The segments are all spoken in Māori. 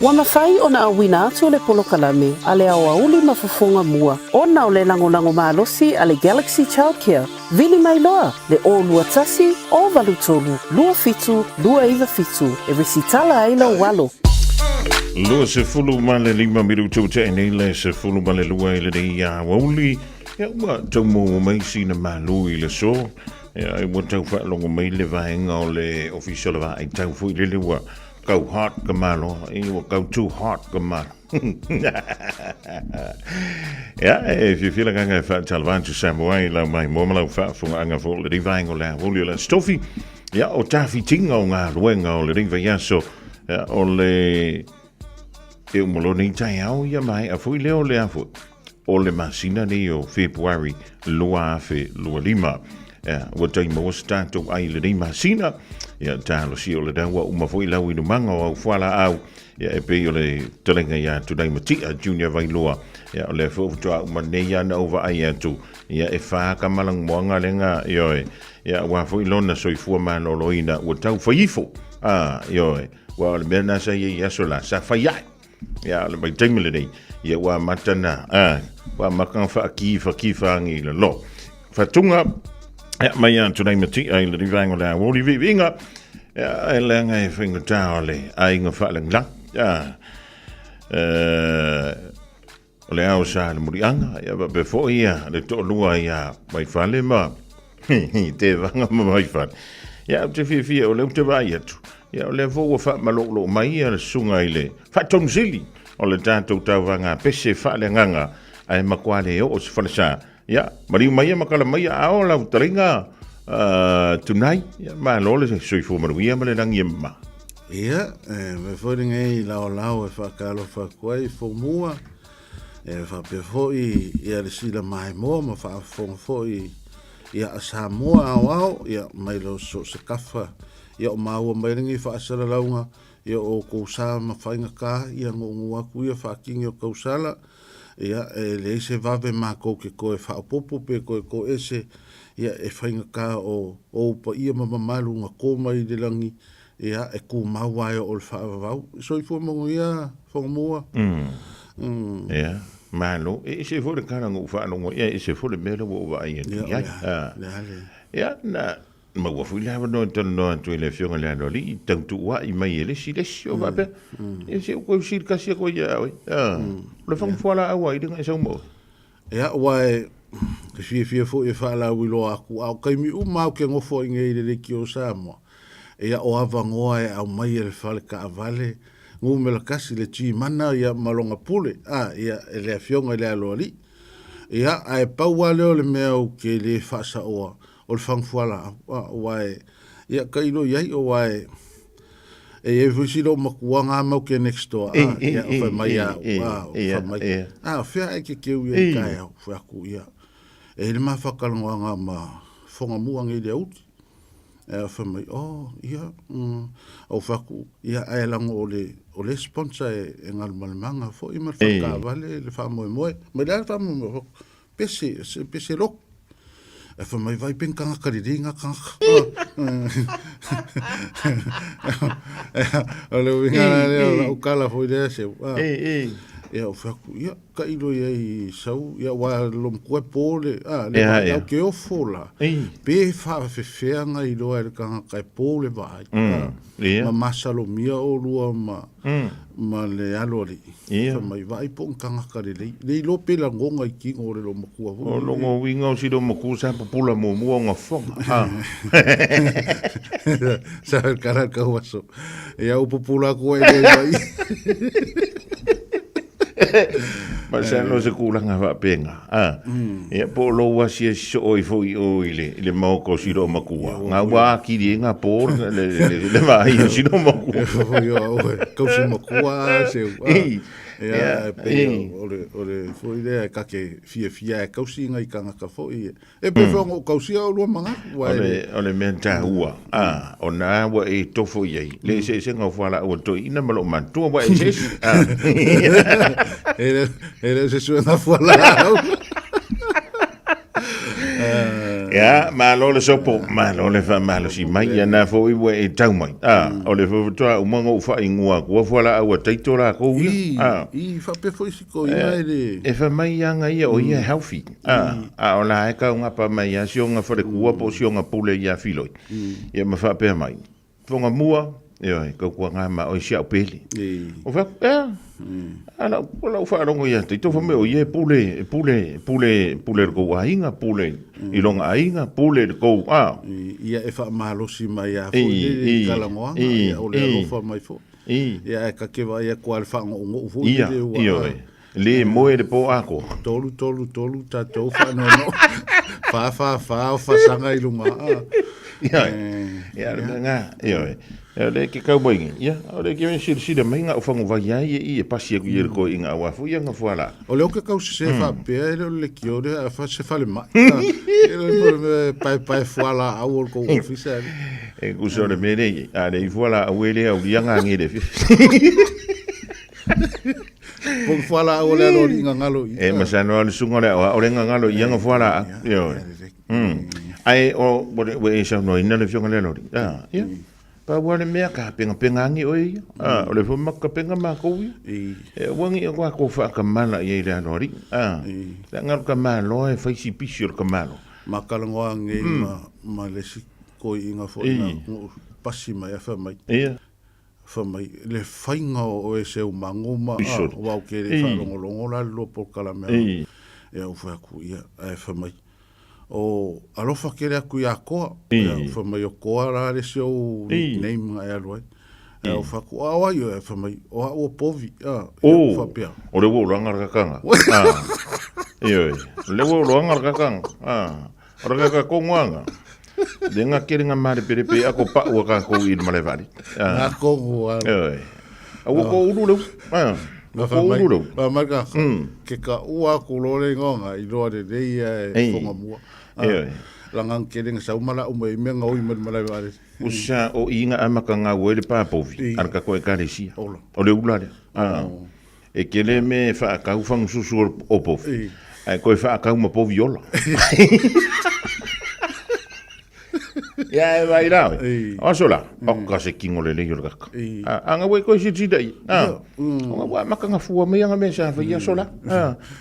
Ua mawhai o na awina atu o le polokalame a le Aoauli ma Fofogamua. Ona o le lango malosi a le Galaxy Childcare. Vili mai loa le o lua tasi, o valutolu, lua fitu, lua iwa fitu. E resitala aila walo. Lua se fulu ma le 5 minutu te nei le se fulu ma le lua ile dei Aoauli. Ia ua tau mo mai sina malu i le so. Ia ua tau whaalongo mai le vaenga o le official va ai tau fui le ua. Kau hot ka malo, ua kau too hot ka malo. Ja, if you feel like I'm going to tell to Samoa, lau mai momalau whaafunga anga fo le rivaenga o le Aouli o le stofi. Ja, o tafi tinga o ngā luenga o le riva yaso. Ja, o le... E umoloni tai au ia mai a fui leo le afu. O le masina ni o February lua afe lua lima. Ua tai maua stato ai le nei masina. Ia talo si o le dawa uma fui lau inu manga o au whala au. Ia e pe o le talenga ia tunai matia junior vai loa. Ia o le fufutua uma nei ana ova ai atu. Ia e whaaka malang moanga lenga ioe. Ia ua fui lona soifua mano loina ua tau whaifo. Ioe. Ua o le mea nasa ia sola sa whaiai. Ia le mai taimile nei. Ia ua matana. Ua makang whaakifangi le lo. Whatunga. Ja, maar ja, toen ik met die eigenlijk waren daar woon die winga. Ja, en lang even in tale, eigen vallen lang. Ja. Ole au sa le muri anga, ja, before ja, de tolua ja, mai vallen maar. Te vanga mai van. Ja, op de 4 ole op de waaiet. Ja, ole vo fa malolo mai ja, sunga ile. Fa ton zili. Ole tanto tawanga pese vallen anga. Ai makwale o se falsa. Ja, maar mai makala mai ao la taringa tunai ma lole se soi fu maruia ma le langiema. Ja, we voeding e lao e fa kalo fa kwai fo mua. Fa pe foi ia le sila mai mo ma fa foi ia Samoa ao ia mai lo so se kafa ia o mau mai ngi fa sala launga ia o ko sa ma fainga ka ia ngo aku ia fa kingo ko sala. Ia le se vave ma ko ke ko e fa popo pe ko ese ia e fainga ka o pa ia ma malu nga ko mai de langi ia e ku mawa o fa va so i fo mo ia fo mo ja malo e se fo de kana ngo fa no ia e se fo de melo o va ia ja na ma wa fu la no no tu le fiong le no li tantu wa I mai le si le sio va be e se ko si ka si ko ya le fong fo la wa I dinga so mo ja wa ke fi fo e fa la wi lo aku au kai mi ma ke ngo fo nge le ki o Samoa ia o ava ngoa e au mai le fa le ka vale ngu me la kasi le chi mana ia malonga pule ia le fiong le lo li ia ai pa wa le me o ke le fa sa o le fangfuala wai ia kailo iai o wai e fusilo makuanga mau ke next door ia o fa mai fa mai fea ke ke u ia kai fa ku ia e le ma fakalanga ma Fofogamua ngi le ut e fa mai ia o fa ku ia ai lango o le sponsor e ngal malmanga fo I mar fa ka vale le fa mo mo me la fa mo pese lo e fa mai vai pen kanga kariringa kanga ole winga o kala foi desse e o fa ia ka ilo ia sau ia wa lom ko pole le ke o fola pe fa feanga I lo e kanga ka pole vai ma masalo mia o lua ma le alori fa mai vai pon kanga kare le lo pela ngonga I ki ngore lo makua o lo ngo winga o si lo maku sa popula mo nga fo sa kara ka waso e au popula ko e vai ma sa no se kula nga va penga e po lo wa si so o fo o ile mo ko si lo makua nga wa ki di nga por le va I si lo makua ko si makua se ole foi le ka ke fia ka si nga I kanga ka foi e pe fo ko si o lo manga ole menta ua ona wa e tofo ye le se nga fala o to ina malo man to wa e se ele se suena fala Ya, malo le sopo, malo le fa malo si mai ya na fo iwe e tau mai. O le fo toa umonga u fa ingua kua fola au taito la ko ia. I fa pe foi si ko ina ele. E fa mai anga ia o ia healthy. O la e ka unga pa mai ya sionga fa le kua po sionga pule ia filoi. Ia ma fa pe mai. Fonga mua, ia ko kua nga ma o sia peli. O fa ala pola u fa rongo ia te to fa me o ia pule ko ainga pule I longa ainga pule ko ia e fa malo si mai a fo le kalangoa ia o le alofa mai fo ia e ka ke vai e kwa le fa ngo fo le moe de po ako tolu ta to fa no fa sanga I lunga ia nga ia le ke ka boinga ia o le ke si de mainga o fango vai ai e pasi ku ye ko inga wa fu ia nga fuala o le o ke ka se fa pe le ki o le fa se fa le ma pa fuala a o ko ofisa e ku so le mele a le fuala a wele o ia nga ngire po fuala o le no inga ngalo e masano le sungo le o le ngalo ia nga fuala yo ai o we sa no ina le fionga le no ia pa wale mea ka penga ngi oi o le fo makka penga ma ko e wangi o ko fa ka mala ye le anori la ngal ka malo e fa si pisio ka malo makalangoa ngi ma le si ko inga fo pasi mai fa mai le fainga o e se mangoma wa ke le fa longo la lo por kala me e o fa ku ia e fa mai o alofa kere aku ia koa fa mai o koa la le se o name ai aloi o fa ku awa yo e fa mai o povi fa pia o le wo langa ka kanga le wo langa ka kanga o le ka ko nganga denga kere nga mare perepe ako pa o ka ko I male vali ako o ko ulu le ma marka ke ka ua ko lore ngonga I roa de dei Fofogamua langang keding sa umala umai menga oi mala vale usa o inga amaka nga wele pa povi arka ko e karesia o le ulare e kele me fa ka ufang susu o povi ai ko fa ka uma poviola ya e vai lá o sola o ka se kingo le le ka anga we ko si dai nga wa maka nga fu me nga me sa fa ya sola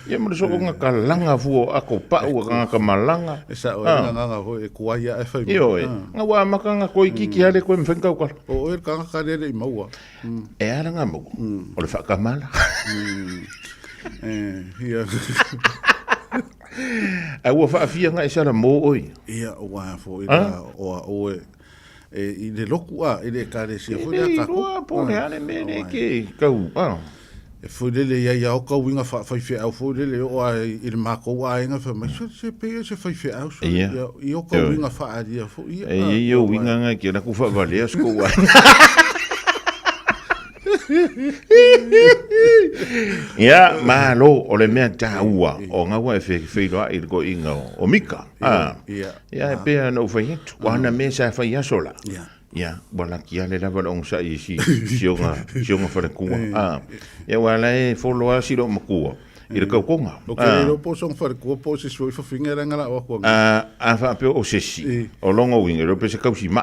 ya mo so nga ka langa fu ako pa u nga ka malanga esa o nga ho e kwa ya e fa nga wa maka nga ko ki ale ko mfen ka ko o e ka ka le maua e ara nga mo o le fa ka mala ia ai wa fa fia nga isa mo oi ia wa fo ida o I le loku I le kare sia fo ia ka ko po le ale me ke ka e fo le ia o ka winga fa fe au fo le o I le mako wa inga fa mai se pe se fa fe au so ia o ka winga fa ia fo ia ia winga nga ke na ku fa vale asko wa ia malo o le mea taua o nga wa fe loa I go inga o mika ia e pea no fa yetu wana me sa fa ia sola ia wala kia le lava long sa I si sionga fa le kua ia wala e foloa si lo makua I le kaukonga o ke lo po song fa le kua po se soi fa finga ngala o ko a fa pe o sesi o longo winga lo pe se kausi ma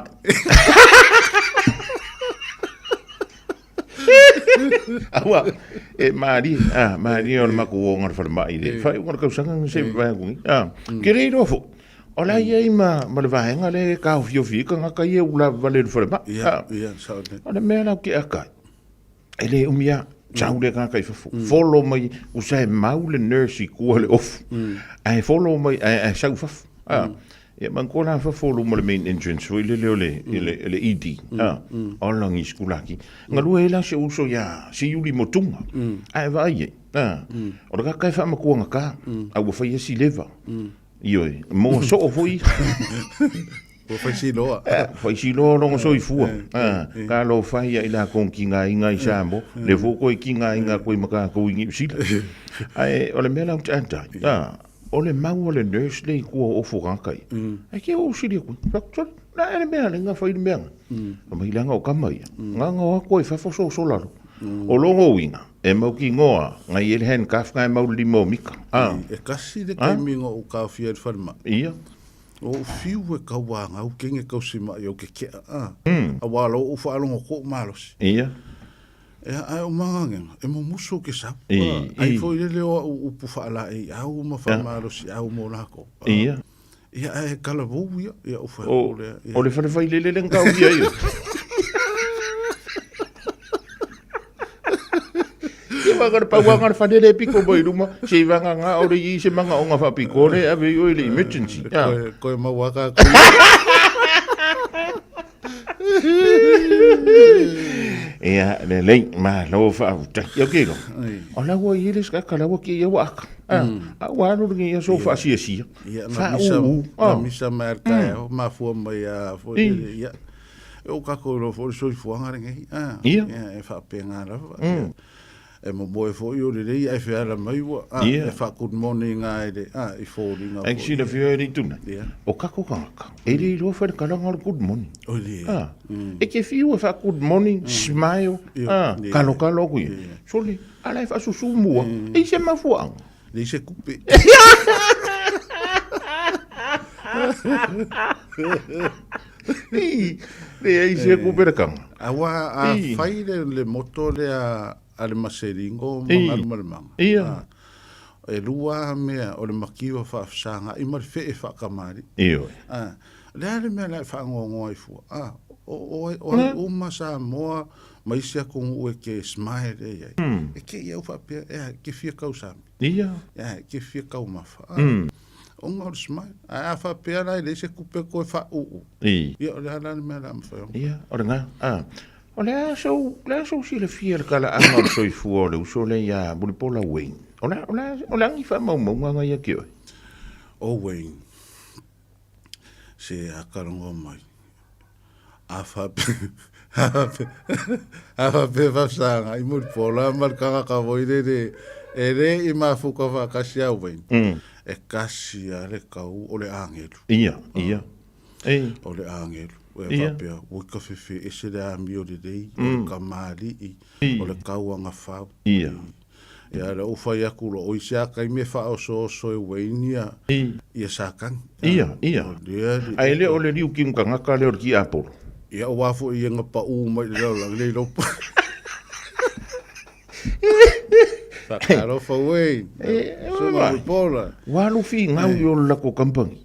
awa e mari o le mako o ngar fa mai le fa o ngar sanga se va ngi kere ro fo o la ia ma le va nga le ka fio ka nga ia ula vale fa ba sa o le me na ki aka ele umia chau le ka fa follow mai u sai mau le nurse ko le off ai follow mai ai sa fa e man ko na fa follow mo le main entrance o le ED o langi skulaki ngalu ela se uso ya si yuli motunga ai vai o ga kai fa ma ko nga ka au fa si leva io mo so o foi o fa si lo lo so I fu ka lo fa ia ila kon kinga inga I sambo le fu ko kinga inga ko maka ko ingi si ai o le mela tanta o le mau le nurse le ko o fu kai ai ke o si le ko na ele mea nga fa I mea ma ilanga o kamai nga ko fa fo so la o longo winga e mau ki ngoa ngai ele hen kaf ngai mau limo mika e kasi de kai mingo o ka fia farma ia O fiu e kauanga, o kenge kausima i o ke kea. A walo o whaalongo ko malos. Ia. E ai o mangangenga, e mo muso ke sapu. I. Ai fo ile leo upu whaala e au ma whamalos i au mo lako. Ia. Ia e kala vou ia o whae O le whare lele le ngau ia ia. Ia wangara pa wangara whanere piko boi ruma, se wanga ngā ore i se manga o ngā whapiko re, ave oi le emergency. Koe mawaka Ia, le lei, ma lau whaavuta. Ia kego. O laua i eres kaka laua ki ia waka. A wano ringi ia so whaasia sia. Ia, na misa mai arkai au, ma fua mai a fua ia. O kako ilo fo soi fuanga ringi. Ia. E whaapenga rawa. E mo moe fo i ore rei, e whiara mai wa. E wha good morning ai re. I fōri ngā fōri. Ai si na whia eri tuna. O kako kangaka. E rei roa whare karanga good morning. O re. E ke whiu e wha good morning, smile. Kalo kalo kui. Soli, alai wha susu mua. E se mafuanga. Nei se kupe. Le ai se kupe re kanga. Awa a whai le moto le a ale maseringo mangaru marimanga. Ia. E rua mea o le makiwa whaafsanga i mari whee whaakamari. Iyo. Le ale mea lai whaangongo ai fua. O masa moa maisia kongu e ke smile e ai. E ke iau whaapea, ke fia kau sami. Ia. Ke fia kau mafa. O ngau smile. A whaapea lai le se kupe koe wha uu. Ia o le halane mea la mwhao. Ia, o le ngā. O le aso si le fia le kala anga o soi fua o le uso le ia bulipola Wayne. O le angi wha maumanga ia ki oi. O Wayne. Se a karongo mai. A whape whasanga i bulipola markanga ka voire re. E re i mafuka whakasi a Wayne. E kasi a le kau o le angelu. Ia. O le angelu. O e whapea, o ka whiwhi e se rea mi o le rei, o le kamari i, o le kauanga whau. Ia. E ara o whai akuro, o i se aka i me whao so e weinia i a sākang. Ia. Ai le o le riu ki mga ngaka le o ki Apple. Ia o wafo i nga pa u mai le rau lang le ropa. Whakaro whawei. Suma upola. Walu fi ngau i o lako kampangi.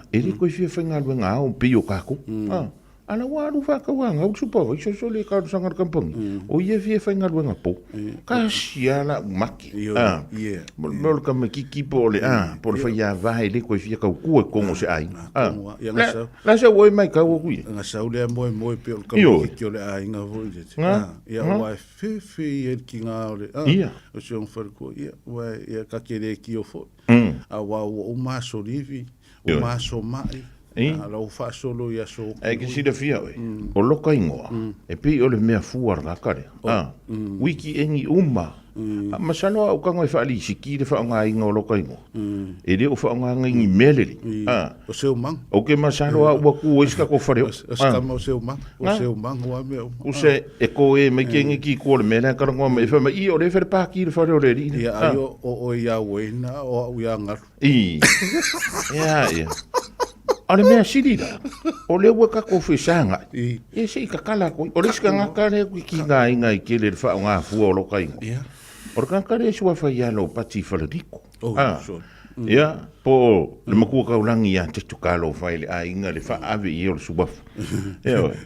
E re koe fia whainga lue ngā o pio kako. Ala walu whakawanga, au supa, i so le kāru sangar kampangi. O ia fia whainga lue ngā po. Ka siala umaki. Molo ka me kiki po le, po le whaia vahe le koe fia kau kua kongo se ai. La sa oi mai kau o kui. Nga sau lea moe pio le kampangi ki o le ai ngā voi. Ia o ai whiwhi e ki ngā o le. Ia. O se on whariko, ia kakere ki o fo. A wau o maso rivi, o maso mai. Ala o whaasolo ia so. E ke sida fia oi. O loka ingoa. E pi o le mea fuar ngakare. Wiki engi uma. Masalo au kanga i whaali siki le whaonga inga o loka ingoa. E re o whaonga ingi meleli. O seu mang. O ke masalo au waku o iska ko whareo. O skama o seu mang. O seu mang hoa mea. O se e ko e me kengi ki ko le mele karangoa me whama i o le where pāki le whareo le ri. Ia ai o ia wena o au ia ngaru. Ia. Ale mea sirira, o le ua kako whisanga, e se i kakala koi, o riska ngakare ki ngā inga i kele le whao ngā fua o loka inga. O le ngakare sua whai alo pati whalariko. Ia, po le makua kaulangi ia te tukalo whai le a inga le wha ave i o le subafu. Ia oi,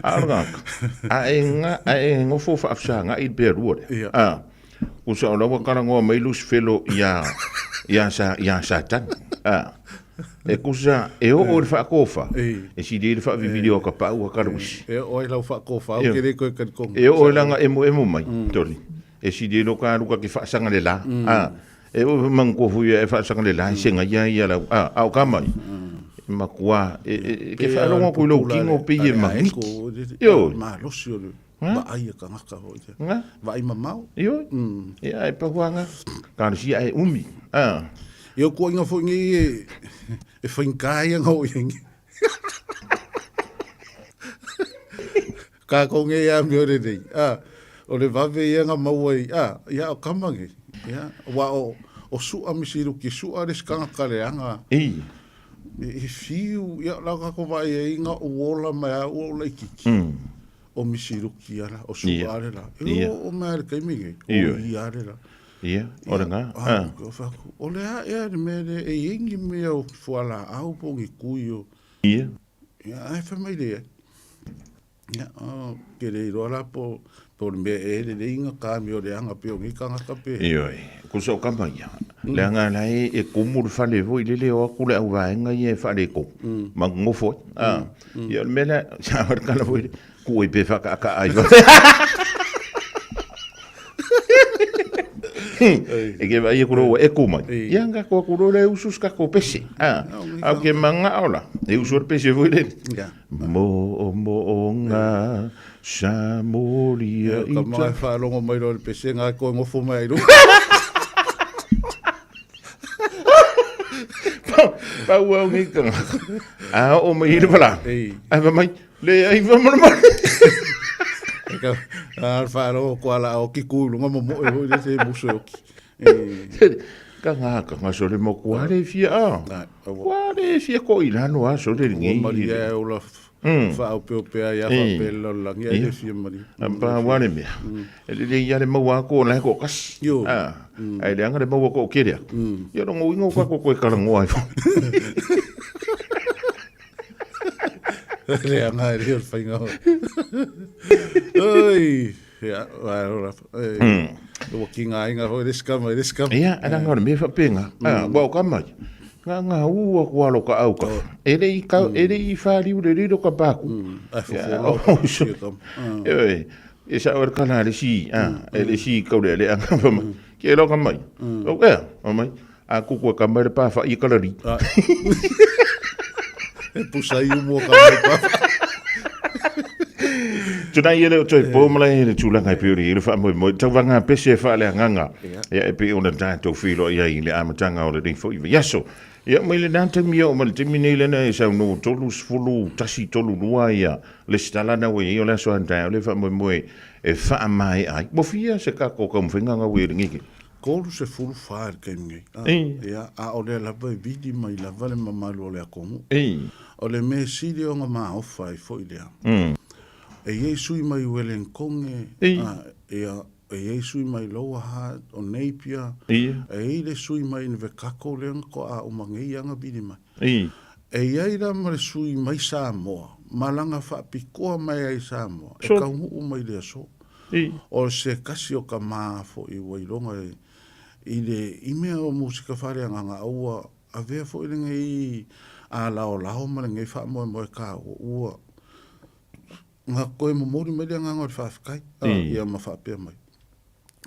a ngaka, a e ngofo whaafsanga i bea ruore. Usa o lawa karangoa mailus whelo ia satan. E kusa e o le whaakofa. E si le whaavivirio ka pau a karusi. E o e lau whaakofa, au kere koe karikonga. E o e langa emo mai, tori. E si le lo ka ruka ki whaasanga le la. E o mangkofu ia e whaasanga le la, i senga ia lau. Au kamai. Makua, ke whaalonga kui lau kingo pe i e mangiki. Yo. Ma losi o le. Va ai ka ngaka hoi. Va ai mamau. Yo. Ia e pahuanga. Karusi e umi. Yo ko inga fo ngi e whainkai anga o ingi. Ka ko ngi ia mi ore rei. O le vave ia nga mauai. Ia o kamangi. Wa o sua misiru ki sua res kanga kareanga. I fiu, ia la kako vai e inga uola mai a uola ikiki. O misiruki ala, o suare la. O mea re kaimige, o i are la. Ia, ora ngā. O le a ea ni mere e ingi mea o fuala au pongi kui o. Ia. Ia, ai whamai rea. Ia, ke rei roa la po le mea e le inga kāmi o le anga peo ngi kangaka pe. Ioi, kusa o kama ia. Le anga lai e kumur whale voi le leo aku le au vaenga i e whale ko. Ma ngofo. Ia, le mele, sa warkana voi, ku e pe whaka aka ai. E ke vai e kuro e kumai. Ia nga kua kuro le usus ka ko pese. Au ke manga ola. E usur pese voi le. Mo nga Samoa ka mai whalongo mai ro le pese ngā koe ngofo mai ro. Pau au ngi kanga. O mai iri pala. Ai mai, le ai vamana. Whalongo kua la o ki kūlunga mo mo e hoi le te muso o ki. Ka ngā so le mo kua le fia a. Kua le fia ko ilano a so le ngi. O mari e o la whao peo pea ia wha pelo langi e le fia mari. Pa wane mea. E le ia le maua ko la ko kas. Ai le anga le maua ko kerea. Ia rongo ingo ka ko koe karango ai. Le anga e reo whainga ho. Oi. Ia, wai ora. Ua ki ngā inga hoi reskama. Ia, ananga me whapenga. Wau kamai. Ngā ua kua loka auka. Ere i whāriu le riro ka pāku. Ai whawholo. E sa ora kana le si. E le si kaure le anga pama. Ki e loka mai. O ea, mai. A kukua ka mai le pāwha i kalari. E pusa i umo ka mai pāwha. Tuna i ele o toi pōmala e le tūlanga i peori i le wha moi moi. Tau wanga pese e wha le anganga. Ia e pe ona tātou whilo ia i le amatanga o le rei fo iwa. Yaso, ia mai le nātau mia o ma le temi nei lena e sau no tolu sfulu tasi tolu lua ia. Le stalana ue i o le aso antai o le wha moi moi e wha mai ai. Mofia se ka ko kamwhenga ngā ue ringiki. Kolu se fulu whaar kai ngai. Ia, a o le lava e vidi mai lava le mamalu o le akongu. O le me siri o ngā maa ofa i fo i lea. E Yesu i mai Wellen Konge, e Yesu i mai Lower Heart o Napier, e le sui mai ni vekako leanga ko a umangei anga bini mai. E iaira ma le sui mai Samoa, malanga whaapikoa mai ai Samoa, e ka ungu mai lea so. O se kasi o ka maa fo i waironga i le imea o musika whare anga aua, a vea fo i le ngai a lao ma le ngai wha moe moe ka ua. Nga koe mo mori mai le nganga o le whaafikai. Ia ma whaapea mai.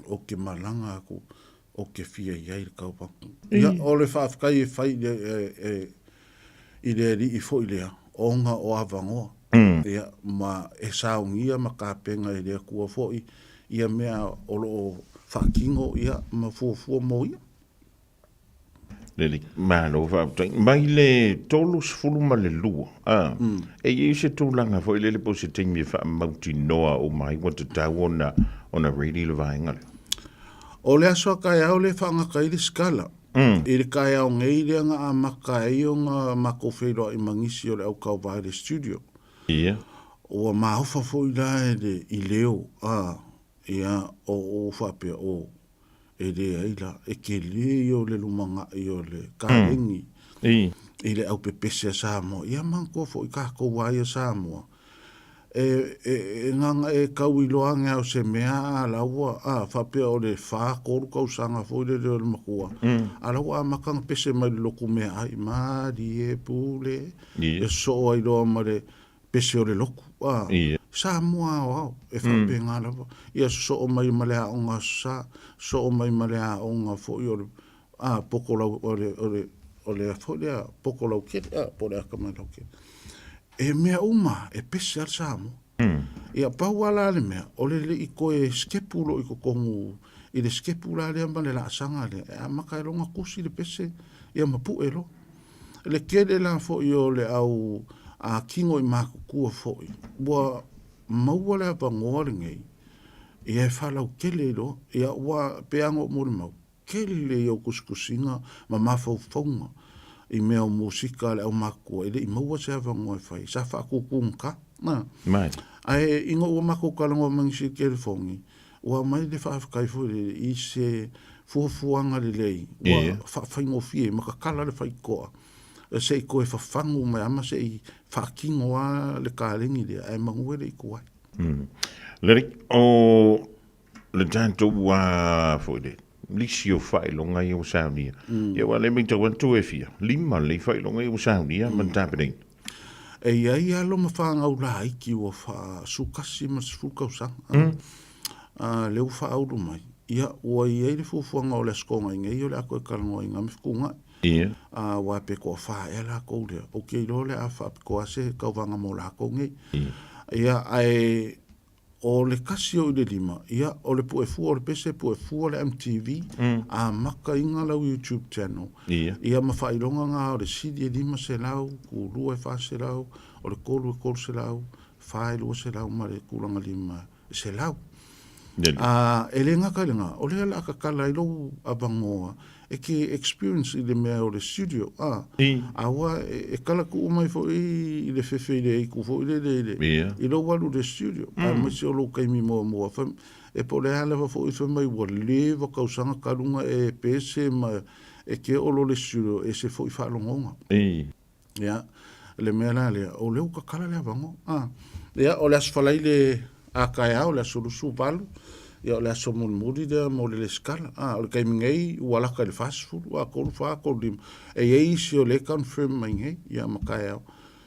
O ke malanga aku, o ke fia iai le kaupangu. Ia o le whaafikai e whai i le ri i fo i lea. O nga o avangoa. Ia ma e saungia ma kāpenga i lea kua fo i. Ia mea o lo whaakingo ia ma fuafua mo ia. Lele, malo whaaputang. Mai le tolu sfulu ma le lua. E i se tūlanga fo i lele po se temi e wha mauti noa o mai wata tau ona reidi le vaenga. O le aso kai au le whanga kai le skala. I le kai au ngei le anga a maka e o ngā mako whero i mangisi o le au kau vai le studio. Ia. O a mahofa fo i la i leo. Ia o whapea o. E le aila, e ke le o le lumanga i o le kārengi. I le au pepese a Samoa. Ia manko fo i kako wai a Samoa. E nganga e kau i loange au se mea a laua. Whapea o le wha koru kau sanga fo i le o le makua. A laua a makanga pese mai le loku mea ai. Maari e pule. E so ai loa ma le pese o le loku. Samoa au e whapea ngā lawa. Ia so o mai malea o ngā sa. So o mai malea o ngā fo i o le pokolau o le fo lea pokolau kere. Po le akamai lau kere. E mea uma e pese al Samoa. Ia pau ala le mea. O le i koe skepulo i ko kongu. I le skepula le ama le la asanga le. E amaka e longa kusi le pese. Ia mapu e lo. Le kere la fo i o le au a kingo i mako kua fo i. Bua maua le apa ngoare ngei. Ia e whalau kele lo. Ia ua peango mori mau. Kele i o kuskusinga ma mafau faunga. I mea o musika le au makua, ele I maua se ava ngoe whai, sa wha kukunga, na. Mai. Ai, ingo ua mako kalango mangisi ke le fongi, ua mai le whaafikai fwere I se fuafuanga le lei, ua whaingo fie, makakala le whaikoa, se I koe whawhangu mai ama se I whakingo a le kārengi lea, ai mangue le I kuai. Leri, o le tanto wa fwere, lisi o whailonga I o saunia. Ia wa le minta wantu e fia, lima le whailonga I o saunia, man tāpenei. E iai alo ma whaangau la iki ua wha sukasi ma sifukau sanga. Leu wha auru mai. Ia ua iai le fufuanga o le skonga inga I o le ako e karango inga mifukunga. Wa pe ko wha e la kou lea. O kei lo le a wha pe ko ase kau vanga mo la kou ngei. Ia ai o le kasi o I le lima. Ia o le pue fua o le pese pue fua le MTV. A maka inga lau YouTube channel. Ia ma whailonga ngā o le sidi e lima se lau, ku lua e wha se lau, o le kolu e kolu se lau, whae lua se lau, ma le kulanga lima se lau. E le ngaka le ngā, o le ala kakala I lou avangoa, e ke experience I le mea o le studio, awa e kala ku umai fo I le fefe le I ku fo I le lou walu le studio, a masi o lou kaimi moa moa, e po le ala fo I whamai wa lewa kausanga karunga e pese ma e ke o lo le studio e se fo I whaalongonga. Ia, le mea la lea, o leu kakala le avango, ia, o le asfalai le a kai au, le asulusu valu, ia o le aso muri lea mo le skala, o le kaimingei ualaka le fast food, ua kolu wha kolu lima, e isi o le confirm mai ngei, ia ma kai au,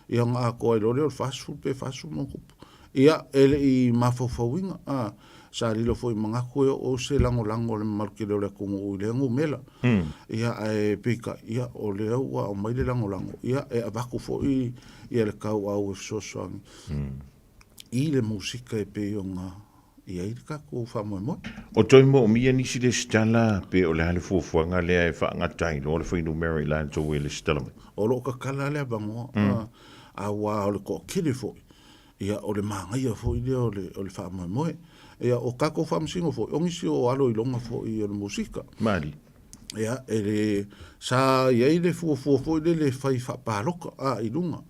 ia ngā koa I lore o le fast food mo kupu, ia ele I mafofawinga, sa rilo foi mga koe o se lango le marke le kongo o le ngo mela ia e pika ia o le wa o mai le lango ia e abaku foi ia le kau au so soang I le musika e pe nga ia I ka ko fa mo o toi mo mi ni si le stala pe o le hale fuafuanga le e fa ngatai lo le foi no Maryland to le stala o lo ka kala le bango a wa o le ko kile foi ia o le manga ia foi le o le fa mo ia o kako famsingo fo o ngisi o alo I longa fo I o musika mali ia ele sa ia le fo le fai fa paloka I lunga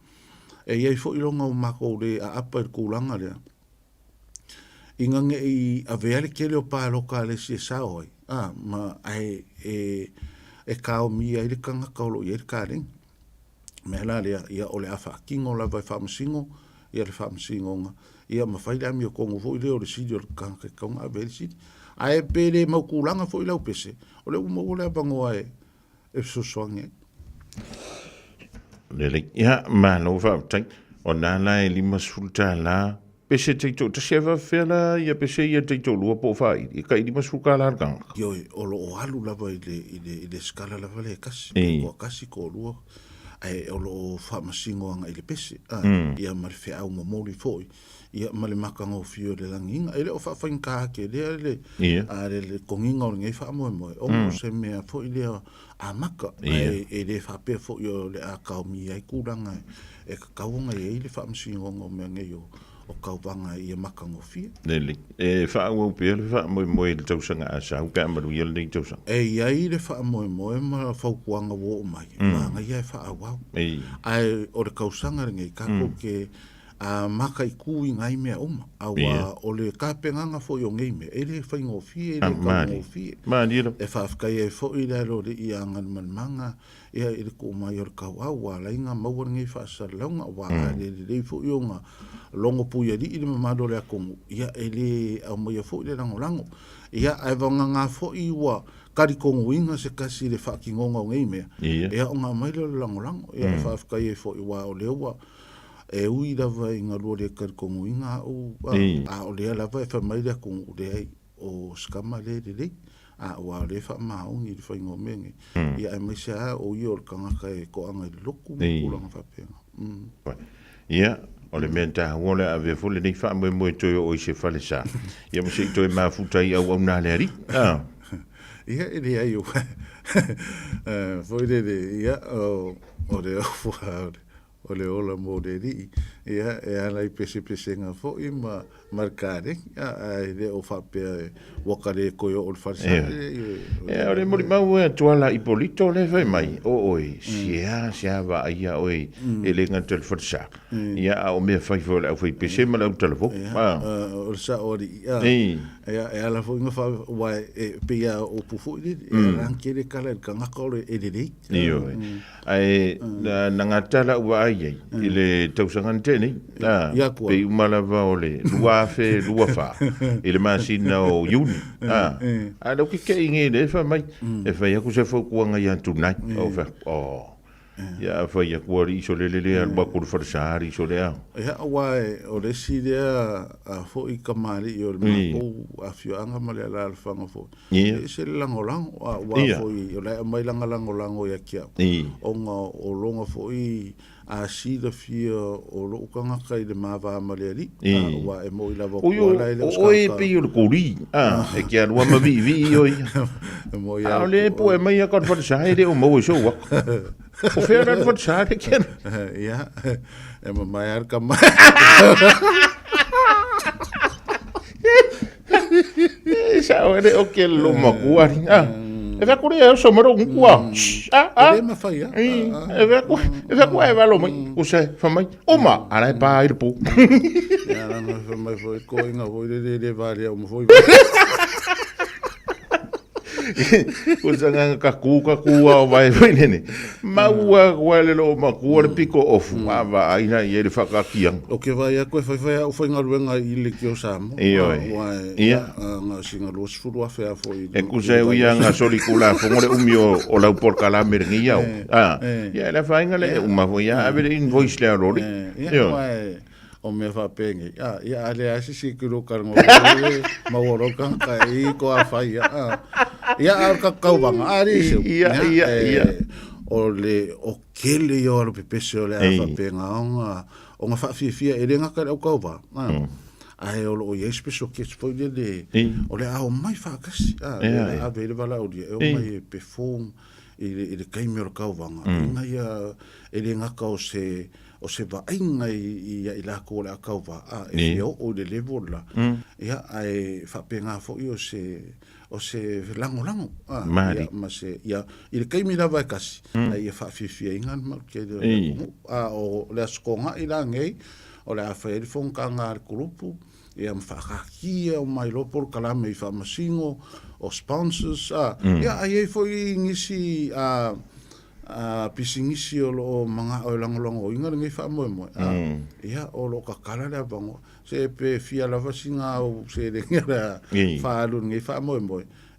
e ia fo I longa o mako le a apa kulanga le inga nge I avele kele o paloka le si sao ma ai e kao mi ai le kanga kaulo ia ka ring me la le ia o le afa kingo la vai famsingo ia le famsingo nga ia ma fai la mi o kongo fo ile o le sidi o kanka konga veli sidi ai pele mau kulanga fo ile o pese o le mo le bango ai e so soange le ia ma no fa tai o na la e lima sulta la pese te to te seva fela ia pese ia te to lua po fai I kai lima sulka la kanga yo o lo alu la vai ile skala la vale kasi ko kasi ko lua ai o lo fa masingo anga ile pese ia ma fe au mo moli foi ia ma le makanga o fio le langinga ele o fa inka ke le le konginga o ngai fa mo o mo se me fo ile a maka e le fa pe fo yo le a ka mi ai kuranga e ka kaunga e ile fa masingo o me ngai o kaupanga ia makanga o fio le e fa o pe le fa mo le tausanga a sa ka ma lu le tausanga e ia ile fa mo ma fa kuanga wo mai ma ngai ia fa wa ai o le kausanga ngai ka ko ke a maka I kui ngai mea uma awa o le kapenganga fo yo ngai me ele fa ngo fie le ka ngo fie e fa afkai e fo I le lo I angan manga ia I ko mai o ka wa la inga mau ngai fa sa longa wa le fo yo nga longo pu ia I le mamado le kongo ia ele a mo ia fo le lango ia ai vanga nga fo I wa kari kongo inga se kasi le fa ki ngonga ngai me ia o nga mai le lango ia fa afkai e fo I wa o le wa e ui lava I ngā lua le kari kongo inga o lea lava e wha mai lea kongo lea o skama le o a le wha maongi le whaingo menge ia e mai se a o i o le kangaka e ko anga I le loku kulanga whapenga ia o le mea ta wole a ve fole nei wha moe toi o I se whale sa ia mo se I toi mafuta I au nā le ari ia e le ai o foi ia o le o le ola mo de ri ia e ala I pese nga fo I ma markare ai le o fa pe wakare ko yo o farsa o le mori mau e tuala Ipolito le fai mai oi sia va ia oi e le ngantel farsa ia o me fai fo le fai pese ma le telefo o sa ori e ala fo nga fa wa pe ia o pufu ni ran kere kala ka ngako e de io ai na ngatala wa ai ile tausangan teni pe umala va ole lua fe lua fa ile masina o yuni lo que inge le fa mai e fa ia ku se fo ku nga ia tunai o fa ia fa ia ku ri so le al ba ku fa sari so le wa o le si le a fo i kamari o le ko a fio anga male la fa nga fo se langolang wa fo i o le mai langolang o ia kia o nga o longa fo i a si le fio o lo kanga kai de mava maleri wa e mo ila vo ko la ile o e pe o ko ri e kia wa ma vi oi mo ia le po e mai ka fa sai de o mo so wa o fe ran fa sai de kia ia e ma mai ar ka ma sa o de o ke lo ma ku ari e va kuri e so mero ngua e ma fai e va ku e va lo mai o se fa mai o ma ara e pa ir pu ya la no fa mai foi ko inga voi de varia o mo foi o sanga ka ku o vai nene ma ua le lo ma ku le piko o fu va aina i le fakakia o ke vai a ko foi o foi ngaruenga i le ki o samo ia nga singa lo sfuru a fa foi e ku se ia nga soli kula fo ngore umio o la por kala mernia ia la fa ngale uma foi a ver invoice le rori o me fa penge ia ale asi sikiro karngo ma woro kan kai ko a fa ia ar ka kaubanga ari se ia o le o kele yo lo pepese o le fa penga o nga fa fia e renga ka o kauba ai o lo yes peso ke foi de o le a o mai fa kasi a vele vala o dia o mai perform e le kaimi o kaubanga nga ia e renga ka o se va inga i la ko la kauva e o de level la ia ai fa penga fo o se lango ia ma se ia il kai mi lava kasi ai fa fi inga ma ke o le skonga ila ngei o le fa il fon kanga al grupo ia ma fa ki o mai lo por kala me fa masingo o sponsors ia ai foi ngisi pisingisi o lo manga o langolongo inga ngai fa mo ia o lo ka kala le bango se pe fia la vasinga o se de ngira fa lu ngai fa mo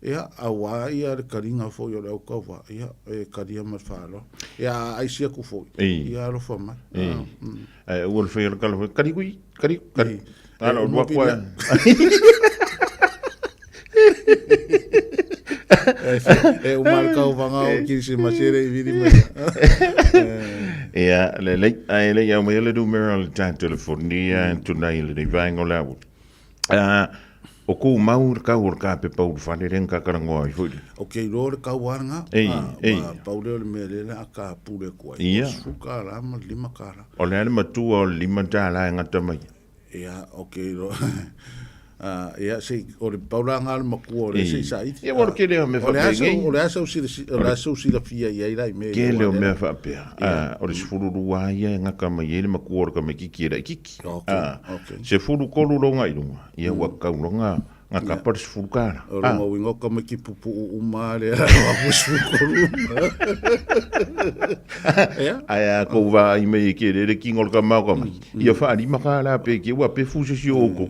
ia awa ia le karinga fo yo le kawa ia e karia ma fa lo ia ai sia ku fo ia lo fa ma o le fe kala kari ala o kwa o marca o vanga o que se masere vidi me le ya me le do meral ta telefonia tunai le vango la o ku mau ka pe pau fale renka karango ai foi o ke ro ka waranga paulo le mele la ka pure ko ai suka la ma lima kara o le matu o lima tala ngata mai ia o ke ro ia se o le paula ngal maku o le se sai ia por que le me fa o le aso si la fia ia ira me que le me fa pe o le furu ruwa ia nga kama ia le maku o ka me kiki se furu kolu longa ia wa ka longa nga ka par furu kara o mo wingo ka me ki pupu umare wa furu kolu ia ko va i me ki le kingol ka ma ko ia fa ali makala pe ki wa pe fu se si oko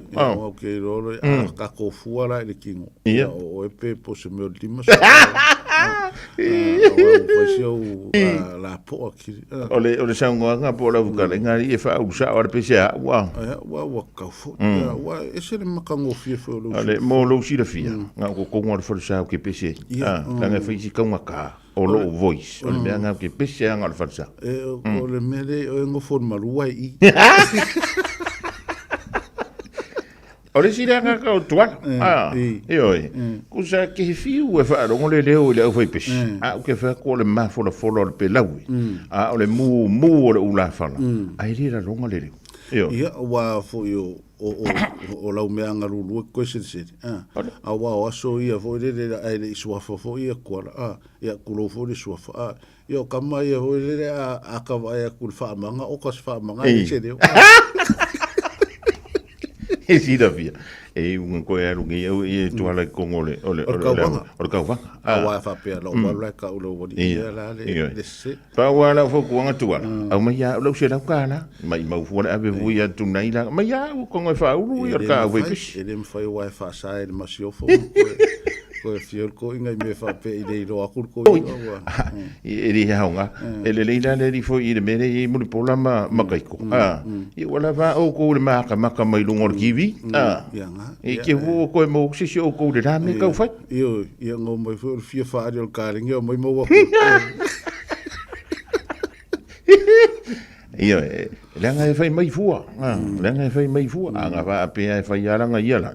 okay ro ka ko fuara le kingo o pe po se me ultima la po ki o le sango nga po la buka nga i fa usa o pe se wa ka fo wa ese le makango fie fo le mo lo si la fia nga ko ngor fo sa ke pe se la nga fa si ka ka o lo voice o le nga ke pe se nga fa sa o le mele o ngo forma ruai o le sira ka o tuala oi ku sa ke fiu e fa ro le o le foi pes o ke fa ko le ma fo le pe laui o le mu o le ula fala ai rira ro le ia wa fo yo o lau mea ngarulu ko se a wa aso ia fo le ai le suafa fo ia ko ia kulo fo le suafa ia kama ia fo le a ka va ia kul fa manga o ka fa manga se de e si da via e un ko era un e tu ala con ole ka va a wa fa pe lo wa la ka ulo wodi ia la le se pa wa la fo ko nga tu ala au mai ya lo se la ka la mai mau fo la ave vu ya tu nai la mai ya ko nga fa ulu ia ka we e dem fa wa fa sa e ma si o fo ko fiol ko inga me fa pe i lo akul ko e ri haunga e le leila le ri fo i le mere i mu pola ma kai ko i wala va o ko le ma ka mai lu ngor kiwi e ke vo ko mo si si o ko le rame ka fa io ngo mo fo fia fa ri o karing io mo mo io langa e fai mai fua langa e fai mai fua anga va pe e fai ala nga ia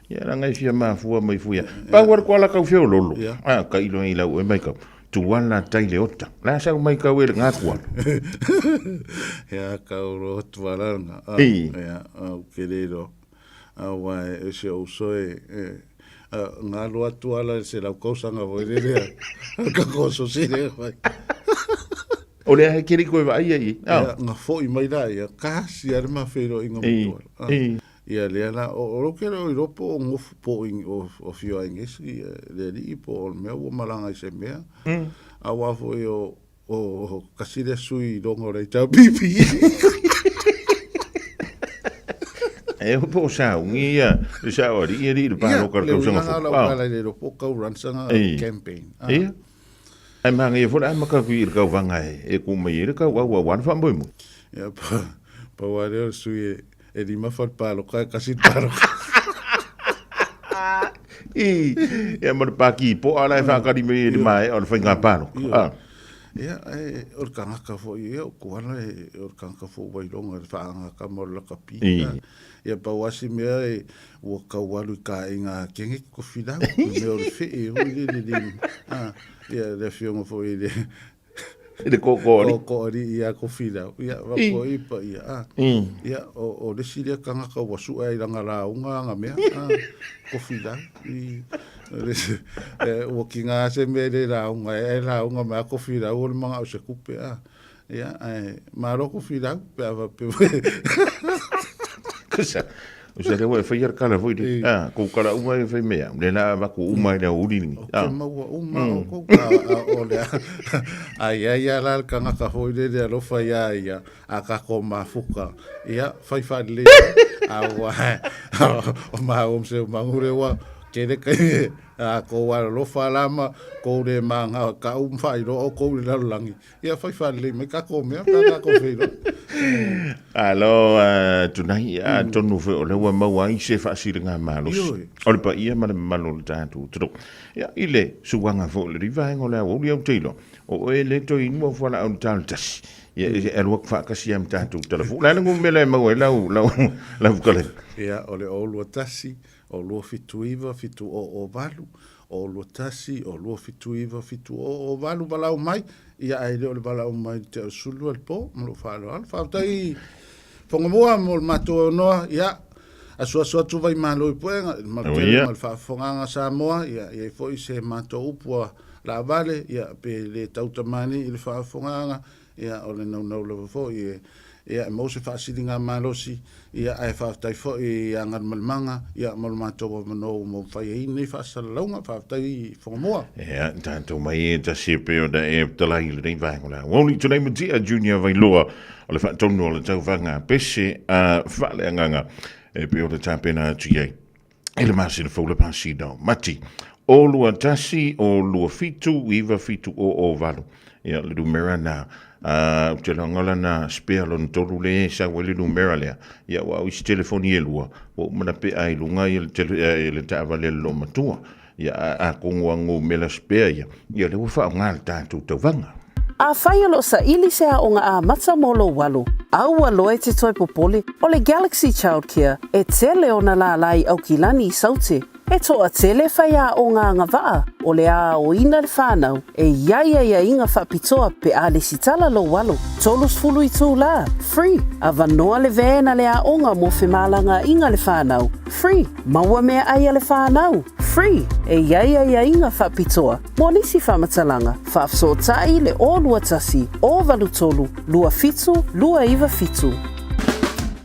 ia ranga fia ma fua mai fuia pa war ko la ka fio lolo ka ilo i la o mai ka tu wala tai le ota la sa mai ka wer nga kwa ya ka ro tu wala ya o querido wa ese o soe nga lo tu ala se la cosa nga vo le ka cosa si le o le kiri ko va ai nga fo i mai da ya ka si ar ma fero i ngam ia le ala o ke ro ropo ngo po o fio ingles le li po me o malanga se me a wa fo yo o kasile sui dongo re ta pipi e o po sa ia sa o ri ri pa lo ka ko sanga fo ala le ropo ka ran sanga campaign ia ai mang e fo la ma ka vir ka vanga e ku mai ka wa fa mo ia pa wa le sui e di mafal palo ka kasi palo e mo pa ki po ala fa ka di me di mai o fa nga palo ia o ka ka fo ia ko ala o ka fo wa longa fa nga ka mo la ka pi ia pa wasi me o ka walu ka inga kengi ko fida me o fe e o ia le fio mo fo ile de ko ri ia ko fida ia va ko ipa ia o de siria kanga ka wasu ai langa la unga me ko fida i o kinga se me de la unga me ko fida o manga o se kupe ia ma ro ko fida pe kusa o se le foi ir kala foi ko kala uma e foi mea le na va ko uma le uri ni ko o le ai la kanga ka foi de lo fa ia a ka ko mafuka ia fai fa le o ma o se mangure wa kere kai a ko wa lo fa lama ko le manga ka fai ro ko le langi ia fai fa le me ka ko me ka ko fe alo tunai tonu fe o le wa mau ai se fa siringa malos o le pa ia ma lo tatu tro ya ile suanga fo le riva ngo le o le tilo o ele to in mo fa la on tantas ya e wak fa ka siam tatu telefon la ngo mele mo la kole ya o le o lo tasi o lo fitu o valu o lo tasi o lo fitu o valu bala mai ia ai le bala mai te sulu al po mo fa lo al fa tai Fofogamua mo mato no ia aso tu vai malo puenga mal fa fonga Samoa ia foi se mato upua la vale ia pe le tautamani il fa fonga ia o le no lo fo ia mo se fa silinga malosi ia ai fa tai fo ia ngal malmanga ia mo mato mo fa ni fa salonga fa tai Fofogamua ia tanto mai ta sipe da e tala il dei vai ngola woni to name dia junior vai loa o le fa tonu o le tau vanga pese a fa le nganga e pe o le tapena tia ele masi le fo le pasino mati o lua tasi o lua fitu iva fitu o valu ia le numera na te langola na spea lon tolu le sa wele numera lea ia wa o isi telefoni e lua o mana pe ai lunga i le taava le lo matua ia a kongoango mela spea ia le ufa o ngal tatu tauwanga a whaia lo sa ili se a onga a matsa molo walu. Aua loe te toi popoli o le Galaxy Childcare e tele ona la lai au kilani i saute. E toa tele whai a o ngā ngawaa, o le a o ina le whānau, e ia inga whapitoa pe a le sitala lo walo. Tolus fulu i tū la, free. A vanoa le vēna le a onga mo whemalanga inga le whānau, free. Maua mea aia le whānau, free. E ia inga whapitoa. Mo nisi whamatalanga, whaafsotai le o lua tasi, o valutolu, lua fitu, lua iwa fitu.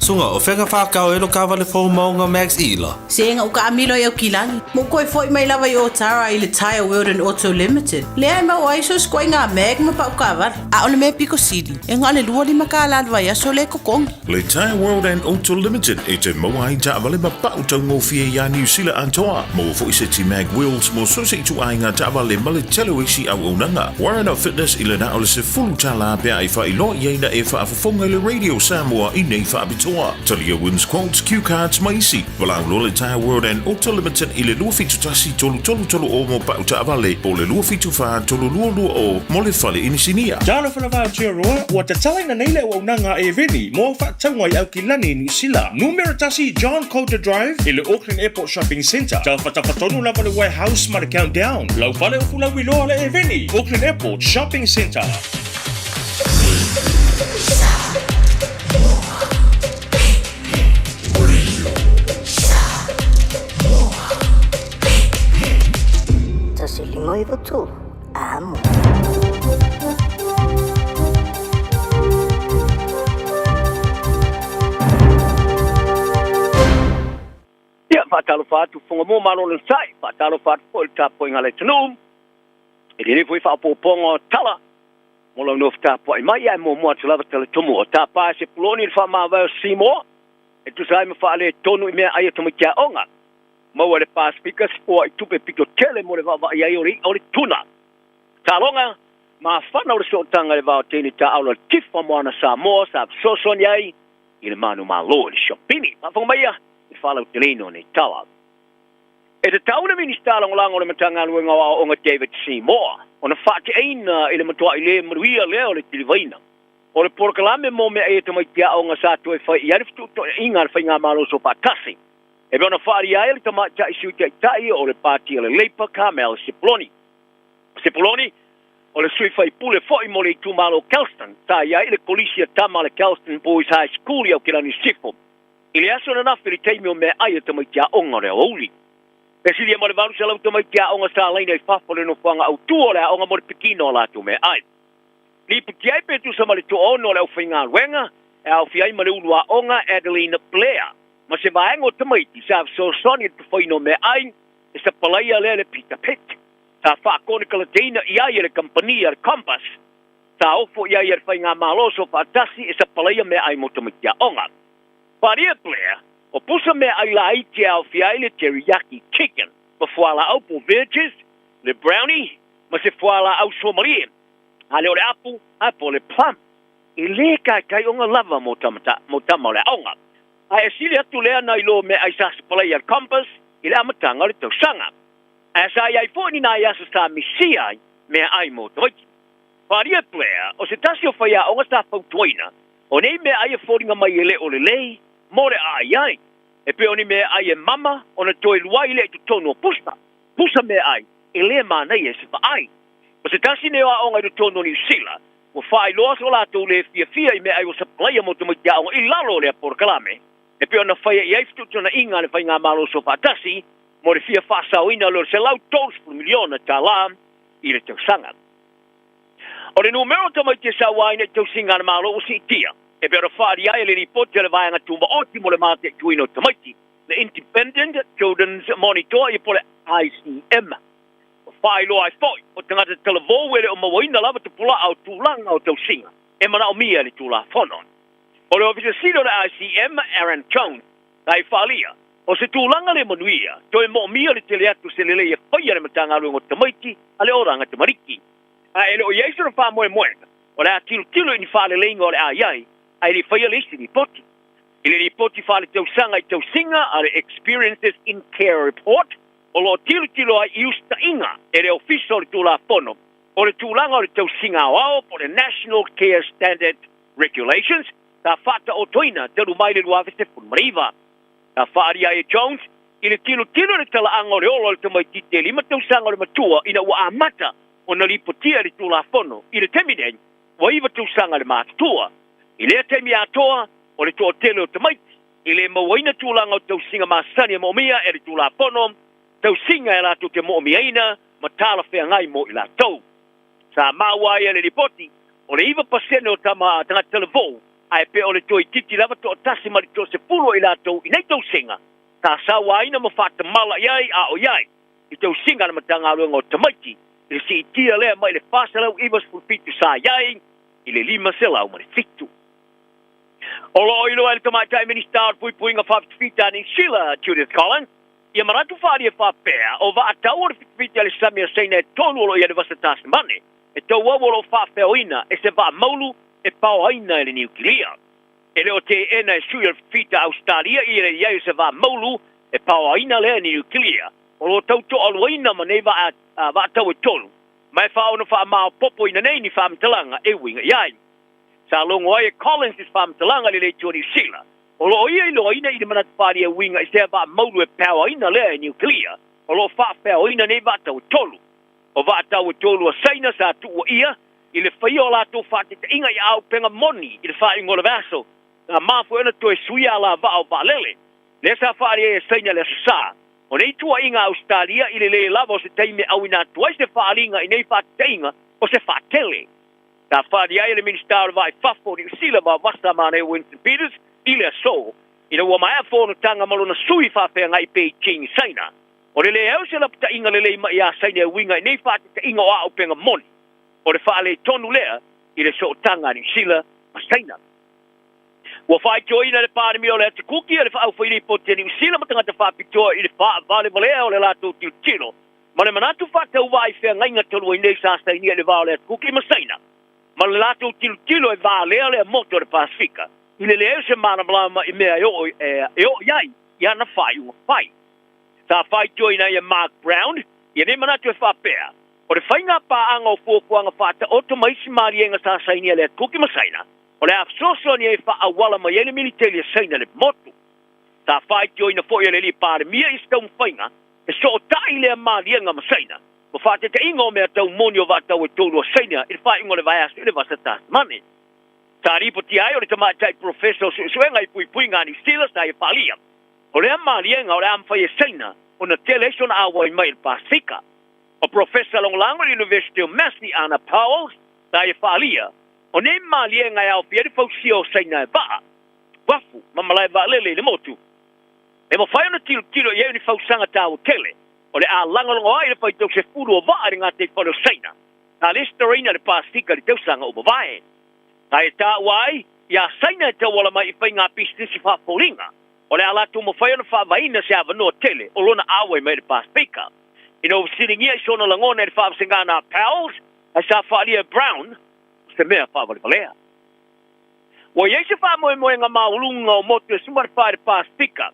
Sunga o whenga whakao elo ka wale fōu maunga Max Ila. Senga o ka amilo e o kilani. Mo koe foi mai lawa i o tara I le Tire World and Auto Limited. Lea ma o aiso skoi ngā meg ma pa o ka wale. A ole me Pico City. E ngā le lua lima ka alalwa ia so le kokong. Le Tire World and Auto Limited e te maua i ta wale ma pa o tau ngofia ia New Zealand antoa. Mo fo i se ti mag wheels mo so se i tu ai ngā ta wale ma le telo isi au unanga. Warren of Fitness I le na o le se fulu tala bea I wha I lo i eina e wha afafonga le Radio Samoa I nei wha abitoa. Talia wins quotes, cue cards, maisi. Walang lo le Tire World and Auto Limited I le lua fitu tasi tolu o mo pa uta avale. O le lua fitu wha tolu lua o mo le fale inisinia. Jana whanawha tia roa, ua te talai na neile o nanga e veni, mo whaatangwa I au ki lani ni sila. Numero tasi John Coulter Drive I le Auckland Airport Shopping Centre. Tau whatawhatonu lava le warehouse ma le countdown. Lau whale o fulau I loa le e veni, Auckland Airport Shopping Centre. Lima iwa tu, amo. Ia, whaatalo whaatu, Fofogamua malo le sai, whaatalo whaatu po le tapo I ngale tanu. E dine fui whaapoponga tala, mo lau nof tapo I mai ai mo mua talava tala tumu. O tapa se puloni le whaamawao Samoa, e tu sai me whaale tonu I mea aia tumu kia onga. Maua le pa speakers o I tupe pito tele mo le wawa I ai o le tuna. Talonga, ma whana o le sootanga le wao tēni ta au le tifa moana Samoa, sa sosoni ai, I le manu malo le shopini. Ma whangamaya, I whalau te lino ne tawa. E te tauna minister langolango le matanga luenga o onga David Samoa, o na whaate eina I le matua I le maruia leo le tilivaina. O le porkalame mo mea e te mai tia onga sa tu e whai, I arifutu inga le whai ngā malo so whaatasi. E bea ona whaari ai le tamata I siu te tai o le pāti le Leipa Carmel Sepuloni. Sepuloni, o le sui whai pule fo I mo le tu malo Kelston, ta iai le polisia tama le Kelston Boys High School I au kilani sifo. I le aso na nawhiri teimi o mea ai tamai tia onga le Aoauli. E sili mo le varu se lau tamai tia onga sa leina I whafole no whanga au tua le onga mo le pikino o la tu mea ai. Li piti ai petu sa ma le tu ono le au whainga luenga, e au fi ai ma le ulua onga Adeline Blair. Ma se vaengo tamaiti sa so soni tu whaino me ai, e sa palaia le pita pit. Sa whaakone kalateina I ai le kampania le Compass. Sa ofo I ai le whainga maloso whaatasi e sa palaia me ai mo tamaiti a onga. Paria Blair, o pusa me ai la iti au fi ai le teriyaki chicken, ma fuala au po veggies, le brownie, ma se fuala au somalie. Ha leo le apu le plum. I le kai onga lava mo tama le onga. A e sili atu lea na ilo me ai sasa palai al Compass, I le amatanga le tau sanga. A sa iai fōni na iasa sa misia me ai mo toiki. Paria Blair, o se tasi o whaia onga sa fautuaina, o nei me ai e fōringa mai ele o le lei, mo le ai. E pe oni me ai e mama, o na toi luai le tu tono pusta. Pusa me ai, e le manai e se pa ai. O se tasi ne o onga tu tono ni sila, o whai loa so la tau le fia I me ai o sa palai mo tumatia onga I lalo le por kalame. E pe ona whaia I aiftu tona inga le whai ngā malo so whaatasi, mo le fia whaasau ina lor se lau tōs por miliona tā la I le tau sanga. O le numero tamai te sa waina tau singa na malo o si tia. E pe ona whaari ai le ripoti le vaianga tumba oti mo le mate tuino tamaiti. Le Independent Children's Monitor I po le ICM. O whai loa ai fhoi, o tangata televo wele o mawaina lava te pula au tūlanga o tau singa. E mana o mia le tūla whonon. O le ofisa sino le ICM, Aaron Jones, tai whalia. O se tūlanga le manuia, toi mo mia le tele atu se lele e whaia le matanga aluengo tamaiti, a le oranga te mariki. A ele o ieiso na wha moe moenga, o le a tilo ni wha le leinga o le aiai, a ele whaia le isi ni poti. Ele ni poti wha le tau sanga I tau singa, a le Experiences in Care Report, o lo tilo ai iusta inga, e le ofisa o le tūla pono, o le tūlanga o le tau singa o ao, po le National Care Standard Regulations, ta fata o toina te rumaile luave se fun mariva. Ta whaari ai Jones, I le tilo le tala anga o le olo le tamai tite lima tau sanga o le matua ina ua amata o na lipotia le tula fono. I le temi nei, wa iwa tau sanga le mātua. I le temi atoa o le toa tele o tamai. I le mawaina tūlanga o tau singa māsani mo mia e le tula fono. Tau singa e lato te mo mia ina ma tala whea ngai mo i la tau. Sa maua e le ripoti o le iwa pasene o tama tanga telefou ai pe o le toi titi lava to tasi ma le to se pulo i la tau i nei tau singa. Ta sawa ina ma fata mala iai a o iai. I tau singa na matanga aluanga o tamaiti. I le si itia lea mai le whasalau iwas fulpitu sa iai. I le lima selau ma le fitu. O lo ilo ele tamaita e minister pui puinga whapitfita ni Sheila Judith Collins. Ia maratu whaari e whapea o wa atau o le fitfita le samia seina e tonu olo i ane wasa tasi mane. E tau wawolo whapea o ina e se wa maulu e pao aina e le niukilia. E leo te ena e sui fita Australia i le iau se va maulu e pao aina lea ni nuclear. O lo tau to aluaina ma nei va tau e tolu. Mai whao na wha mao popo ina nei ni whamtalanga e winga iai. Sa longo ai Collins is whamtalanga le le New Zealand. O lo ia ilo ina i le manat whaari e winga i se va maulu e pao aina lea e nuclear. O lo wha pao ina nei va tau e tolu. O va tau e tolu a saina sa tu o ia i le whaio la tō whate te inga i au penga moni i le whae ngora vaso. Nga mafu ena to e suia la vao valele. Le sa whaare e saina le sa. O nei tua inga Australia i le lava o se teime au ina tua se whaalinga i nei whaate te inga o se whaatele. Ta whaare ai le minister vai whafo ni usila ma wasa ma ne Winston Peters i le so. Ina ua mai a whono tanga malona sui whawhea ngai Beijing saina. O le au se lapta inga le ma ia saina e winga i nei whaate te inga o au penga moni. O le whaale tonu lea i le so tanga ni sila ma saina. Wa fai joina le pāremi o le atu kuki le whaau whairi po te ni usila ma tangata whapitoa i le wha vale valea o le lato tiu tino. Ma le manatu whatau vai whea ngainga tolu i nei sāsta i le vao le atu kuki ma saina. Ma le lato tiu tino e valea le moto le Pasifika. I le leo se mana malama i mea e o iai i ana whai unga whai. Sa fai joina i a Mark Brown i ne manatu e whapea. O le whainga pā anga o fuakuanga whata o to maisi marienga sāsta i le atu kuki ma saina. O le afsoso ni e wha awala mai ele militari a saina le motu. Ta whai joina fo i le li pāre mia i stau mwhainga, e so o tai lea mālienga ma saina. Mo whate te ingo mea tau moni o vatau e tolu a saina, i le whai ingo le vai asu i le vasa tas mane. Ta ripoti ai o le tamatai professor suenga i pui ngani stila sa i whalia. O le mālienga o le amwhai e saina, o na telation awa i mai il Pasifika. O professor Longlango i University of Massey Anna Powell, sa i whalia. O ne mālienga au pieri fausia o saina e vaa. Wafu, mamalai vaa lele le motu. E mo whai ona tilo i euni fausanga tāu tele. O le a langalongo ai le whai tau se furu o vaa ringa te whalo saina. Ta listarina le Pasifika le tausanga o bawae. Ta e tā wai, ia saina e tau wala mai i whai ngā business i whapolinga. O le a latu mo whai ona whaavaina se ava noa tele o lona awe mai le Pasifika. Ino sitting ia i sona langona e le whaavasingana Powells, a sa whaalia Brown, se mea whaavale valea. Wa iei se whaamoe ngā maulunga o motu e sumar whaere Pasifika.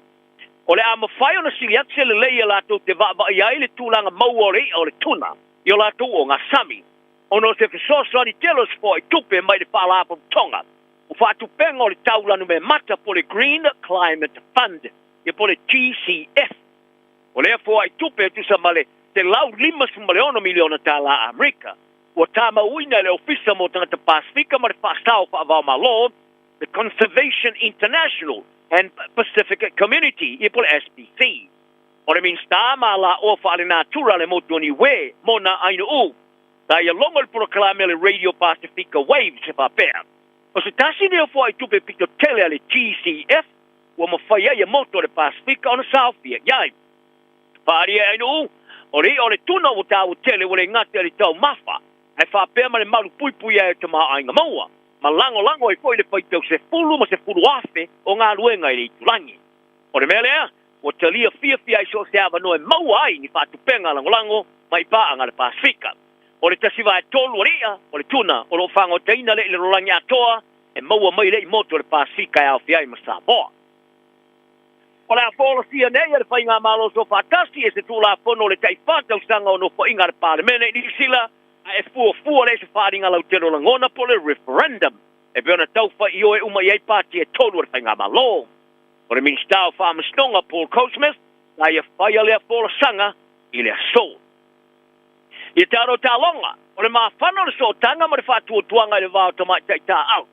O le ama whai ona sili atse le leia lato te vaa i aile tūlanga mauore o le tuna, i o lato o ngā sami. Ono se fisoso ani telos fo i tupe mai le whaalapo tonga. O whaatupenga o le taulanu me mata po le Green Climate Fund, i po le TCF. O lea fo i tupe tu sa male te lau 5 miliona tala Amerika. O tama uina le ofisa mo tangata Pasifika ma le whaasau whaavau malo, the Conservation International and Pacific Community, i po le SPC. O le min stama la o whaale natura le mo doni we, mo na ainu u. Ta ia longo le proklame le Radio Pacifica Waves se whapea. O se tasi neo fo ai tupe pito tele ale TCF, o ma whaia ia moto le Pasifika o na Southia, iai. Pari ainu u, o le tuna o tau tele o le ngate ale tau mafa, ai whapea ma le malu pui e te maa ainga maua. Ma lango e foi le whaitau se fulu ma se fulu afe o ngā luenga i le itulangi. O le melea, o talia fia ai so se ava noe maua ai ni whatupenga lango mai paanga le Pasifika. O le tasiva e tolu ria, o le tuna, o lo whango teina le rolangi atoa, e maua mai le i moto le Pasifika e au fiai ma Samoa. O le apolo sia nei e le whainga malo so whatasi e se tūla whono le tai whatau sanga o no whainga le pāremene i sila, e fua le se wharinga lau tero langona po le referendum. E beona tauwha i oe uma i ei pāti e tolu le whainga malo. O le minister o whamastonga Paul Cosmith, la ia whaia lea pola sanga i lea so. I taro tā longa, o le maa whana le so tanga ma le whātua tuanga i le vāo tamai tai tā au.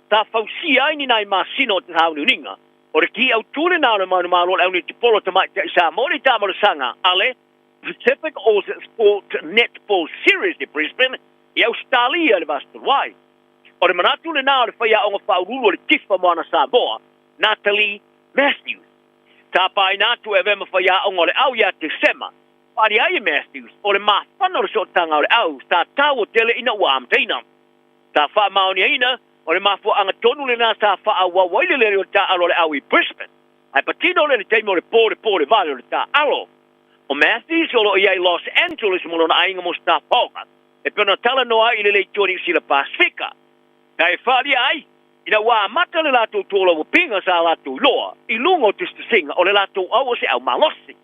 Tā whausia ai ni nai maa sino o te haunu ninga, o le ki au tūle nā le maunu maa lola au ni te polo tamai tai sā mō le tā ma le sanga, ale, Pacific Ocean Sport Netball Series de Brisbane i Australia le Vastuwai. O le manatu le nā le whaia o ngā whaurulu o le tifa moana Samoa, Natalie Matthews. Tā pai nātu e vema whaia o ngā le au ia te sema. Pari ai Matthews, o le maa whana le so tanga o le au, tā tāua tele ina ua amteina. Tā wha maoni aina, o le maa fua anga tonu le nā tā wha awa waile le o tā alo le au i Brisbane. Ai patino le teimo le pōre vale o le tā alo. O Matthews o lo iai Los Angeles mo na ainga mo sta poka. E pena tala noa i le le tōni sila Pasifika. Kai whali ai, ina wā mata le lato tōla o pinga sa lato loa, i lungo tista singa o le lato au se au malosi.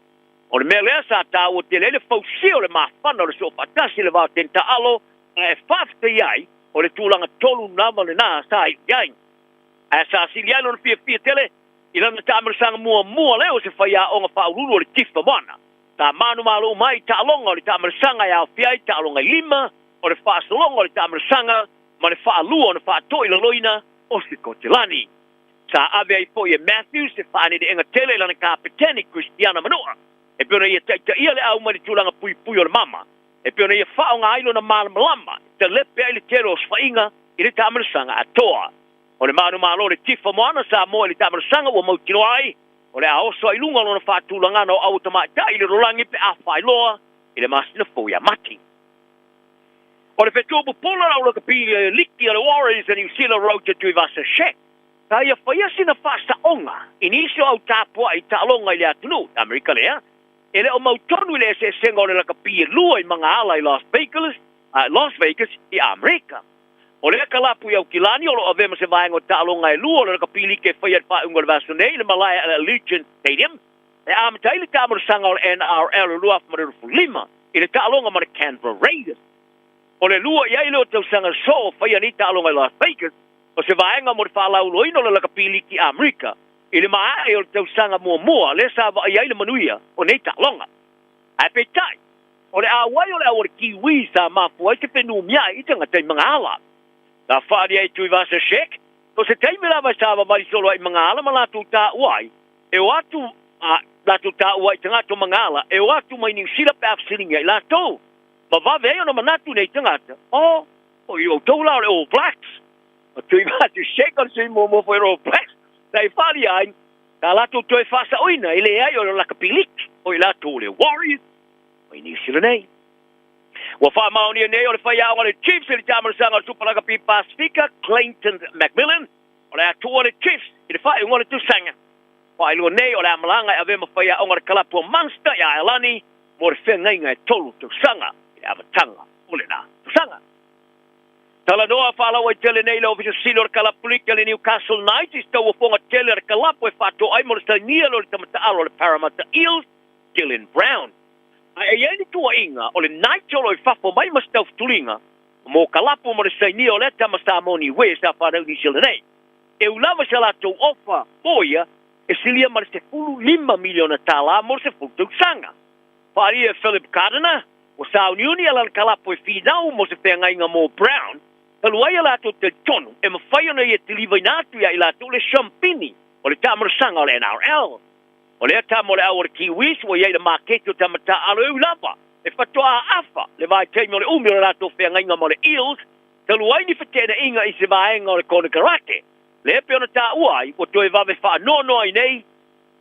O le mele sa tā o te le fausi o le mawhana o le so patasi le vāo tenta alo, e whafta iai o le tūlanga tolu nama le nā sa i iai. E sa sili ai lona pia tele, i lana tāmarasanga mua leo se whaia o ngā whaururu o le tifa mana. Tā manu malo mai tā alonga o le tāmarasanga i au fiai tā alonga i lima, o le whaasalonga o le tāmarasanga, ma le whaalua o le whaatoi la loina o se kotelani. Sa ave ai po ia Matthews se whaane de enga tele lana kapiteni Christiana Manoa. E peona ia taita ia le au mani tūlanga pui o le mama. E peona ia whao ngā ailo na malama, te lepe ai le tero o swainga i le tāmarasanga atoa. O le manu malo le tifa moana sa moa le tāmarasanga ua mautino ai, o le aoso ai lunga lona whaatūlanga no au tamata i le rolangi pe a whailoa i le masina fo ia mati. O le whetobu pola rau laka pi liki a le Warriors and New Zealand road to Vasa Shek. Ta ia whaia sina whasa onga, inisio au tāpua i tālonga i le atunu, Amerika lea, e le o mautonu i le se senga o le laka pi lua i mga ala i Las Vegas i Amerika. O le kalapu i au kilani o lo avema se vaenga o tālonga i lua o le laka pi like whaia whaunga le Vasa nei, le Malaya Allegiant Stadium, e amatai le tāmarasanga o le NRL o lua whamarirufu lima, i le tālonga ma le Canberra Raiders. O le lua iai leo tau sanga so whaia ni tālonga i Las Vegas, o se vaenga mo le whaalau loino le laka pili ki Amerika, i le maae o le tau sanga mua, le sa wa iai le manuia o nei tālonga. Ai pe tai, o le awai o le awar kiwi sa mafu ai te penu mia i tanga tai mga ala. Ta whaari ai tui Vasa Shek, o se teime lava sa wa marisolo ai mga ala ma latu tā uai, e o atu latu tā uai tangato mga ala, e o atu mai New Zealand pe afsilinga i latu. Ma vave ai ona manatu nei tangata. O i o tau lao le All Blacks. O tui Vasa Shek on sui mo fo i All Blacks. Tai whari ai, ta latu toi whasa oina, i le ai o laka pilik, o i latu le Warriors, o i New Zealand nei. Wa wha maoni nei o le whai awa le Chiefs, i le tāmarasanga o Supalaka Pi Pasifika, Clayton Macmillan, o le atua le Chiefs, i le whai unga le tusanga. Wha ilua nei o le amalanga i avema whai aonga le kalapua Munster i Ailani, mo le whengainga e tolu tusanga. Avatanga, ole na, tusanga. Tala noa whala wai tele nei lo visa silo le kalapulika le Newcastle Knights, i stau wafonga tele le kalapu e whato ai mo le stania lo le tamata alo le Parramatta Eels, Dylan Brown. Ai ni tua inga, o le Knights o lo i whafo mai ma stau tulinga, mo kalapu mo le stania o le tamasa moni we sa whanau ni sila nei. E ulava sa lato ofa, boia, e silia ma le se 5 miliona tala mo le se futu sanga. Pari e Philip Cardona, o sa uniuni ala kalapo e finau mo se whengainga mo Brown, taluai ala to te tonu, e mawhai ona i te liwai nātu ia i la to le Champini, o le tāmarasanga o le NRL. O le atamo le awar Kiwis, o iei le maketo tamata alo e ulapa, e whatoa afa, le vai teimi o le umi o la to whengainga mo le Eels, taluai ni whatena inga i se vaenga o le kone karate. Le epe ona tā uai, o toi vave wha nono ai nei,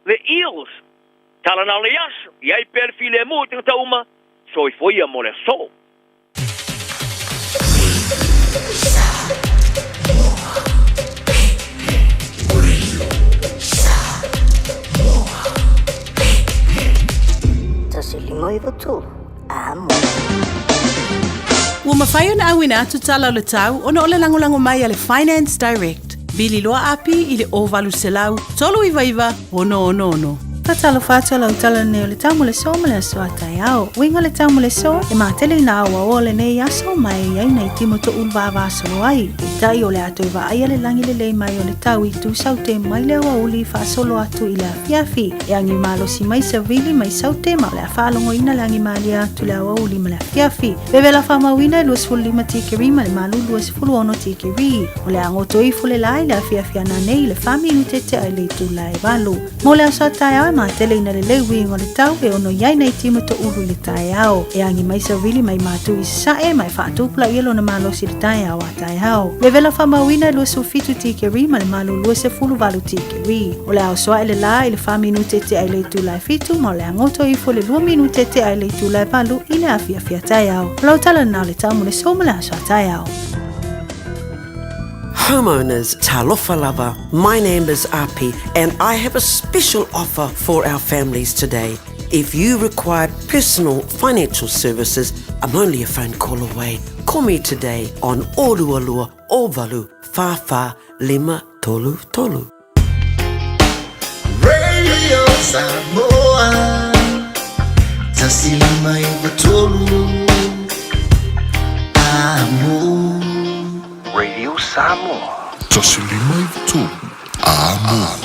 le Eels. Talana o le yaso, iei perfi le mo te ngata uma, so i foi a mole so. Tasi limoi vatu, amo. Ua mawhai ona awina atu tala o le tau, ona o le langolango mai a le Finance Direct. Bili loa api i le ovalu selau, tolu iwa, ono. Patalo fato la utala ne o le tamu le so ma le so atai au. Winga le tamu le so e matele na awa o le ne yaso mai ai nei timo to ulva va so ai. Tai o le ato i va ai le langi le mai o le tau i tu saute mai le Aoauli fa solo atu i le afiafi. E angi malo si mai sa vili mai saute ma le afalongo ina langi mali atu le Aoauli ma le afiafi. Bebe la fama wina luas fulu lima tikiri ma le malu luas fulu ono tikiri. O le angoto i fule lai le afiafi ana nei le fami nutete ai le tu lai valu. Mo le aso atai au ma tele ina le lewi ingo le tau e ono yai nei timo to ulu le tai au. E angi mai sa vili mai matu i sae mai whaatupula ielo na malo si le tai au a tai au. Bebe la fama wina luas ufitu tikiri ma le malu luas e fulu valu tikiri. O le au soa ele la i le fami nutete ai le tu lai fitu ma le angoto i fule lua minutete ai le tu lai valu i le afiafi a tai au. Lau tala na le tau mo le so ma le aso a tai au. Homeowners, talofa lava. My name is Api and I have a special offer for our families today. If you require personal financial services, I'm only a phone call away. Call me today on Orualua Ovalu Fafa Lima Tolu Tolu. Radio Samoa Tasilima Ivatolu Amo Radio Samoa Tasilima Ivatolu Amo.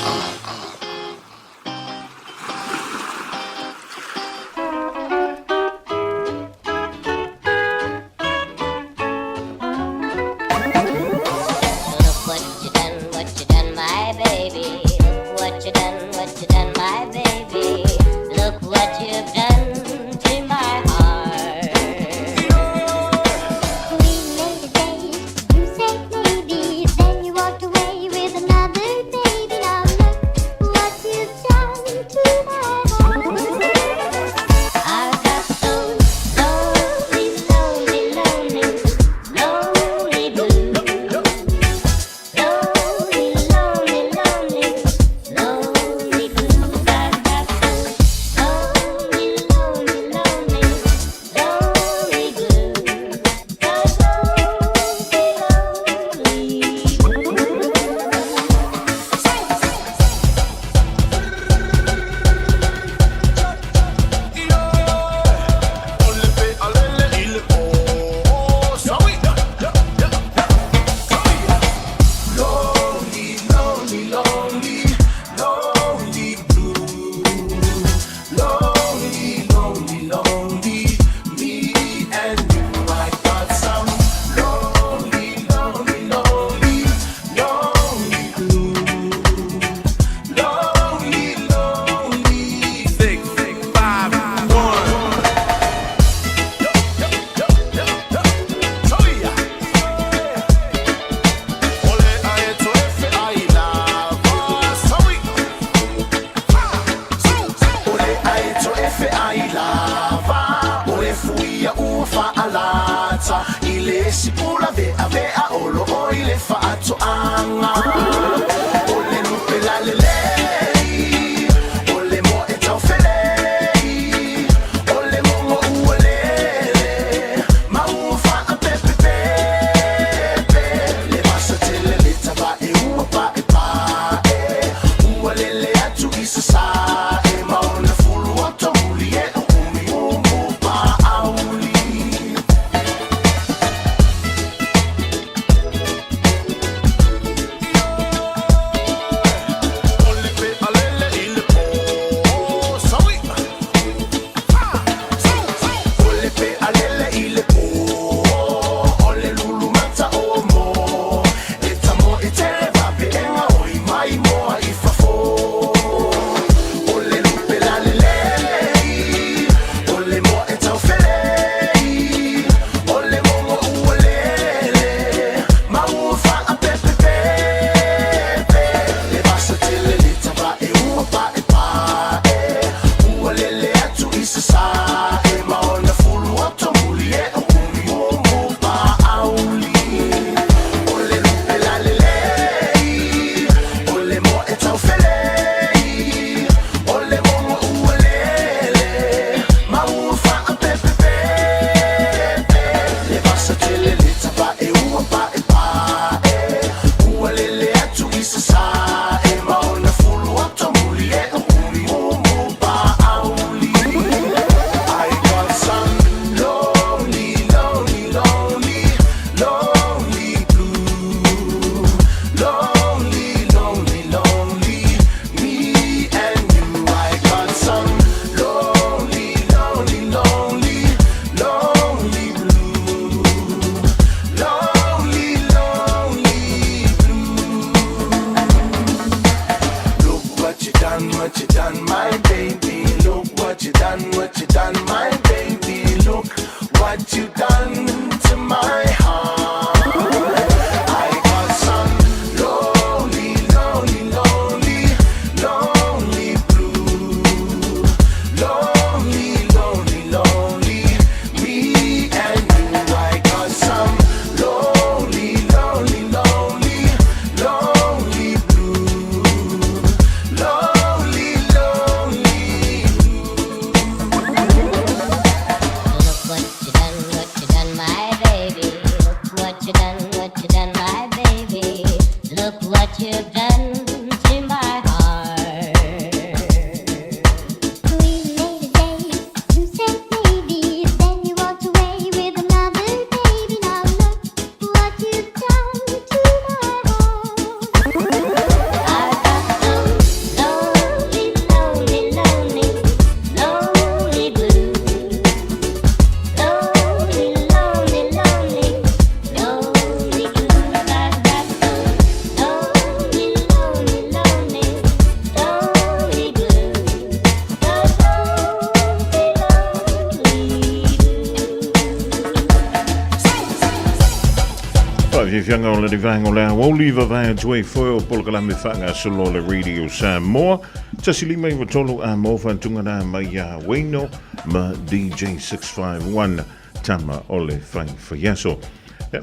vi fianga o le divanga o le Aoauli vai tue foi o polkala me fanga solo le radio Samoa. Tasili mai tolo a mofa tungana mai a Wayno ma DJ 651 tama ole fai fayaso.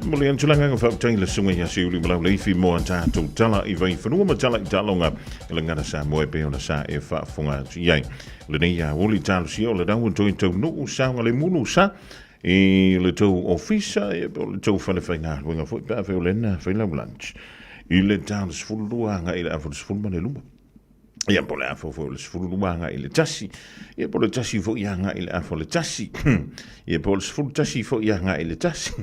Moli antulanga fa taila sunga ya siuli mala leifi mo anta to tala I vai fanua matala talonga le ngana Samoa pe ona sa e fa fonga yai. Le nei ya Aouli talo si o le dawo to no sa le mulu sa e le tau ofisa e le tau whale whainga winga fwoi pā wheo lena whaila lunch I le tāna sfuluanga I le awha sfulmane luma ia po le awha fwoi le sfuluanga I le tasi ia po le tasi fwoi anga I le awha le tasi ia po le sfulu tasi fwoi anga I le tasi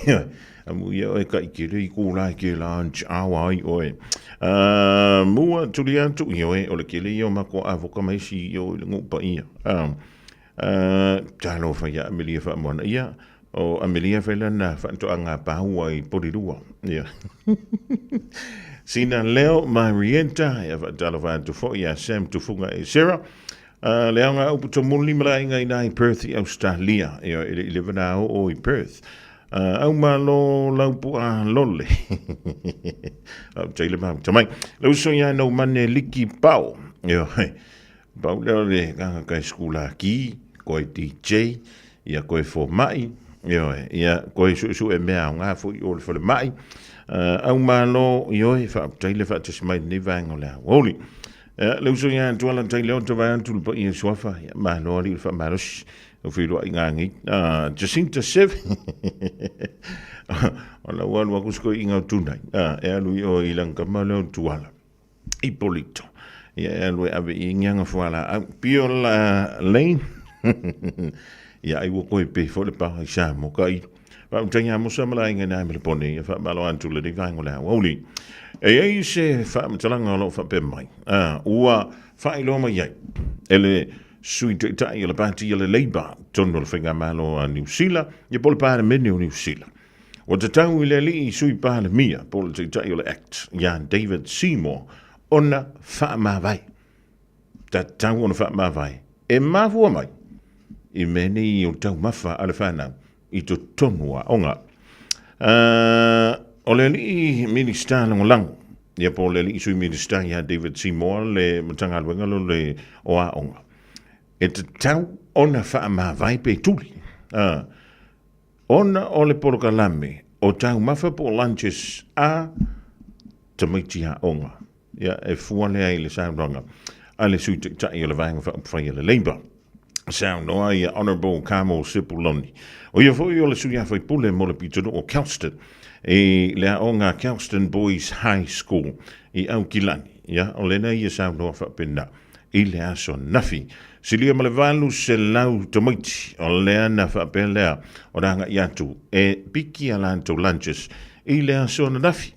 ia amu ia oe ka ikere I kūla I ke lunch awa ai oe mua tuli atu ia oe o le kele ia o mako avoka maisi ia oe le ngupa ia talo fa ya Amelia fa mona ia o Amelia fa lana fa to anga paua I porirua ia sina leo Marienta ia fa talo fa to fo ia Sam to funga e Sarah le anga upu to muli mala inga I Perth I Australia ia I live now o I Perth au malo laupu a lole au taile ma tamai lo so ya no mane liki pau ia pau le kanga kai skula ki koe DJ, ia koe fo mai, ia koe su e mea ngā fo I ole fo le mai, au malo ioe wha taile wha tasi mai ni vanga le Aouli. Leu so ia tuala taile o te vai antu lupa ia suafa, ia malo ali wha marosi, o whiroa I ngangi. Jacinta Sev, ala walu aku sko I ngau tunai, e alu I ilang kamalo tuala, I polito. Ia alu e ave I nganga fuala, piola lane, ia ai wo koe pe fo le pa I sa mo kai pa tanya mo sa mala inga na me le pone fa malo antu le divanga le Aouli e ai se fa mtalanga lo fa pe mai ua fa I lo mai ele sui te tai le party le Labour tono le finga malo a New Zealand ye pol pa le menu New Zealand o te tau I le li sui pa le mia pol te tai le act ya David Seymour ona fa ma vai ta tau ona fa ma vai e ma fu mai I meni o tau mafa ale whanau I to tonua onga. O le li minister lango lango. Ia po le li sui minister ia David Seymour le matanga alwenga lo le oa onga. E te tau ona wha ma vai pe tuli. Ona o le porokalame o tau mafa po lunches a tamaiti a onga. Ia e fuale ai le sauranga. Ale sui te tai o le vanga whai le Labour. Sound no ai Honourable Carmel Sipuloni. O ia foi o le suia foi pule mo le pitono o Kelston. E le onga Kelston Boys High School I Aukilani. Ia o le nei sound no fa pena. I le aso nafi. Silia ma le valu se lau tomaiti. O le ana fa pelea o ranga iatu. E piki alanto lunches. I le aso nafi.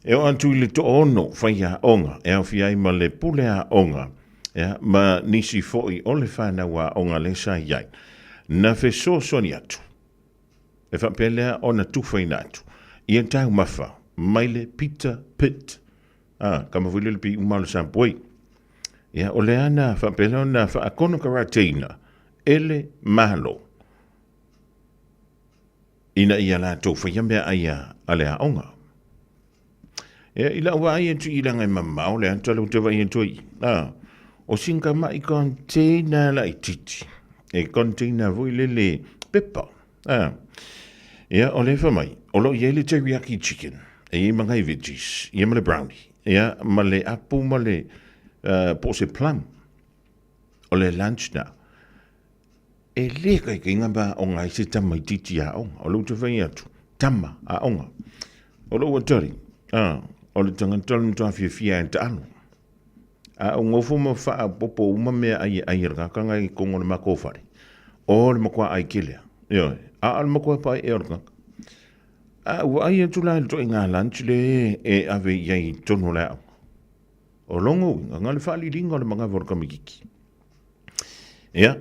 E o antu I le to ono fai a onga. E au fiai ma le pule a onga. Ja, ma nisi foi ole whana wa onga le sa iai. Na fe so soni atu. E whapelea o na tuwhaina atu. Ia tau mawha, maile Peter Pitt. Kama wile le pi umalo sa poi. Ia ole ana whapelea o na whaakono karateina. Ele malo. Ina ia la tau whaiambea aia ale a onga. Ia ila ua aia tu ilangai mamau le antalo te vai entoi. O singa mai container la ititi. E container voi le pepa. Ia o le mai. O lo ia le teriyaki chicken. E i mangai veggies. Ia ma le brownie. Ia ma le apple ma le pose plum. O le lunch na. E le kai inga ba o ngai se tama ititi a onga. O lo te vai atu. Tama a onga. O lo watari. O le tangantolo mtua fia enta anu. A ngofo ma fa popo uma me ai raka kanga I kongo le makofari. O le makwa ai kilea. Yo, a al makwa pa e orka. A wa ai tula to inga lunch le e ave yai tono la. O longo nga le fa li dingo le manga vorka mikiki. Ya,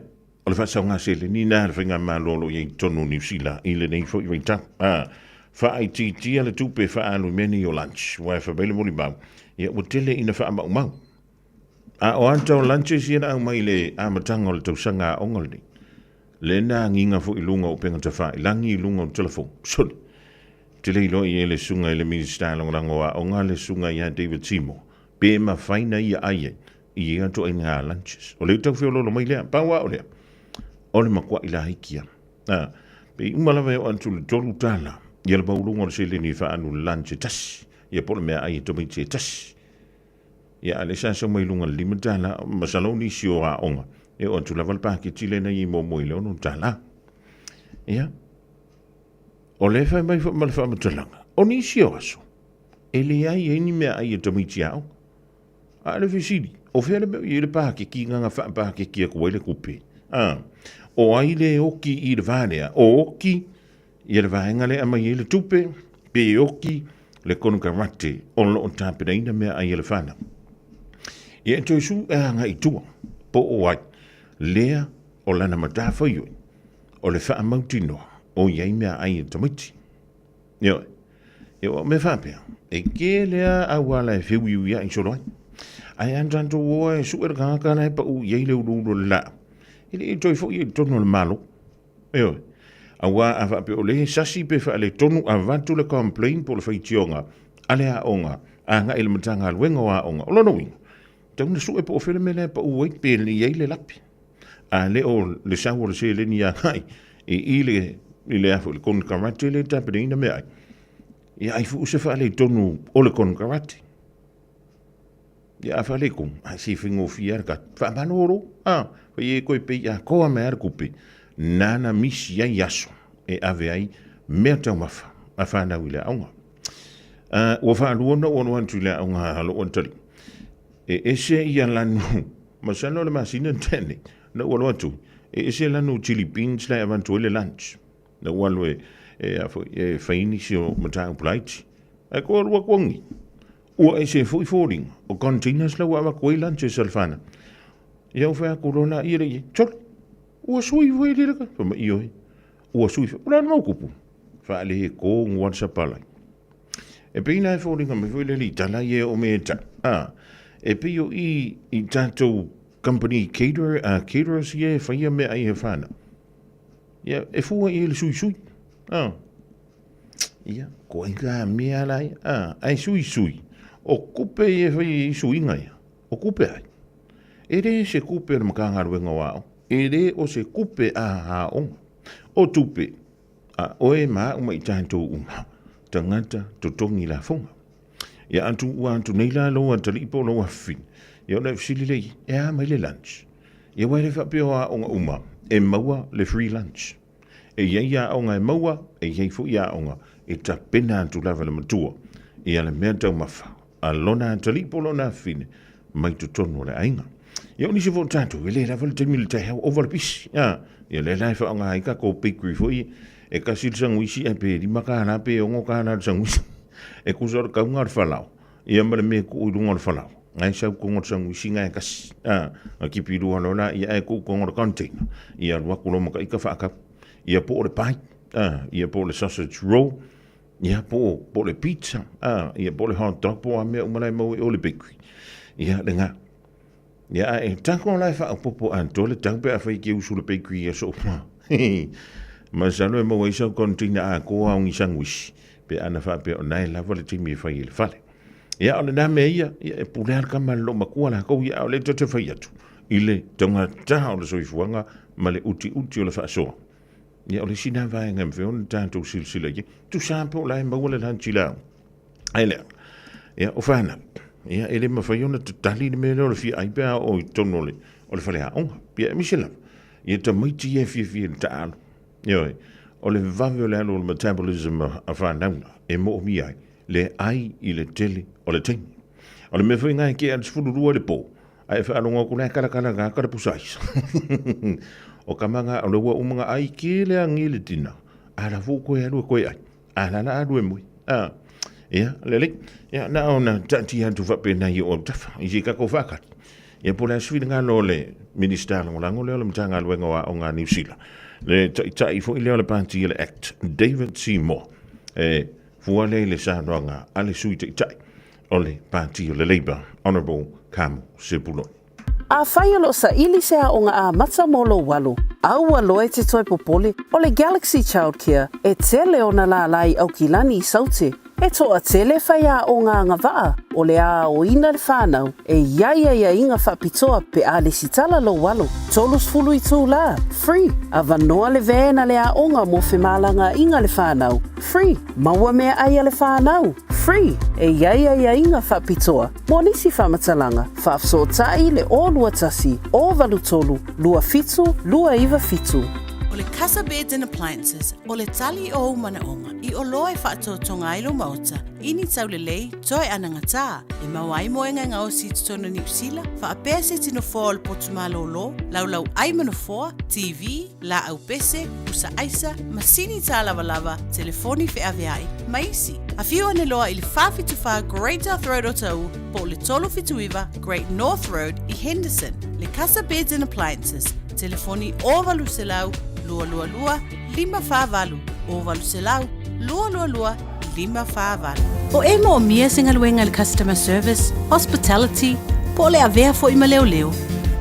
o le fa sa nga sele ni na le finga malolo yai tono New Zealand ile nei fo I ta. Fa ai ti le tupe fa alu meni o lunch. Wa fa bele mo li ba. Ya o tele ina fa ma o anta o lunches ia au mai le amatanga o le tausanga ongoli. Le na nginga fo I lunga o penga tawha, I langi I lunga o telefon. Soli. te leilo i le sunga i le minister longorangoa o ngā le sunga i David Timo. Pe ma whaina i aie i ato i ngā lunches. O le tau whiololo mai lea, paua o lea. O le makua i la hikia. Pe umalawe o antu le tolu tala. I le maulunga o se le ni wha anu lunch e tasi. Ia pole mea ai tomiti e tasi. Ia ale sasa mai lunga lima tala. Masaloni si o a onga. E o antu laval pāke tile na i mo moile ono tala. Ia. O le whai mai ma le wha matalanga. O ni si o aso. E le ai e ni mea ai tomiti au. A le visidi. O whele mea i le pāke ki nganga wha pāke ki a kuwaile kupe. O ai le oki i le vālea. O oki i le vāenga le ama i le tupe. Pe oki le konu karate. O lo on tāpena ina mea ai le whana. Ia e toi su e hanga i tua. Po o ai. Lea o lana matafa ioi. O le wha mautinoa. O iai mea ai e tamiti. Ioi. Ioi me whapea. E ke lea awala e whiu ia i soroi. Ai antanto oa e su e kakana e pa u iai le uru la. Ile e toi fo i tono le malo. Ioi. Awa a whape o le sasi pe wha le tonu a vatu le complain po le whaitionga. Ale a onga. A nga ele matanga alwenga o a onga. O lono winga. Tauna su e po o whele mele pa u wait pe le iai le lapi. A le o le sawo le se le ni a ngai. E i le afo le kon karate le tapene ina mea. Ia ai fu se wha le tonu o le kon karate. Ia a wha le kong. A si whingo fiar ka. Wha manoro. Wai e koe pe ia koa mea ar kupe. Nana misi ia yaso. E ave ai mea tau mafa. A whanau i le aunga. Ua wha aluona o anuantu i le aunga halo o antari. E ese ia lanu. Masano le masina tene. Na ua loatu. E ese lanu chili beans la avantu le lunch. Na ua loe e whaini si o matang plaiti. E koa rua kuangi. Ua ese fui fōring. O containers la ua awa koe lunch e salfana. Iau whea korona i re i. Chol. Ua sui fwe li raka. Wama i oi. Ua sui fwe. Ura mau kupu. Wha le he ko nguan sa palai. E peina e fōringa me fwe le li. Tala i e o me e ta. E pio i tātou company caterers i e whaia me ai he whana. Ia, e fua i ele sui sui. Ia, ko inga mea lai. Ai sui sui. O kupe i e whai i sui ngai. O kupe ai. E re se kupe na makangaruenga wao. E re o se kupe a haonga. O tupe. O e maa uma i tātou uma. Tangata totongi la fonga. Ia antu ua antu nei la loa talipo loa fin. Ia ona fsili lei. Ia mai le lunch. Ia waere whapeo a onga uma. E maua le free lunch. E iei a onga e maua. E iei fu ia onga. E ta pena antu lava le matua. Ia le mea tau mafa. A lona talipo lona fin. Mai tu tono le ainga. Ia oni se vo tatu. E le lava le temile te heo over pisi. Ia le lai wha onga haika ko bakery fui. E kasil sanguisi e pe. Di makana pe ongo kana sanguisi. E kusor kaunga ar whalau. Ia mara me ku uirunga ar whalau. Ngai sau kongo sanguisi ngai kasi. A kipi rua lona ia e ku kongo ar container. Ia rua kulo maka ika whaaka. Ia po le pai. Ia po le sausage roll. Ia po le pizza. Ia po le hot dog. Po a mea umalai mau e o le bakery. Ia le ngā. Ia e tako lai wha popo anto le tangpe a whai ki usu le bakery ia so. Ma salo e mau e sau container a koa ongi sanguisi. Pe ana wha pe o nai lava le timi e whai le whale. Ia o le nā mea ia e pulear ka ma lo makua la kou ia o le te whai atu. I le tonga taha o le soifuanga ma le uti o le whaasoa. Ia o le sina vaenga mwheo na tātou silsila ia. Tu sāpo lai maua le lanchi lao. Ai lea. Ia o whana. Ia ele ma whai ona te tali ni mele o le fia aipea o i tono le o le whale haonga. Pia e misila. Ia ta maiti e fia le taalo. Ia o le vave o le alo le metabolism a whanauna. E mo mi ai. Le ai i le tele o le tengi. O le mewhi ngai ke alis fururua le po. Ai whaanonga ko nei karakara ngā karapusais. O kamanga o le ua umanga ai ke le angi le tina. Ara fu koe alu koe ai. Ara na alu e mui. Ia, lele. Ia, na ona tati antu whapena i o tafa. I si kako whakari. Ia po le aswiri ngā lo le minister langolango leo le mtanga aluenga o ngā New Zealand. Le tai fo i leo le panti le act. David Seymour. Fua le sānoanga ale sui te tai o le pāti o le Labour, Honourable Kamu Sepuloni. A whai alo sa ili se a onga a mata molo walo. Au aloe te toi popole o le Galaxy Childcare e tele o na la lai au kilani I saute. E toa tele whai a o ngā ngawaa o le a o ina le whānau e ia inga whapitoa pe a le sitala lo walo. Tolus fulu I tū la, free. A vanoa le vēna le a onga mo whemalanga inga le whānau, free. Maua mea aia le whānau, free. E ia inga whapitoa. Mo nisi whamatalanga, whafsotai le o lua tasi, o valu tolu, lua fitu, lua iwa fitu. O le Casa Beds and Appliances, o le tali o manaonga, I o loa e whaatotonga ilo maota, ini tau le lei, toi anangata, e mawai moenga ngao si tutono New Zealand, whaapea se tino fōa le potumalo lo, lau ai manofoa, TV, la au pese, usa aisa, masini tā lava, telefoni fe aveai, maisi. A whiu ane loa I le whawhituwha Great North Road o tau, po le tolo fituiva Great North Road I Henderson, le Casa Beds and Appliances, telefoni o valu se lau, lua, 5 o valu se lau, lua, 5 O e mo mia singa luenga le customer service, hospitality, po le avea fo I maleo.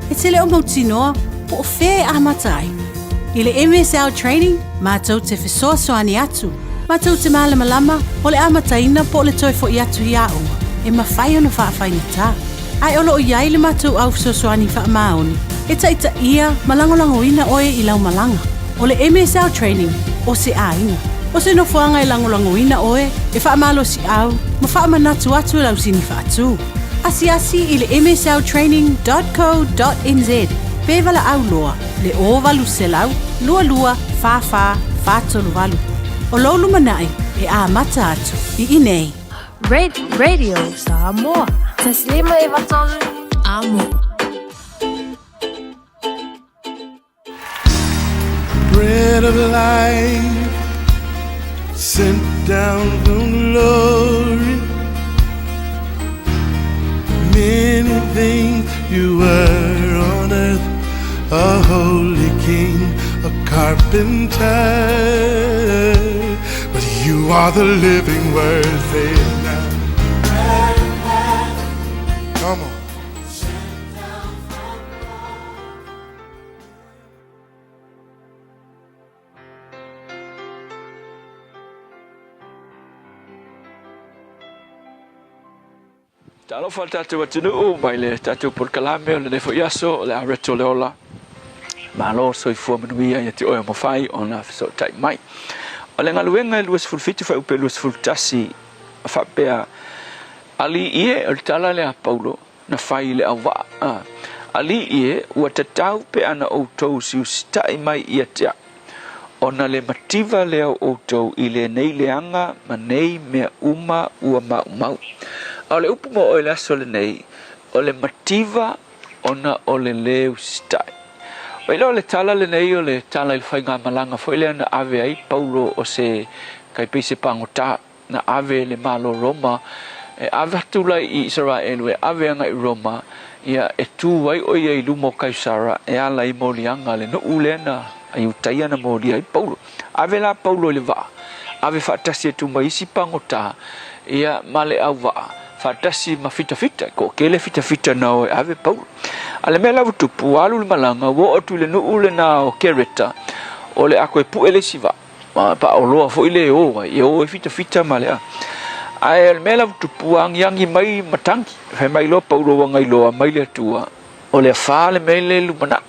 E te leo mautinoa, po o whea a matai. I le MSL training, mātou te whesoa soani atu. Mātou te malama, o le amataina po le toi fo I atu I aonga. E mawhai ono whaafaigatā. Ai olo o iai le mātou au whesosoani wha maoni. E taita ia malangolango ina oe I lau malanga. O le MSL training, o se ainga. O se no fuanga I langolango ina oe, e wha malo si au, ma wha manatu atu lau sini wha atu. Asi I le msltraining.co.nz. Pevala au loa, le o valu se lau, lua, whatolu valu. O lolu manai, e a mata atu, I inei. Radio Samoa. Taslima I vatolu. Amo. Bread of life sent down from glory. Many things you were on earth, a holy king, a carpenter, but you are the living word. Say it now. Come on. Talo fa tatu watunu mai le tatu por kalame o le fo yaso le areto le ola. Malo so I fu manuia ia te o mo fai ona so tai mai. O le ngaluenga luas fulfiti fa upe luas fultasi fa pea ali ie o tala le a Paulo na fai le awa. Ali ie ua tatau pe ana o tou si ustai mai ia te ona le mativa le o tou I le nei leanga ma nei mea uma ua mau. O le upu mo o le aso le nei, o le mativa ona o le leu stai. O ilo le tala le nei o le tala il whai ngā malanga fo ile na ave ai Paulo o se kai peise pangota na ave le malo Roma. E ave hatula I Israel e ave anga I Roma ia e tu wai o ia I lumo kaisara e ala I molianga le no ule na ai utaia na moli ai Paulo. Ave la Paulo le va. Ave fatasi e tu maisi pangota ia male au va. Fatasi mafita ko kele fita na o ave Paulo. Ale mela vutu pualu le malanga wo otu le no ule na o kereta. O le ako e pu ele siva. Ma pa o loa fo ile o wa e fita male a. Ai mela vutu puang yangi mai matangi. Fe mai lo Paulo wa ngai lo mai le tua. O le fa le mele lumana.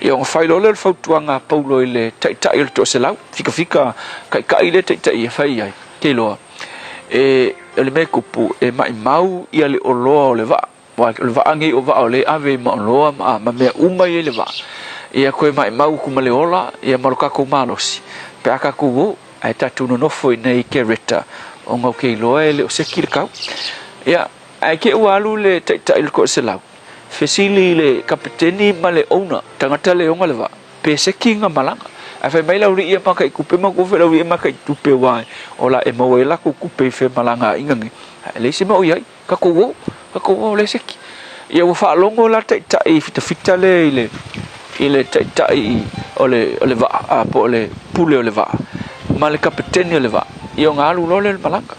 E on fai lo le fautuanga Paulo ile tai il to selau. Fika kai le tai fai ai. Ke loa. E le me kupu e mai mau ia le oloa o le va le va angi o va o le ave ma loa ma me uma ia le va ia koe mai mau kuma le ola ia maroka ko malosi pe aka ku ai tatu no foi nei kereta o ngau ke loa le o se kirkau ia ai ke walu le tai ko se lau fesili le kapiteni ma le ona tangata le onga le va pe se kinga malanga afa mai lau ria pa kai kupe ma ko fe lau ria ma kai tupe wa ola e mo ela ku kupe fe malanga ingangi le se mo yai ka ko le se ia wa fa longo la tai fita le ile tai ole va po le pule ole va ma le kapiteni ole va io ngalu lo le malanga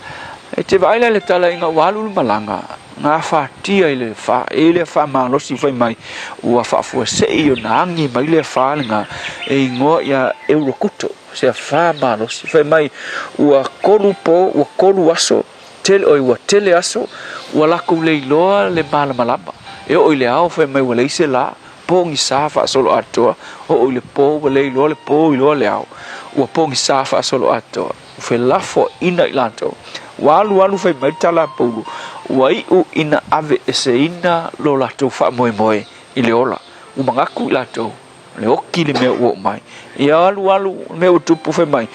e te vai le tala inga walu malanga ngā whātia i le wha, e le wha mālosi whai mai, ua whaafua se i o nāngi mai le whālenga, e ingoa ia eurokuto, se a wha mālosi whai mai, ua koru po, ua koru aso, ua tele aso, ua laku le iloa le malamalama, e o i le ao whai mai ua leise la, pongi sa wha solo atoa, o i le po, ua le iloa le po iloa le ao, ua pongi sa wha solo atoa, whai lafo ina i lanto, walu whai mai tala pulu, wai u ina ave ese ina lo lato wha moe moe i le ola, umangaku i lato, le oki le mea uo mai, i alu mea utupu whai mai,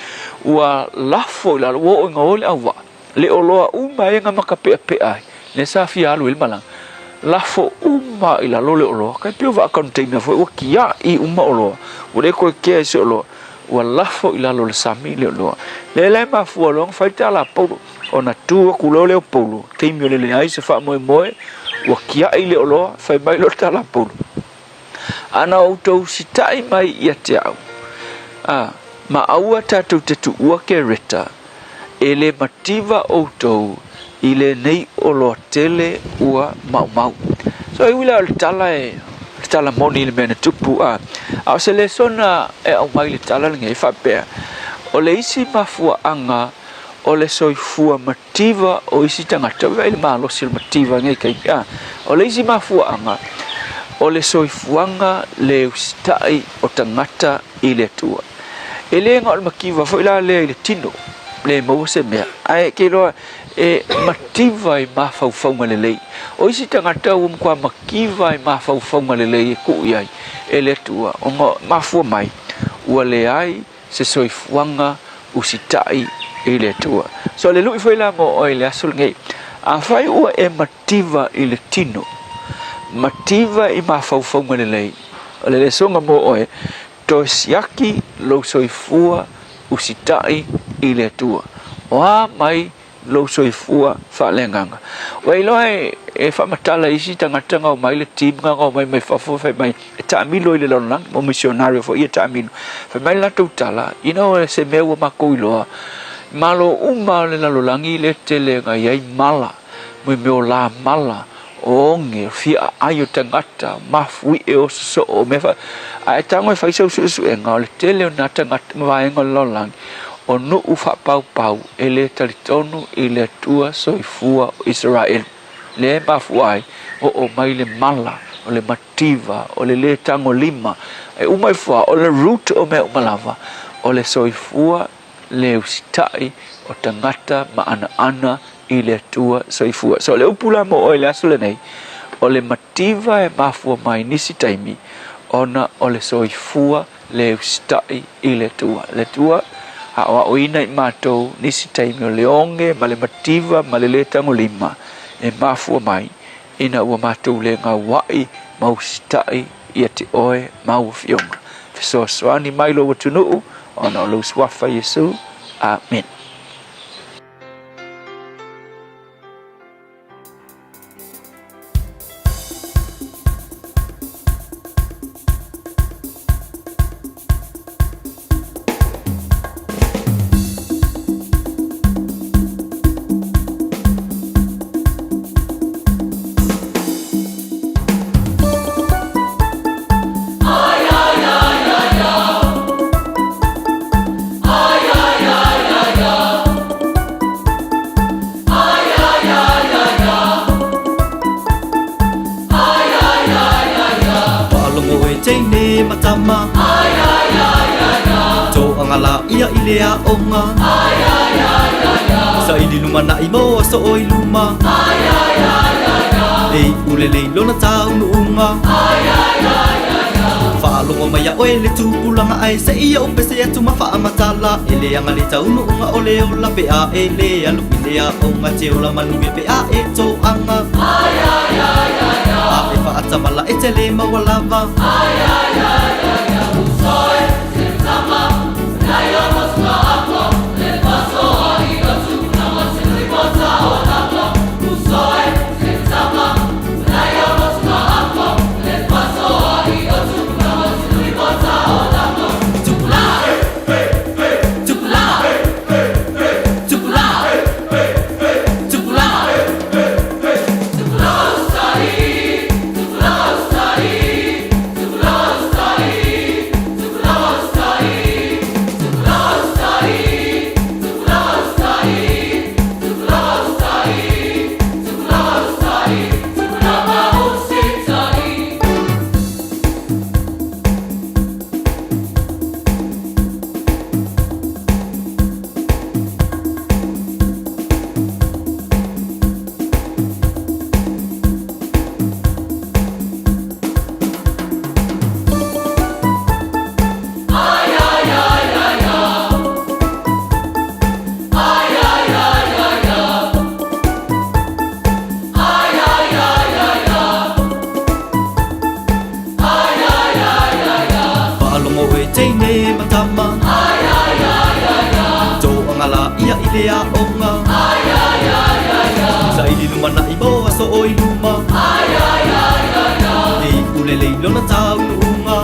ua lafo i lalo, uo inga ole awa, le oloa umai nga maka pea pea, le sa fi alu ilmalang, lafo uma i lalo le oloa, kai pio wa akanu teimia fo, ua kia i uma oloa, ua koe kia i se oloa, ua lafo i lalo le sami le oloa, le lai mafua loang whaita la polo, ona tua kulo leo polo, teimio le ai se wha moe moe, ua kia i le oloa, whai mai lo ta la polo. Ana outou si tai mai ia te au. Ma aua tātou te tu ua ke reta, e le mativa outou, i le nei oloa tele ua mau mau. So i wila le tala moni le mena tupu au se le sona e au mai le tala le ngai whapea. O le isi mafua anga, o le soifua mativa o isi tangata, wai le maalosi le mativa ngai kai o le isi mafua anga, o le soifuanga le ustai o tangata i le tua. E le ngā o le makiva, fo ila le i le tino, le mau se mea, ai ke loa e mativa i mawhauwhaunga le lei. O isi tangata o mkwa makiva i mawhauwhaunga le lei e ku iai, e le tua, o ngā mafua mai, ua le ai se soifuanga usitai i le tua. So le lui foi la mo o le asul ngai. A fai ua e mativa i le tino. Mativa i mawhauwhaunga le lei. O le songa mo oe, to siaki lo soifua usitai i le tua. Oa mai lo soifua whalenganga. Wai loe e whamatala isi tangatanga o mai le team nganga o mai whafo whai mai e taamilo i le lonang, mo missionario fo ia taamilo. Whai mai la tautala, ina o se meua mako i loa, malo uma le lalolangi le tele ngai ai mala, mo meo la mala, onge, fia ayo tangata, mafui e o so o mefa, a e tango e whaisau su e ngā le tele o nā tangata mawaenga lalolangi, o nu ufa pau pau, e le talitonu i le tua soifua o Israel, le mafuai, o mai le mala, o le mativa, o le tango lima, e umai fua, o le root o mea umalava, o le soifua, le usitai o tangata ma ana i le tua soifua. So le upula mo o le aso le nei, o le mativa e mafua mai nisi taimi, ona o le soifua le usitai i le tua. Le tua hawa oina i mātou nisi taimi o le onge, ma le mativa, ma le tango lima, e mafua mai, ina ua mātou le ngā wai ma usitai i te oe mau fionga. Fisoa soani mai lo watunuu, ona o lous wafa Yesu. Amen. Matama ay ay ay ay ay to ang ala iya ilea onga ay ay ay ay sa ililuma na imo so oi luma ay ay ay ay ei ulele lo na tau nuunga ay ay ay ay fa lo maya oi le tu pulanga ai sa iya upese ya tu mafa amatala ele ang ali tau nuunga ole ola pe a ele alu ilea onga te ola manuge pe a e to anga ay ay ay ay ai fa atamala etele mawalava ay ay ay soy sentama na yo nos hapo le paso ahí a su nama se ribota hapo soy sentama na yo nos hapo le paso ahí a su nama se ribota hapo tupla tupla tupla tupla tupla ile a onga Sa ili luma na ibo aso o iluma Ei ulele ilona tau nuunga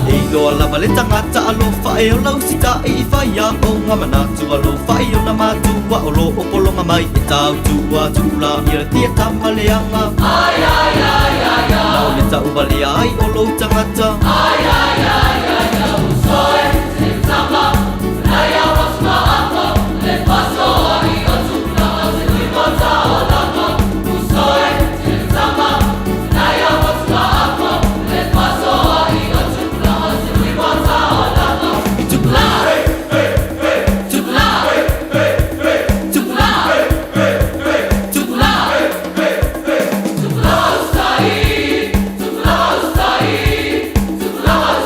Ei loa lava le tangata alo fae o lau sita i whaia onga manatu alo fae o na matua o lo o polonga mai e tau tua tula i ra tia tamaleanga Nao le tau wale ai o lo tangata Usoe, se tama, naya wasma ako, le paso ai o tula se lima tao lama Usoe, se tama, naya wasma ako, le paso ai o tula se lima tao lama Tula, tula, tula, tula, tula ustai, tula ustai, tula ustai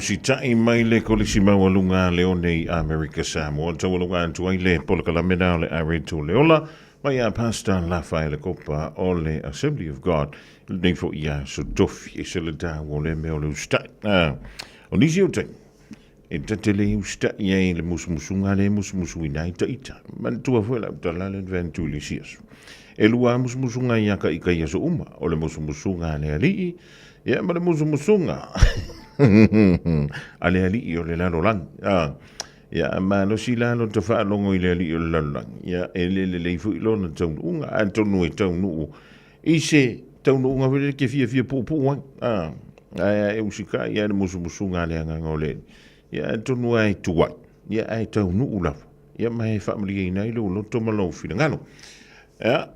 Sitai mai le kolisi mawalunga leone i America Samoa. Tawalunga antu ai le polakala mena le areto leola. Mai a pasta la fai le copa o le Assembly of God. Nei fo ia so dofi e se le da o le meo le ustai. O nisi o tei. E tate le ustai e le musumusunga le musumusu inai ta ita. Man tua fuela utala le ventu li siasu. E lua musumusunga iaka ika ia so uma. O le musumusunga le alii. Ia ma le musumusunga. Ale ali o le lalo lang ya ma no si lalo te fa longo i le ali o le lalo lang ya le fu lo na tau unga an tonu e tau nu i se tau nu unga vele ke fia pu wan e usika ya le musunga le anga ngole ya tonu ai tuwa ya ai tau nu la ya mai family ina ile lo to malo fi ngano ya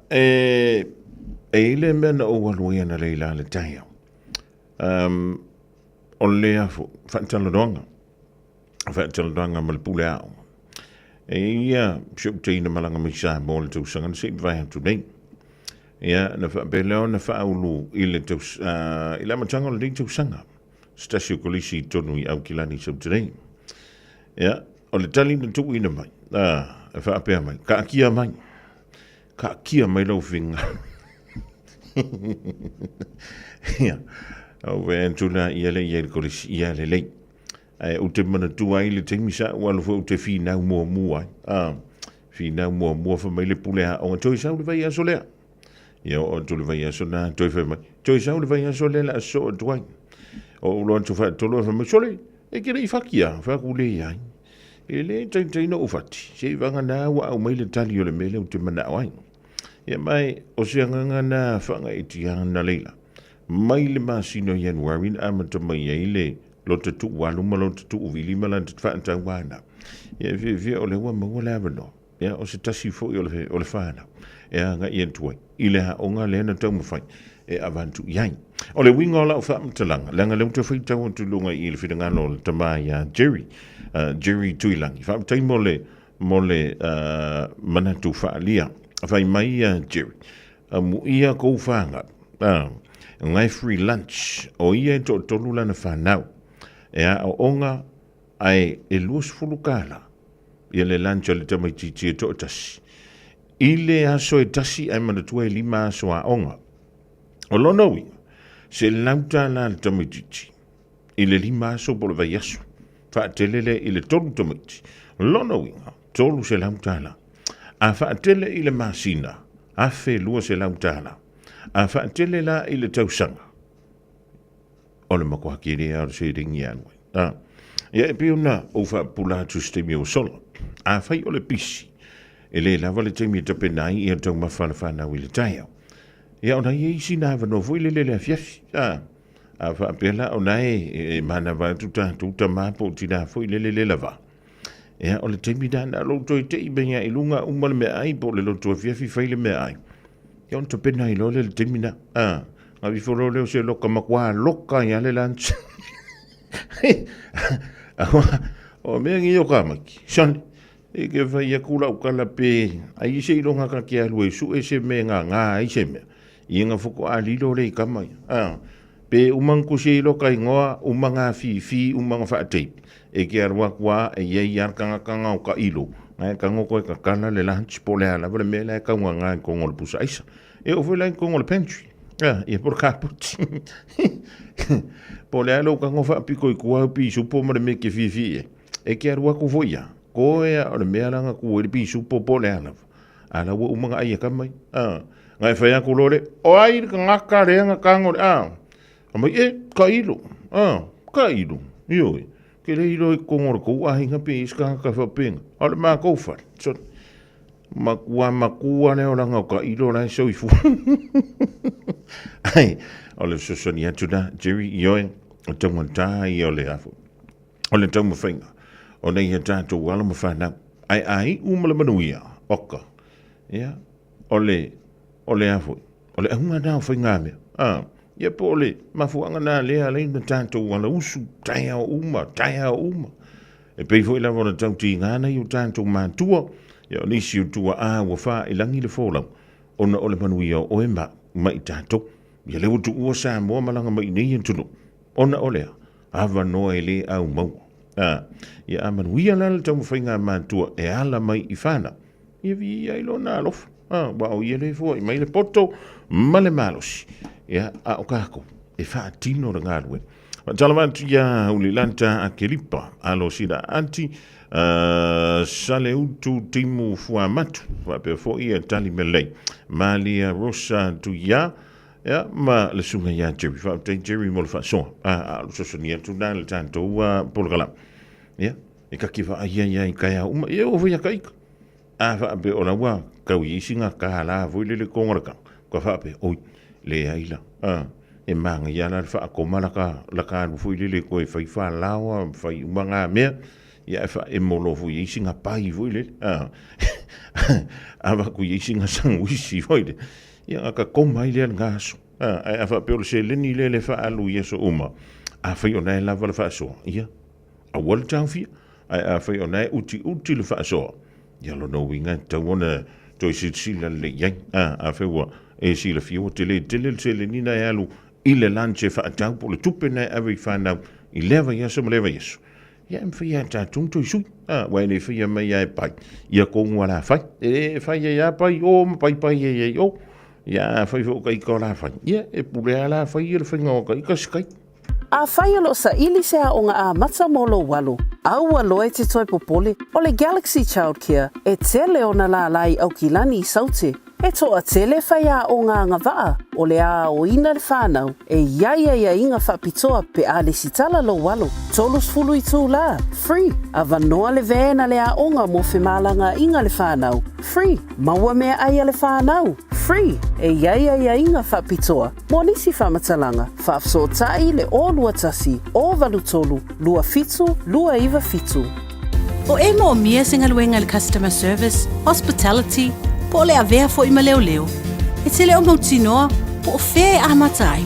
le men o walu ya na le la le taya o lea whaataladonga malpule au. E ia, siop te ina malanga mai sa mo le tausanga na seip vai hatu nei. Ia, na whaapeleo na whaaulu i le tausanga, i la matanga o le dei tausanga. Stasio kolisi tonu i au kilani siop te nei. Ia, o le tali na tuku ina mai. E whaapea mai. Ka akia mai. Ka akia mai lau whinga. Ia. Au ve antuna ia le kolisi ia le lei. O te mana tua i le teimisa o alo o te whina mua mua. Whina mua mua wha mai le pulea o toi sau le vai aso lea. Ia o tu le vai aso na toi wha mai. Toi sau le vai aso lea la aso o tuai. O loan tu wha tolo wha mai sole. E kere i whakia, whakule iai. E le teina o whati. Se vanga nā wa au mai le tali o le mele o te mana o ai. Ia mai o se anganga nā whanga i tianga na leila. Mai le masino Januari na amata mai ai le lo te tu walu ma lo te tu uvili ma lan te whaanta wana. Ia via o le ua maua le avano. Ia o se tasi fo i o le whaana. Ia nga i entuai. I le ha o ngā lena tau mawhai. E avantu iai. O le winga o lau whaamatalanga. Langa leu te whaitau o tu lunga i le whingano le tamai Jerry. Jerry Tuilangi. Whaamatai mo le manatu whaalia. Whai mai Jerry. Mu ia kou whaanga. Ngai free lunch. O ia to tolu lana whanau. Ea o onga ai e luas fulukala. ia le lancha le tamaititi e to tasi. I le aso e tasi ai manatua e 5 aso a onga. O lona winga, se lauta la le tamaititi, i le 5 aso po le vai aso, whaatelele i le tolu tamaiti. Lona winga, tolu se lauta la. A whaatele i le masina, a whelua se lauta la. A whaatele la i le tausanga. O le makuhakiri a se ringi anwai. Ia e piona o whaapula tu stemi o sola. A whai o le pisi. E le lava le teimi tape nai i a tau mawhana whanau i le taiau. Ia o nei e isi nā wano fo i le le fiafi. A whaapela o nei e mana watu tuta mapo tina fo i le lava. Ia o le teimi nā loto i te i benga i lunga umale me ai po le loto fiafi whai le me ai. Ia on tape nai lo le teimi nā. Nga wiforo leo se loka makua loka i ale lanch. O mea ngi o kamaki. Sani, e ke whai a kula ukala pe. A i se ilonga ka ki alu e su e se me ngā i se mea. I nga fuko a lilo rei kamai. Pe umangku se iloka i ngoa umanga fi umanga whaatei. E ke arua kua e iei arkanga o ka ilo. Ngai kango koe ka kala le lunch po le ala. Vale mea le kaunga ngai kongo le pusa isa. E o whai kongo le pantry. Ia por kaput. Po le alo ka ngofa piko i kua pi supo ma le me ke fifi. E ke arua ku voia. Ko e o le mea langa ku e pi supo po le ala. Ala ua umanga ai ka mai. Ngai whai aku lore. O ai ka ngaka reanga kango le. Amai e ka ilo. Ka ilo. Ioi. Ke le ilo i kongore kou ahinga pi iska ka whapenga. Ale maa kou whare. So, makua leo langa o ka ilo lai so i fu. Ai, o le sosoni atu na, Jerry Ioe, o tau manta i o le afu. O le tau mawhainga, o nei tātou wala mawhana. Ai, umala manuia, oka. Ia, o le afu. O le ahunga nā o whainga mea. Ia po o le mafuanga nā lea leina tātou wala usu, taia o uma. E peifo i lawa na tau ti ngāna i o tātou mātua. Ia o nisi o tua ua wha i langi le fōlau. Ona o le manuia o e mai tātou. Ia leo tu ua Samoa malanga mai nei tunu. Ona o lea, awa noa e le au maua. Ia a manuia lala tau mawhainga mātua e ala mai i whana. Ia vi ia ilo nā alofa. Wao ia le fua i mai le poto, male malosi. Ia a o kako, e wha tino ra ngā rue. Talamantu ia uli lanta a kelipa, alo sida anti, sale utu timu fua matu, wape fo ia tali melei. Malia rosa tu ia, ia ma le sunga ia Jerry, whaute Jerry mo le wha soa. Alo sosonia tu nā le tanto ua polokala. Ia, e ka kiwa ia i kaya uma, ia o vaya kaika. Whape o la ua, kau i singa ka la vui le kongoraka. Kwa whape, oi, le aila. E manga ia la wha ko malaka la ka vui le koe whai wha lawa, whai umanga mea. Ia e molo vui i singa pai vui le. Awa ku i singa sang uisi vui le. Ia aka koma i le ngaso. A whape o se leni le wha alu i so uma. A whai o nai lava le wha soa. Ia, a wal tau fia. A whai o nai uti le wha soa. Ia lo no winga tau ona toi sila le yang. A whai e sila fia o tele nina e alu i le lanche wha atau po le tupe nei awi whanau i lewa yaso ma lewa yaso. Ia em whia tātung toi sui. Wai ne whia mai ai pai. Ia kongu ala whai. E whai ia pai o ma pai e o. Ia whai whai kai ka ala whai. Ia e pule ala whai i le whainga o kai ka skai. A whai alo sa ili se a onga a matsa molo walu. Au aloe te toi popole o le Galaxy Childcare e tele ona la lai au kilani i saute. E toa tele whai a o ngā ngawaa o le a o ina le whānau e ia inga whapitoa pe a le sitala lo walo. Tolus fulu i tū la, free. A wanoa le vēna le a onga mo whemalanga inga le whānau, free. Maua mea aia le whānau, free. E ia inga whapitoa. Mo nisi whamatalanga, whafsotai le o lua tasi, o walu tolu, lua fitu, lua iwa fitu. O e mo mia singa luenga le customer service, hospitality, po le avea fo i maleo. E te leo mautinoa, po o whee a matai.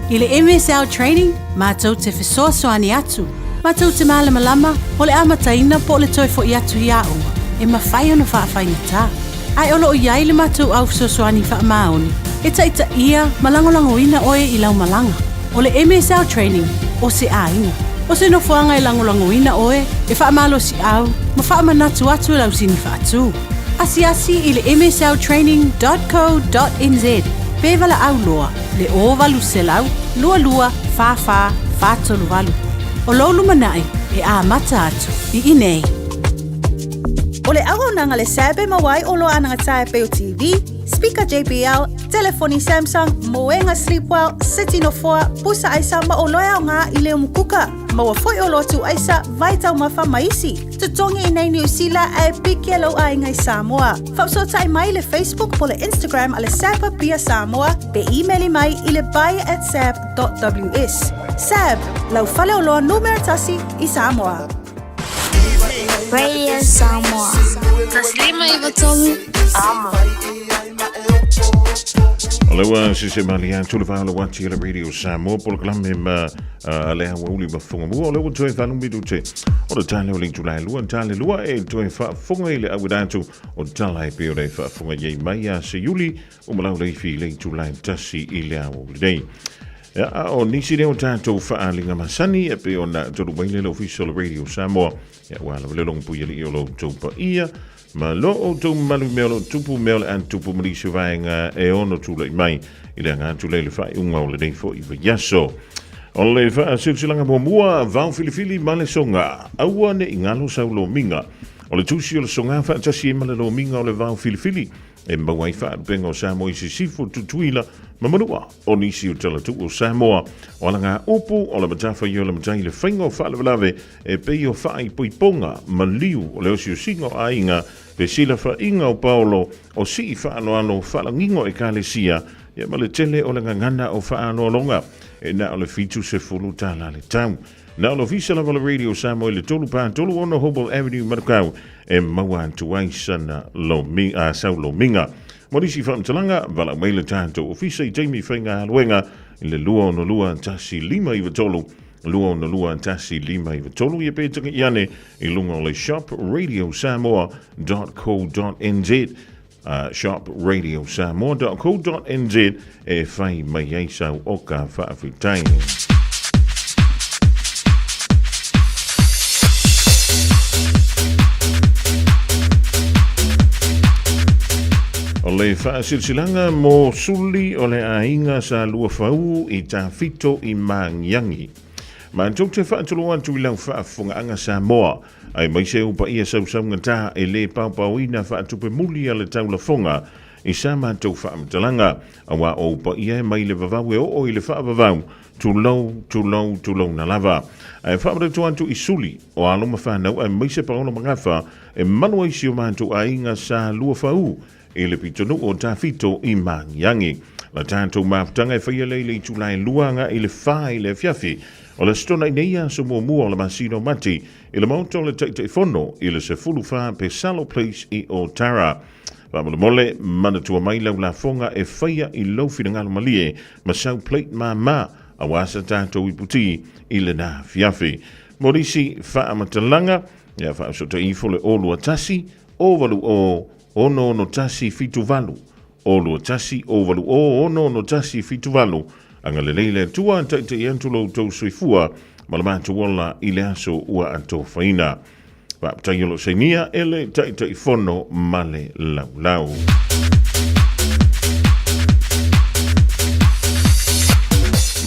I le MSL training, mātou te whesoa soani atu. Mātou te malama, o le amataina po le toi fo i atu i aonga. E mawhai ona whaafai ta. Ai olo o iai le mātou au soani wha maoni. E taita ia, malangolango ina oe i lau malanga. O le MSL training, o se a inga. O se no fuanga e langolangoina oe, e whaamalo si au, ma whaamanatu atu lau sini whaatu. Asi i le msltraining.co.nz. Pevala au loa, le o valu se lau, lua, fa, tolu valu. O lolu manai, e a mata atu, I inei. O le agonanga le sebe mawai o loa ananga tae pe o TV, speaker JBL, telefoni Samsung, moenga sleepwell, siti no foa, pusa aisa ma o loa o ngā I leo mukuka. Ma wa foi o lotu aisa, vai tau mawha maisi. Tutongi I nei New Zealand e piki alo a ingai Samoa. Fauso tai mai le Facebook po le Instagram ale Sapa Pia Samoa, pe emaili mai I le buy@sab.ws. Sab, lau fale o loa numero tasi I Samoa. Radio Samoa. Taslima iwatolu. Amo. Alewa sise malia tulu fa ala wati ala Radio Samoa por klame ma ale Aoauli ma Fofogamua ole wo toe fa lumbi te o le tale o le Julai lua tale lua e toe fa fonga ile awidatu o tala pe o le fa fonga ye mai a se Yuli o malau le fi le Julai tasi ile Aoauli dei. Ya o nisi le o tatou fa alinga masani e pe ona tolu waile le official Radio Samoa ya wala le long pu ile o lo topa ia ma lo o tau malu melo tupu melo an tupu malisi vaenga e ono tula I mai I le ngā tula le whai unga o le nei fo I yaso. O le wha silsilanga mua vau filifili ma le songa aua ne I ngalo sau lo minga. O le tusi o le songa wha tasi ma le lo minga o le vau filifili e mawai wha benga o Samoa I sifo tutuila ma manua o nisi o talatu o Samoa o la ngā upu o le matafa I o le matai le whainga o whalawalawe e pei o whai poiponga ma liu o le osi o singo a inga pe sila whainga o Paolo o si whaano ano whalangingo e kālesia ia ma le tele o le ngangana o whaano longa e na o le fitu se fulu tāla le tau. Na o le visa la Radio Samoa I le tolu pā tolu ono Hobble Avenue Marakau e maua tuai sana lo minga sau lo minga. Morisi whamtalanga wala mai le tātou ofisa I Jamie Whainga Haluenga I le lua ono lua tasi lima I watolu lua ono lua tasi lima I watolu ia pētanga iane I lunga o le shopradiosamo.co.nz shopradiosamo.co.nz e whai mai eisau o ka whaafitai. O le whaasilsilanga mo suli o le ainga sa lua whau I tā fito I mangiangi. Ma antou te whaatolo atu I lau whaafunga anga Samoa, ai mai se upa ia sausaunga tā e le paupauina whaatupe muli a le taula fonga I sa mātou whaamtalanga, awa o upa ia mai le vavau e o I le whaavavau, tulau na lava. Ai whaamaratu atu I suli o aloma whanau ai mai se paono mangafa e manua isi o mātou ainga sa lua whau, e le pitonu o tā fito I mangiangi. La tātou maftanga e whaia leile I tulai luanga I le whai le fiafi. O le stona I neia so mua o le masino mati, I le mauto le teite fono, I le se fulu wha pe Salo Place I o Tara. Whamole mole, manatua mai lau la fonga e whaia I lau whingalo malie, ma sau plate ma, a wasa tātou I puti I le nā fiafi. Morisi wha amatalanga, ia wha so te ifole o lua tasi, o walu o ono no tasi fitu valu. O lua tasi o walu o ono no tasi fitu valu. Anga le leile tua taite I antulo tau soifua, malamatu wala I le aso ua anto whaina. Wapataiolo seinia ele taite I fono male lau.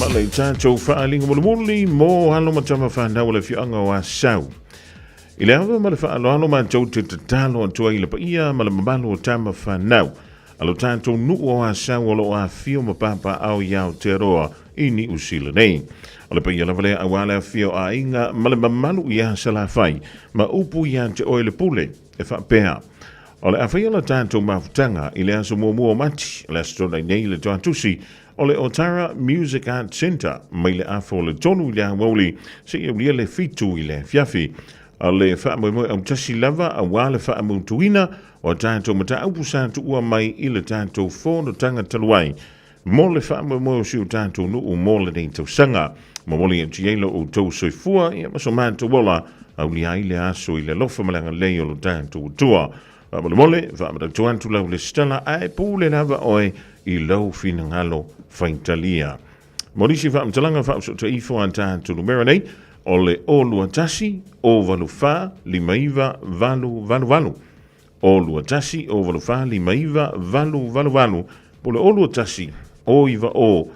Male tātou whaalinga mulimuli mo halo matama whanau le fianga o asau. I le awa male whaalo mātou te tatalo atua I le paia male mamalo o tama whanau. Alo tātou nu o asau alo a fio mapapa au iau te roa I ni usila nei. O le paia lawale awale a fio a inga male mamalu I a sala whai, ma upu I a te oile pule e whapea. O le awhai ala tātou mawhtanga I le aso mua mati, le astona I nei le toa tusi, o le Otara Music Art Center, mai le afo le tonu I le Aoauli, se I lia le fitu I le fiafi. O le whaamoe au tasi lava a wale whaamu tuina, o tātou mata aupu sātu ua mai I le tātou whono tanga taluai. Mo le whaamoe o siu tātou nu o mo le nei tau sanga. Mamoli e tielo o tau soifua, ia maso mātou wala, au li ai le aso I le lofa malanga lei o lo tātou tua. Mole, whaamata tuantu lau le stela ai pūle lava oe I lau finangalo whaintalia. Morisi whaamtalanga whaamso te ifo an tātou numera nei, o le olua tasi o valufā limaiva valu. Olua tasi o valufā limaiva valu. Po le olua tasi o iwa o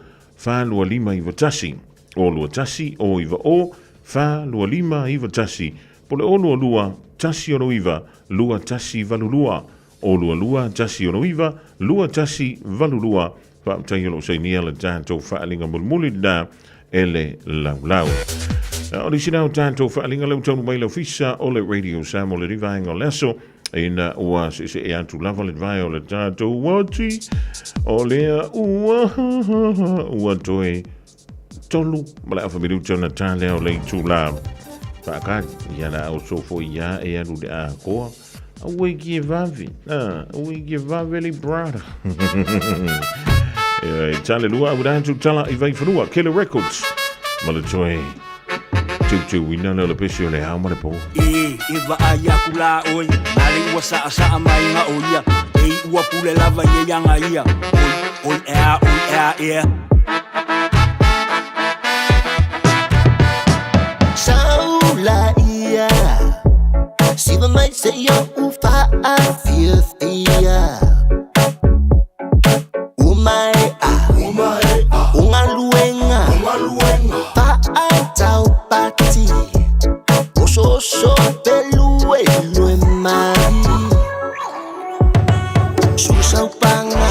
whālua lima iwa tasi. Olua tasi o iwa o whālua lima iwa tasi. Po le olua lua tasi o iwa lua tasi valulua. Olua lua tasi o iwa lua tasi valulua. Whāutai alo sainia le tātou whaalinga mulmuli nā ele laulau. O li sinau tātou whaalinga lau taunu mai lau fisa o le Radio Samoa le rivaenga o leso. Ina ua se e atu lava le vai o le tātou wati. O lea ua toe tolu. Mala awha miru tana tā leo le tūla. Whaaka iana au sofo ia e anu de a koa. Awe ki e vavi. Awe ki e vavi li brada. Tale lua au rātu tala i vai whanua. Killer Records. Mala toe. Tu wina le pesi o le hao mare po. Iwa aya kula oi. Nari ua saa mai nga oia. Ua pule lava ye yanga ia. Oi ea. Saula ia. Siva mai se yo ufa a fiestia. Umai a. Unga luenga. Pa a tau pati. Oso pelu elu e mai. Susau-panga.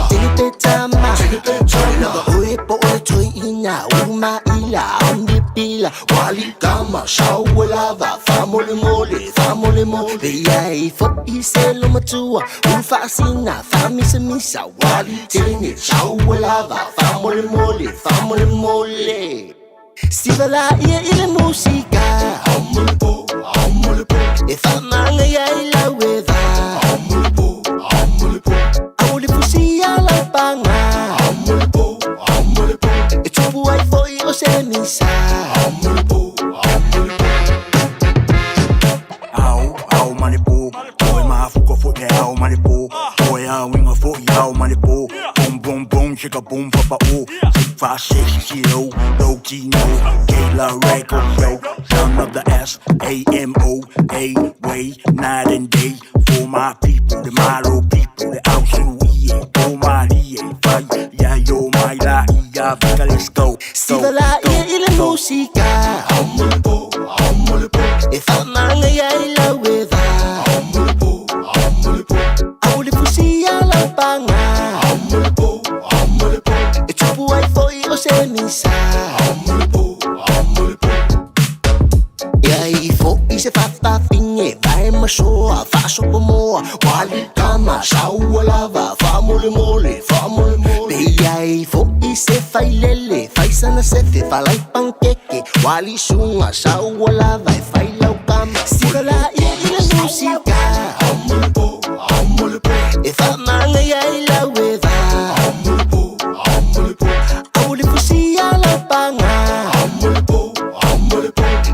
Tene tama. Lava oe po o toi ina. Uma ila. Onde pila. Wali kama. Shaue lava. Famole mole. Iai fo i se lo matua. Ufa asina. Fami se misa. Wali tene. Shaue lava. Famole mole. Siva la ia ile musica. Amole po. E fa manga ia ila weva. Amole po. Aole fusia la panga. Amole po. E tupu ai foi o se misa. Amole po. Au manipo. Oi mafuko fo te au manipo. Oi a winga fo i au manipo. Boom, chicka boom, papa oh. 5, 6 kilo, low Gino, Kayla Record, yo. Son of the S-A-M-O, A-Way, night and day. For my people, the Maro people, the Auxiliary, oh my fight, yeah, yo, my la, yeah, let's go. Siva la ia ile musica. Amole po. E fa manga ia ila weva. Amole po. Aole fusia la panga. Amole po. E tupu ai foi o se misa. Amole po. E ai fo i se fa finge. Vai ma soa, fa sopo moa. Wali kama, shaua lava. Fa mole. E ai fo i se fai lele. Fai sana sefe, fa lai pankeke. Wali sunga, shaua lava. E fai lau kama. Siva la ia ile musica. Amole po. E fa manga ia ila weva. Aole fusia la panga. Amole po.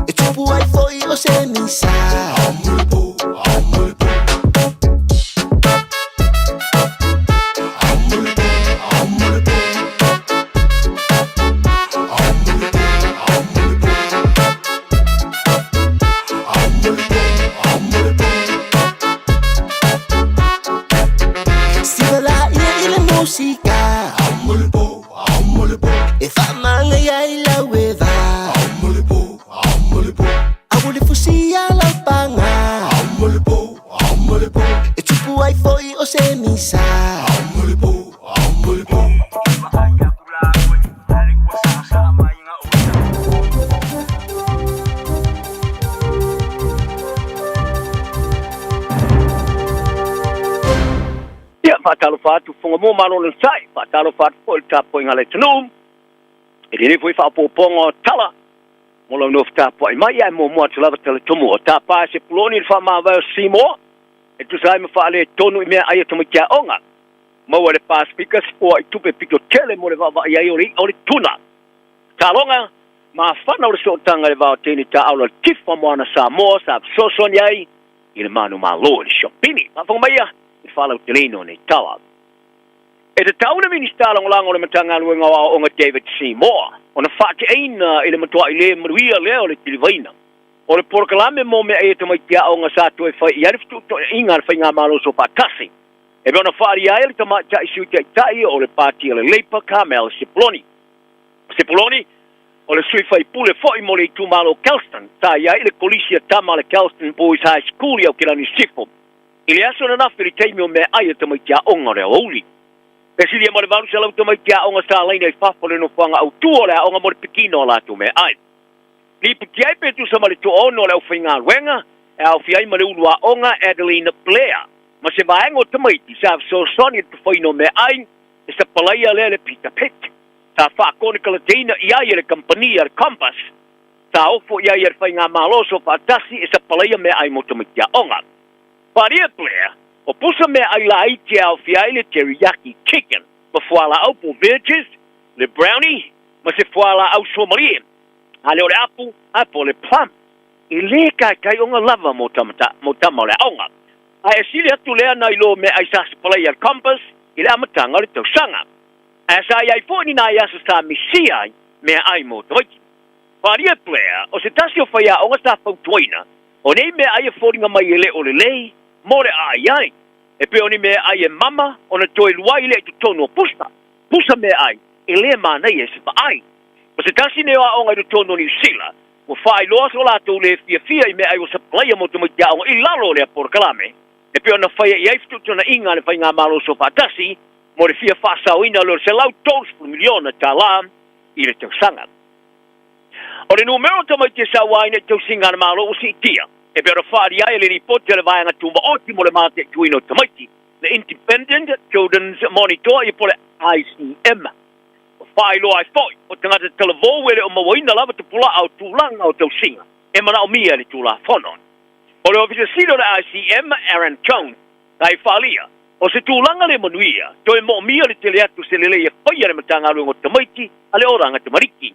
E tupu ai foi o se misa. Amole po. Siva la ia ile musica. Amole po. E fa manga ia ila weva. Amole po. Aole fusia la panga. Amole po. E tupu ai foi o se misa. Amole po. Whātalo whātu Fofogamua malolo sai, whātalo whātu po il tāpo inga le tanum. E rene fui whāpopongo tala. Mola no whāpo ai mai ai mo mua te lava tele tumu. O tāpā se puloni il whamāwai o Samoa. E tu sai me whaale tonu i mea ai atomu kia onga. Maua le pā speakers po i tupe pito tele mo le wawa i ai ori tuna. Tālonga, ma whana o le sootanga le wao tēni tā aula kifa moana Samoa, sa sosoni ai, i le manu malo le shopini. Ma whangamaya, i whalau te lino nei tawa. E te tauna ministala ngolango le matanga luenga o onga David Samoa. Ona whaake eina ele matua i le maruia leo le tilivaina. O le porokalame mo me e te mai tia o ngā sātu e whai, i arifitu to inga le whai ngā malo so pātasi. E me ona whaari ae le tama tia i sui tia i tai o le pātia le leipa Carmel Sepuloni. Sepuloni, o le sui whai pule fwoi mo le i tūmalo Kelston, tā i ae le kolisia tama le Kelston Boys High School i au kilani Sifo. I le aso na nafi li teimi o me ae te mai tia onga le Aoauli. E sili e mo le varu se lau te mai tia onga sa leina i whafole no whanga au tua le onga mo le pikino la tu me ae. Ni putiai pe tu sama le to ono le au whainga ruenga, e au fiai ma le ulua onga Adeline Blair. Ma se vaengo te maiti, sa so soni tu whaino me ai, e sa palaia le Peter Pitt. Sa whaakone ka le teina i ai le kampania le Compass. Sa ofo i ai le whainga maloso whaatasi, e sa palaia me ai mo te maiti a onga. Wharia Blair, o pusa me ai la iti au fiai le teriyaki chicken, ma fuala au po veggies, le brownie, ma se fuala au somalie. Ale o le apu le plum. I le kai onga lava mo tama le aonga. A e sili atu lea na ilo me ai sa spalai al compass, i le amatanga le tausanga. A sa iai fo ni na iasa sa misia me ai mo tawaiki. Wharia plea, o se tasi o whaia onga sa fautuaina, o nei me ai e fōringa mai ele o le lei, mo le ai. E pe oni me ai e mama, o na toi luai le tu tono pusa. Pusa me ai, e le manai e se pa ai. O se tasi neo a onga i tono ni sila, o whai loa so lato le fia i me ai o sa playa mo te maiti a onga i lalo le a porkalame, e pe ona whaia i aiftu tona inga le whainga malo so whaatasi, mo le fia whaasau ina lo se lau tons por miliona ta la i le tau sanga. O le numero ta maiti sa waina tau singa na malo o si tia, e pe ona whaari ai le ripote le vaianga tumba oti mo le mate tuino ta maiti, le Independent Children's Monitor i po le ICM. Whai loa ai fwoi, o tangata televō wele o mawaina lava te pula au tūlanga o tau singa, e mana o mia le tūla whonon. O le ofisa silo le ICM, Aaron Jones, kai whalia, o se tūlanga le manuia, toi mo mia le tele atu se lele e whaia le matanga rungo tamaiti, a le oranga te mariki.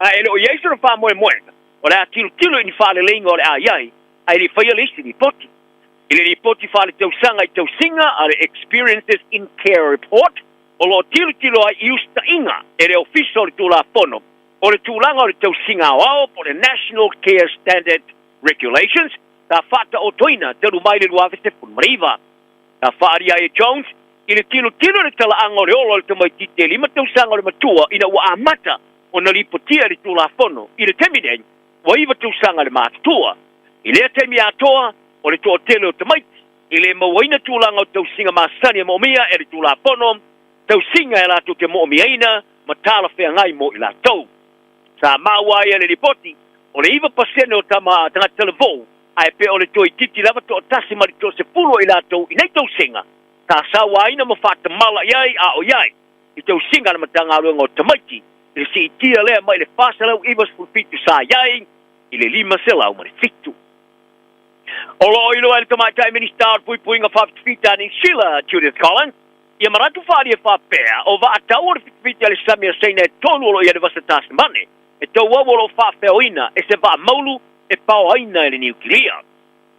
A ele o yeisura wha moe moenga, o le a tilo ni whale leinga o le a iai, a ele whaia le isi ni poti. Ele ni poti whale tau sanga i tau singa, a le Experiences in Care Report, o lo tilo ai iusta inga, e le official le tūla pono, o le tūlanga o le tau singa o po le National Care Standard Regulations, ta whata o toina, te rumai le luawe te punmariva. Ta whaari ai Jones, i le tilo le tala anga o le olo le tamai tite lima tau sanga o le matua, ina wa amata o na lipotia le tūla pono, i le teminen, wa iwa tau sanga le mātua. I le temi atoa, o le tō tele o tamaiti, i le mawaina tūlanga o tau singa masani mo mia e le tūla pono, tau singa e lātou te mo miaina, ma tāla whea ngai mo i lātou. Sa maua e le ripoti, o le iwa pasene o tama tanga televō, a e pe o le toi titi lava to o tasi mari to se pulo i lātou i nei tau singa. Ta sawa ina ma whata mala iai a o iai, i tau singa na matanga aruanga o tamaiti, i le si itia lea mai le whasalau iwa spulpitu sa iai, i le lima se lau mari fitu. O lo ilo e le tamaitai ministar pui nga whawhita ni Sheila Judith Collins, ia maratu whaari e whapea, o wa atau o le whitwhiti ale samia seina e tonu olo ia le wasa tāsi mane, e tau wawolo whawhea oina, e se wa maulu e pao aina e le niukilia.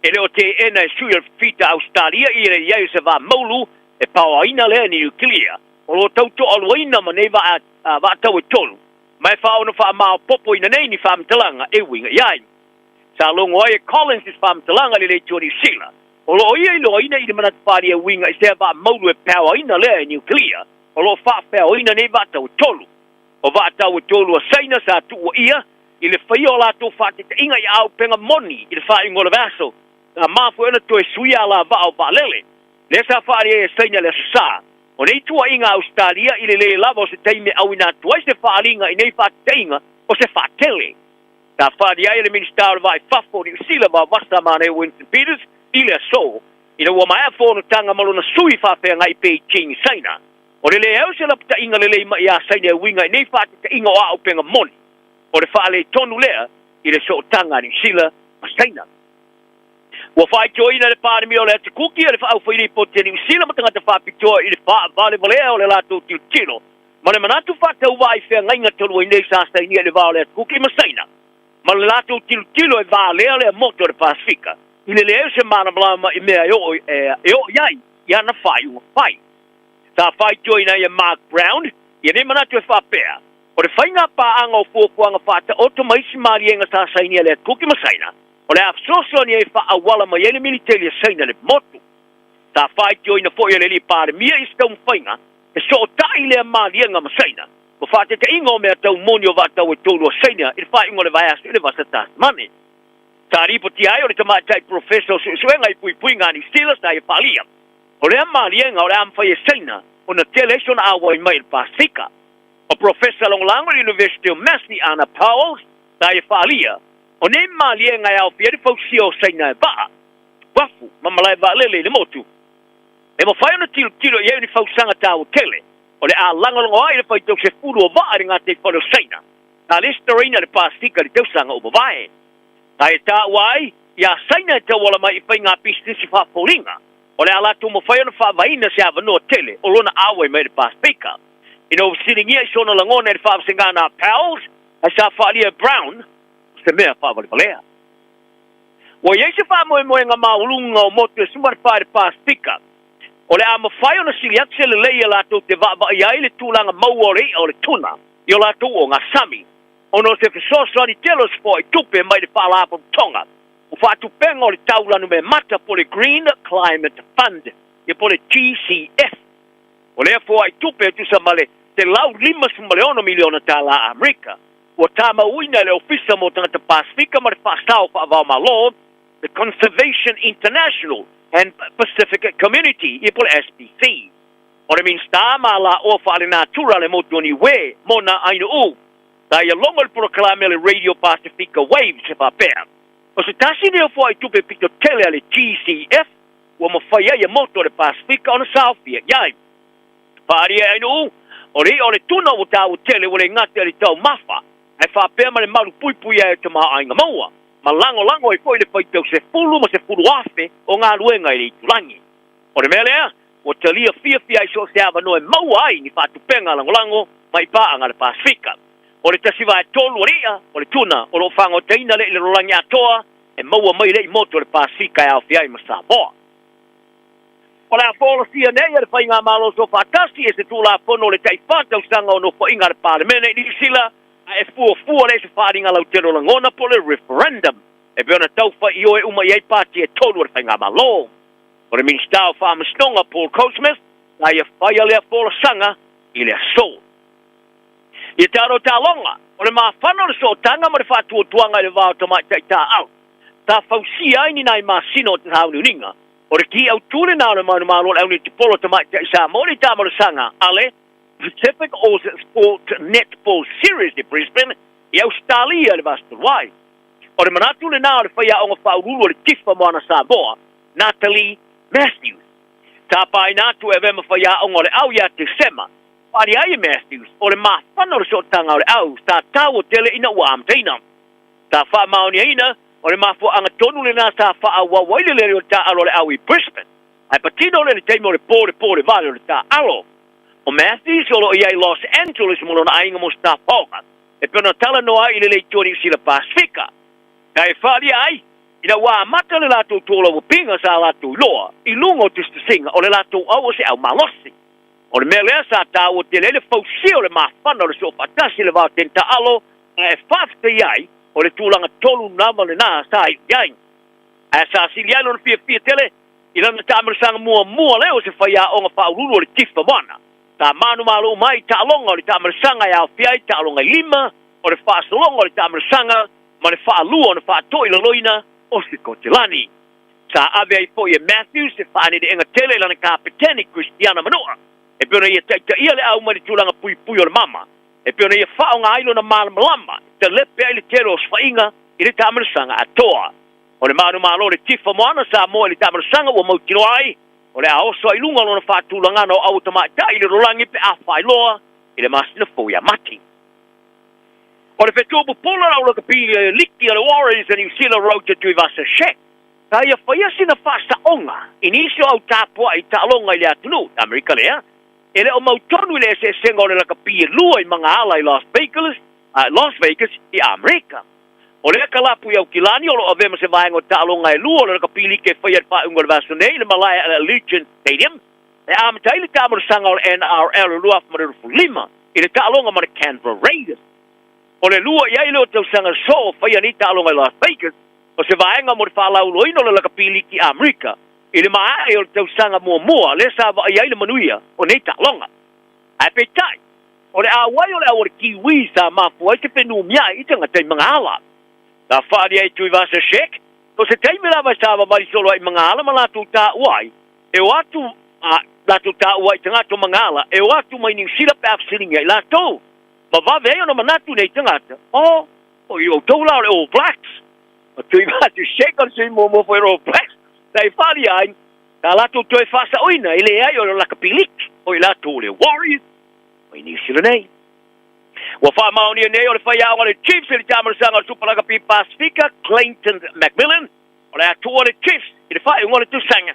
E leo te ena e sui al whitwhita Australia i le iai se wa maulu e pao aina le niukilia. O lo tau to alu aina ma nei wa atau e tonu. Mai whao na wha mao popo ina nei ni whamtalanga e winga iai. Sa longo ai e Collins is whamtalanga le le tuani sila. O lo ia ilo ina i le manat whaari e winga i se wa maulu e pao aina le e niukilia. O lo whawhea ina nei wa atau e tolu. O wa atau e tolu a saina sa tua ia, i le whaia o lato whate te inga i au penga moni i le whae ngola vaso. Nga mafu ena to e suia la va o balele. Le sa whaari e saina le sa. O nei tua inga Australia i le lava o se teime au ina tua i se whaaringa i nei whate te inga o se whatele. Ta whaari ai le minister vai whafo ni usila wa wasta mane Winston Peters i le so. Ina ua mai a whono tanga malo na sui whawhea ngai Beijing saina. O le le au se lapta inga le leima i a saina e winga i nei whate te inga o au penga moni. O le whaale tonu lea i le so tanga ni sila ma saina. Ua whae joina le pāremi o le ate kuki le whaau whairi po te ni usila ma tangata whapitoa i le wha vale valea o le lato tiu tino. Ma le manatu whatau wai whea ngai ngatolua i nei sāstai ni le vao le ate kuki ma saina. Ma le lato tiu tino e valea le moto le Pasifika. I le leo se mana blama i mea e o iai i ana whai ua whai. Sa whai joina i Mark Brown i ne manatu e whapea. O le whainga paanga o fuafuanga whata oto maisi marienga sa saini le tuki masaina. O le afsoso ni e wha awala mai ele militari saina le motu. Ta whai tio ina fo ele li pare mia i stau mwhainga e so o tai le marienga masaina. Mo whate te ingo mea tau moni o vatau e tolu o saina i wha ingo le vai asu ele vasa tas mane. Ta ripo ti ai o le tamatai professor suenga i pui ngani stilas na i whalia. O le marienga o le amwhai e saina o na telation awa i mai il Pasifika. O Professor Longlango University of Massey Ana Powell, da e whaalia, o ne malia ngai au whiari fausia o saina e baa. Wafu, mamalai wa lele le motu. E mo whai ona tilo i euni fausanga tāu tele, o le a langalongo ai le whaitau se furu o waa ringa te whalo saina. Ta listarina le Pasifika le tausanga o bawae. Ta e tāu ai, ia saina e tawala mai i whai ngā pistisi whapolinga. O le alatu mo whai ona whaavaina se avanoa tele, o lona awe mai le Pasifika. Sitting here, Shona Langone and Fab Singana Pals, I saw Fadia Brown, the mayor Fab Valea. Well, yes, if I'm going a Maulunga or Motor Sumar Fire Pass Pickup. Or I'm a fire on a Siliaxel Leia Lato, the Vaba Yaili Tulang a Mawari or a Tuna, Yolato or a Sami. On us if a source on the tellers for a tupe by the Fala from Tonga. Ufatu Peng or the Taulan Mata for the Green Climate Fund, you put a GCF. Well, therefore, I tupe to somebody. Te lau 5 miliona tala Amerika. O tama uina le ofisa mo tanga te Pasifika ma le whaastau whaavau malo, the Conservation International and Pacific Community, i pole SPC. O le minsta ma la o whaale natura le motu ni we, mona ainu u. Ta ia longo le proklame le Radio Pacifica Waves se whapea. O se tasi neo fo ai tupe pito tele le GCF, o mo whaia ia moto le Pasifika o na Southia, iai. Pari ainu u, o le tuna o tāu tele o le ngate ali tau mafa, e whapea ma le maru pui e te maa ainga maua. Ma lango e foi le whaitau se fulu ma se fulu afe o ngā luenga i le itulangi. O le mea lea, o te lia fia i so se awa noe maua ai ni whatupenga lango mai paanga le Pasifika. O le tasiva e tolu o ria, o le tuna, o lo whango teina le rolangi atoa, e maua mai le i moto le Pasifika e au fiai ma Samoa. O le apola sia nei le whainga malo so whatasi e se tūla pono le tai whātau sanga o no whainga le pāremene ni sila e fua le se whāringa lau tero langona po le referendum. E beona tau wha i oe uma i ei pāti e tolu le whainga malo. O le minstau whāmastonga Paul Cosmith, la i a whaia le apola sanga i le aso. I taro tā longa, o le maa whano le so tanga ma le whātua tuanga i le vāo tamai tai tā au. Tā whausia ai ni nai maa sino te haununinga. O re ki au tūre nā le manu malo au ni te polo tamai te isa mori tāmaro sanga ale Pacific Ocean Sport Netball Series de Brisbane i Australia le Vasturuai. O re manatu le nā o le whaia o ngā whaurulu o le tifa moana Samoa, Natalie Matthews. Tā pai nātu e vema whaia o ngā le au ia te sema. Pari ai Matthews, o le maa whana o so tanga o le au, tā tau o tele ina ua amteina. Tā wha maoni ina, o le mafo anga tonu le nā sa wha a wawaile le reo tā alo le au i Brisbane. Ai patino le teimo le pōre vale o le tā alo. O Matthews o lo iai Los Angeles mo lona ainga mo sta ponga. E pena tala noa i le leitoni si le Pasifika. Ta e whaali ai, ina wā mata le lato tōla o pinga sa lato loa, i lungo tista singa o le lato au o se au malosi. O le mea lea sa tā o te lele fausi o le mawhana o le so patasi le vā tenta alo, e whafta iai, o le tūlanga tolu nama le nā sa i iai. A sa siliai lona pia tele, i lana tāmara sanga mua leo se whaia o ngā whaururu o le tifa wana. Tā manu malo mai ta alonga o le tāmara sanga i au fiai ta alonga i 5, o le whaasalonga o le tāmara sanga, ma le whaalua o le whaatoi la loina o se kotelani. Sa ave ai po i Matthews se whaane de enga tele lana kapiteni Christiana Manoa. E pēna ia taita ia le au mai le tūlanga pui o le mama. E pēna ia whao ngā ailo na malama, te lepe ai le tero o swainga i le tāmara sanga atoa. O le manu malo le tifa moana sa moa le tāmara sanga ua mautino ai, o le aoso ai lunga lona whātūlanga no au tamata i le rolangi pe a whailoa i le masina fōia mati. O le whetūpu pola rau laka pi liki a le Warriors a New Zealand road to Tuivasa Shek. Ta ia whaiasina whasa onga, inisio au tāpua i tālonga i le atunu, Amerika lea, ele o mautonu le se senga o le laka pi lua i mga ala i Las Vegas i Amerika. O le kalapu i au kilani o lo avema se vaenga o tālonga e lua o le laka pi like whaiat wha unga le vasonei le malaya Allegiant Stadium, e amatai le tāmara sanga o le NRL lua whamarerufu 5, I le ta'alonga ma le Canberra Raiders. O le lua ia ilo tau sanga so whaia ni ta'alonga i Las Vegas. O se vaenga mo le whālau ino le lakapili ki Amerika. I le maae o le tau sanga mua le sa wa ia le manuia o nei ta'alonga. Ai pe tai. O le awai o le awar kiwi sa mafua i te penu mia i tanga tei mga ala. La whaari ai tui vasa shek. O se teimi lawa sa wa mari solo ai mga ala ma latu ta uai. E watu latu ta uai tangato mga ala. E watu mai New Zealand pa afsilinga i latu. Ma vave e ona manatu nei tangata. O i o toula o le All Blacks. O tui vasa shek o se mo fo All Blacks. Dai whaari ai. Ta latu toi fasa oina i le ai o le lakapilik. O i latu le Warriors. O i New Zealand nei. Wa fa mauni nei o le whaia o le Chiefs i le tamarasanga o Supalaka Pi Pasifika, Clayton Macmillan, o le atua o le Chiefs i le whaia o le tusanga.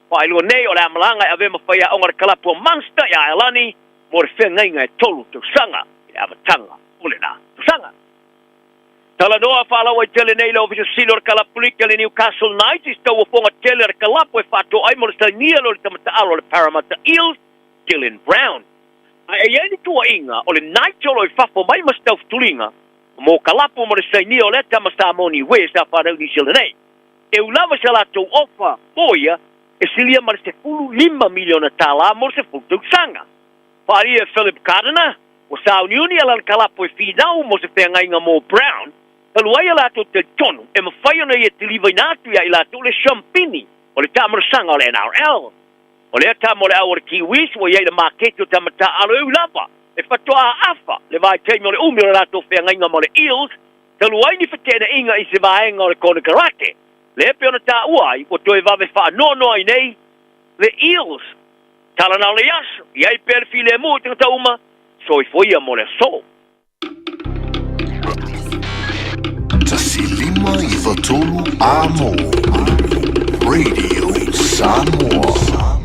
Wa ilua nei o le amalanga ave ma whaia o le kalapu o Munster i Ailani, mo le whengainga e tolu tusanga i avatanga o le na tusanga. Tala noa whaalawa i tele nei le ofisa sino le kalapulika le Newcastle Knights i stau o fonga tele le kalapu e whato ai mo le stania lo le tamataalo le Parramatta Eels, Dylan Brown. E ieni tua inga, o le naitolo i whafo mai ma stau tulinga, mo kalapu mo le saini o le tama Samoa we sa whanau ni sila nei. E ulava sa lato ofa boia, e silia ma le se fulu 5 miliona tala mo se fulu sanga. Whaari e Philip Cardona, o sa uniuni ala le kalapu e finau mo se whengainga mo Brown, haluai a lato te tonu, e mawhaiona i e te liva inatu ia i lato le Champini, o le tamarasanga o le NRL. O le ata mo le awar kiwis wa iei le maketo tamata alo eu lava. E whatoa afa le vai teimi o le umi o le rato whengainga mo le Eels. Taluai ni whatena inga i se vaenga o le kone karate. Le epe ona ta uai o toi vave wha nono ai nei le Eels. Tala na le yaso. Iei per fi le mu tanga ta uma. So i foia mo le so. Tasilima i watolu amo. Radio Samoa.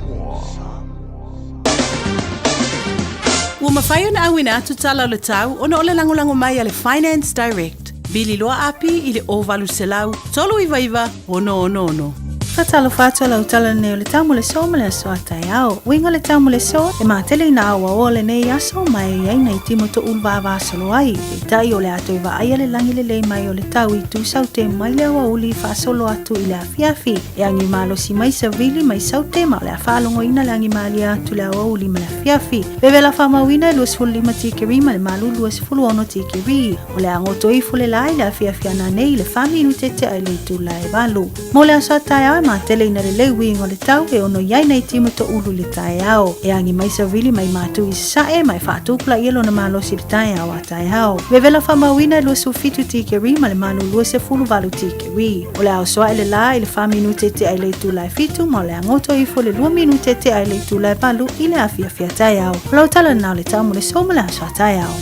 Ua mawhai ona awina atu tala o le tau, ona o le langolango mai a le Finance Direct. Bili loa api i le ovalu selau, tolu iwa iwa, ono. Fatalo fatua lau tala nei o le tau mo le so ma le aso atai ao. Winga le tau mo le so, e mātele ina awa o le nei aso mai iai nei timo to ulwa vāsalo ai. E tai o le ato iwa aia le langi le lei mai o le tau i tu saute mai le Aoauli whasolo atu i le afiafi. E angi malo si mai sa vili mai saute ma le awhalongo ina le angi mali atu le Aoauli ma le afiafi. Bebe la whamawina luas fulu 5 tikiri ma le malu luas fulu 1 tikiri. O le angoto i fule lai le afiafi ana nei le whami inu tete ai le tu lai valu. Mo le aso atai ao ma tele ina le lewi ingo le tau e ono iai nei timo to ulu le tae ao. E angi mai sa vili mai matu i sae mai whaatupula i elo na malo si le tae ao a tae ao. Vevela whamawina lua sufitu tikeri ma le manu lua se fulu valu tikeri. O le ao soa ele la i le wha minute te ai le tu lai fitu ma le angoto i fu le 2 minute te ai le tu lai valu i le awhiawhia tae ao. O lau tala nao le tau mo le soma le aso a tae ao.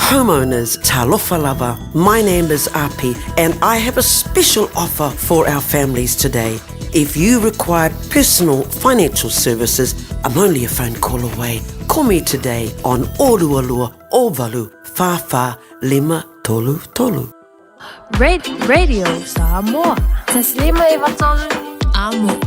Homeowners, talofa lava. My name is Api and I have a special offer for our families today. If you require personal financial services, I'm only a phone call away. Call me today on Orualua Ovalu Fafa Lima Tolu Tolu. Radio Samoa. Taslima ivatolu amo.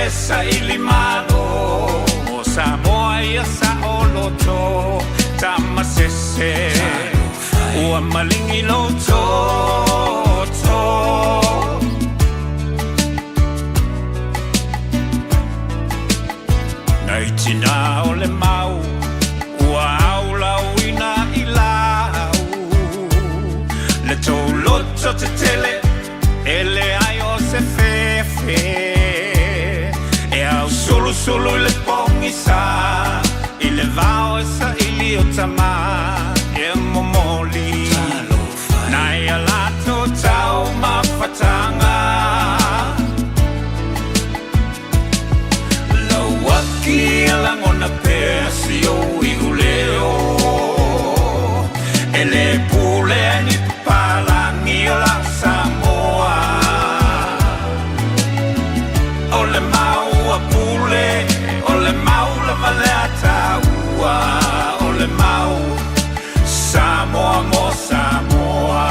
Sa ilimano Samoa ia sa oloto Tamasese Ua malingi loto Naitina ole mau Ua aula uina ilau Le tau loto te tele Ele ai o se fefe solo le pongi sa I le vao e sa ili o tama e momoli Nai a lato tau mawhatanga Lau waki a langona pesi o I uleo E le pule ni palangi o la Samoa O le mau a pule O le mau la malea ua O le mau Samoa mo Samoa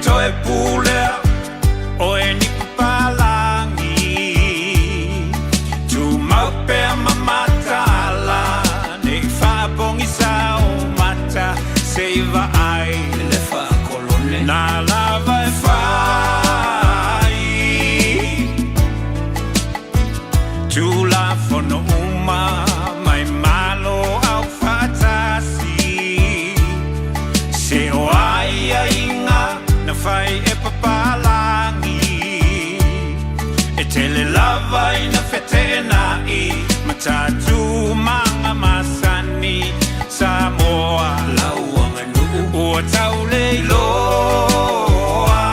Toe pule o e ni palangi tu mau pe mamatala nei fa bongi sa o mata seiva ai le fa colonne na lava e fai tu la fono uma mai malo au fatasi se o ai inga na fai e papalangi e tele lava ina fetena I matatu manga masani Samoa lauanga nuku ua taule iloa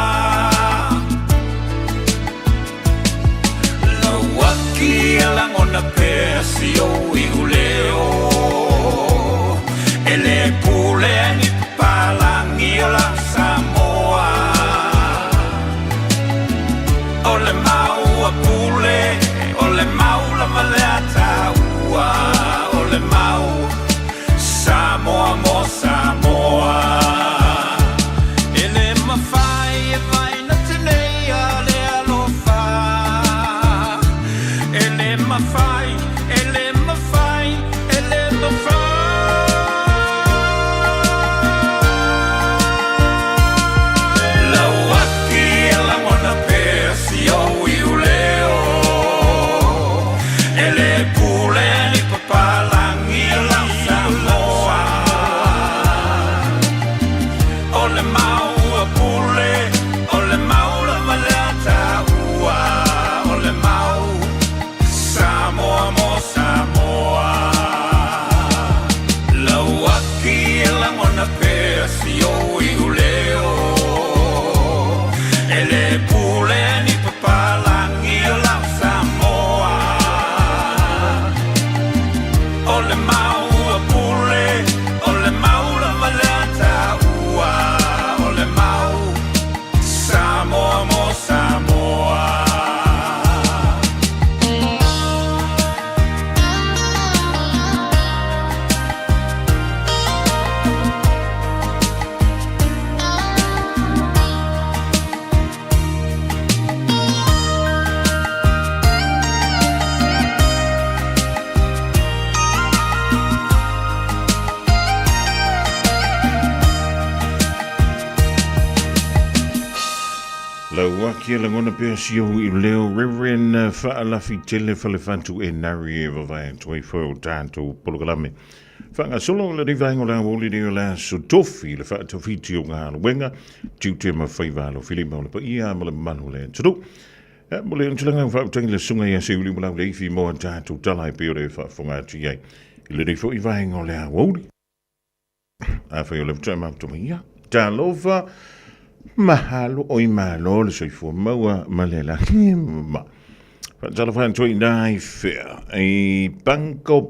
lauaki alangona pesi o I uleo e le pule ni papalangi o la Samoa O le mau a pule, o le mau la maleata ua, o le mau Samoa mo Samoa. E le mawhai e vai na tenei a le alofa. E le mawhai, e le mawhai, e le mawhai. Lauaki e la ngona pesi o I uleo E le pule ni papalangi la Samoa O le mau a pule O le mau la malata ua O le mau Samoa mo Samoa Lauaki e la ngona pesi o I uleo E le pule ni papalangi la Samoa O le mau a pule O le mau la malata ua O le mau Samoa mo Samoa Lauaki la ngona pea sio I leo Reverend Fa'alafi Tele Falefantu e Nari e Vavai Toi Fo Tanto Polokalame Fanga solo la rivango la woli de la sotofi le fa tofiti o nga wenga tute ma faivalo filimo le pa ia ma le manule tudo mo le ntulanga fa tangi le sunga ya se uli mo la le fi mo anta to tala pe o fa fonga ti ai le de fo I vango le woli a fa yo le tama to ia talova mahalo o I malo le so fo maua malela ma fa tala fa ntoi nai fair e bango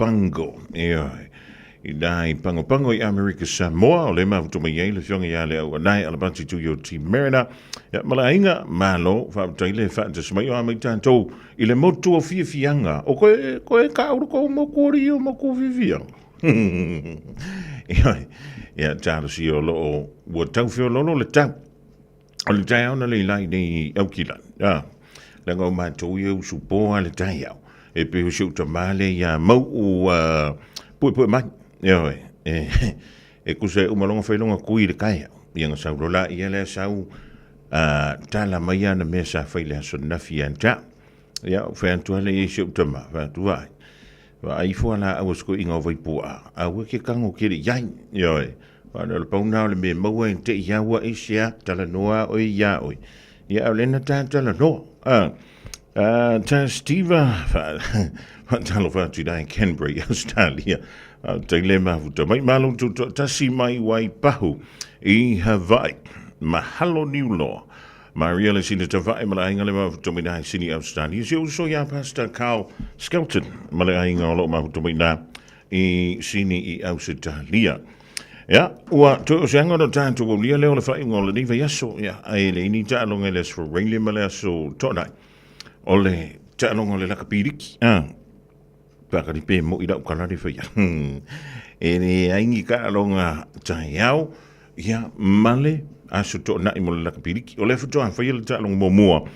I dai pango I America Samoa o le mafuto mai le fionga ya le au nai alabanti tu yo ti Merina ya malainga malo fa taile fa te smai o mai tanto I le moto o fianga o koe ka uru ko mo kori o mo ko vivia ya talo si o lo o tau fio lo le tau o le tai ona le lai nei au kila ya la ngau mātou iau supoa le tai au. E pe siu tamale ia mau u pui mai. Ioi, e kuse umalonga whailonga kui le kai au. Ianga saurola ia le sau tala mai ana me sa whaile aso nafi anta. Ia, whaantua le e siu tama, whaantua ai. Wa ai fua la au sko inga vai pua. Au ke kango kiri yai. Ioi. Wa le pauna le me maua te ia wa isia tala noa o ia oi. Ia au lena tala noa. Ta Steve talo fa tu dai Canberra Australia. Te le mafuta mai malo tu tasi mai wai pahu I Hawaii. Mahalo New Law. Maria le sina te vai mala inga le mafuta mai dai sini Australia. Si so ya Pastor Carl Skelton mala inga o lo mafuta mai na I sini I Australia. Ja, ua to sanga do tanto o lia leo le fai ngol ni va yaso ya ai le ni ta longa le so ringle mala so tonai. Ole ta longa le la kapiriki. Pa ka pe mo ida kala di fai. E ni ai ka longa ta yao ya male aso to na mo la kapiriki. Ole fu to an fai le ta longa mo.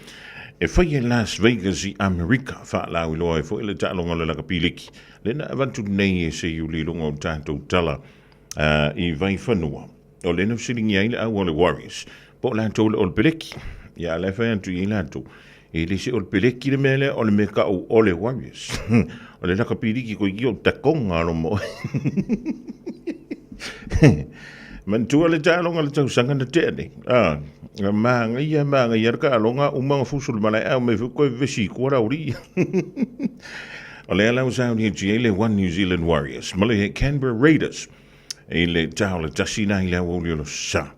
E fai Las Vegas I America fa la lo e fo le ta longa le la kapiriki. Le na avantu nei se yu li longa tanto tala. I vai whanua. O lena wsiringi ai le au o le Warriors. Po lanto le ol peleki. Ia le whai antu I lanto. E le se ol peleki le mele o le meka o le Warriors. O le laka piriki ko I o takonga alo mo. Mantua le tālonga le tausanga na tēne. Maanga ia raka alonga umanga fusul malai au me koe vesi kua rauri. O le alau sauni e le One New Zealand Warriors. Male he Canberra Raiders. E le tau le tasina I le auli o lo sa.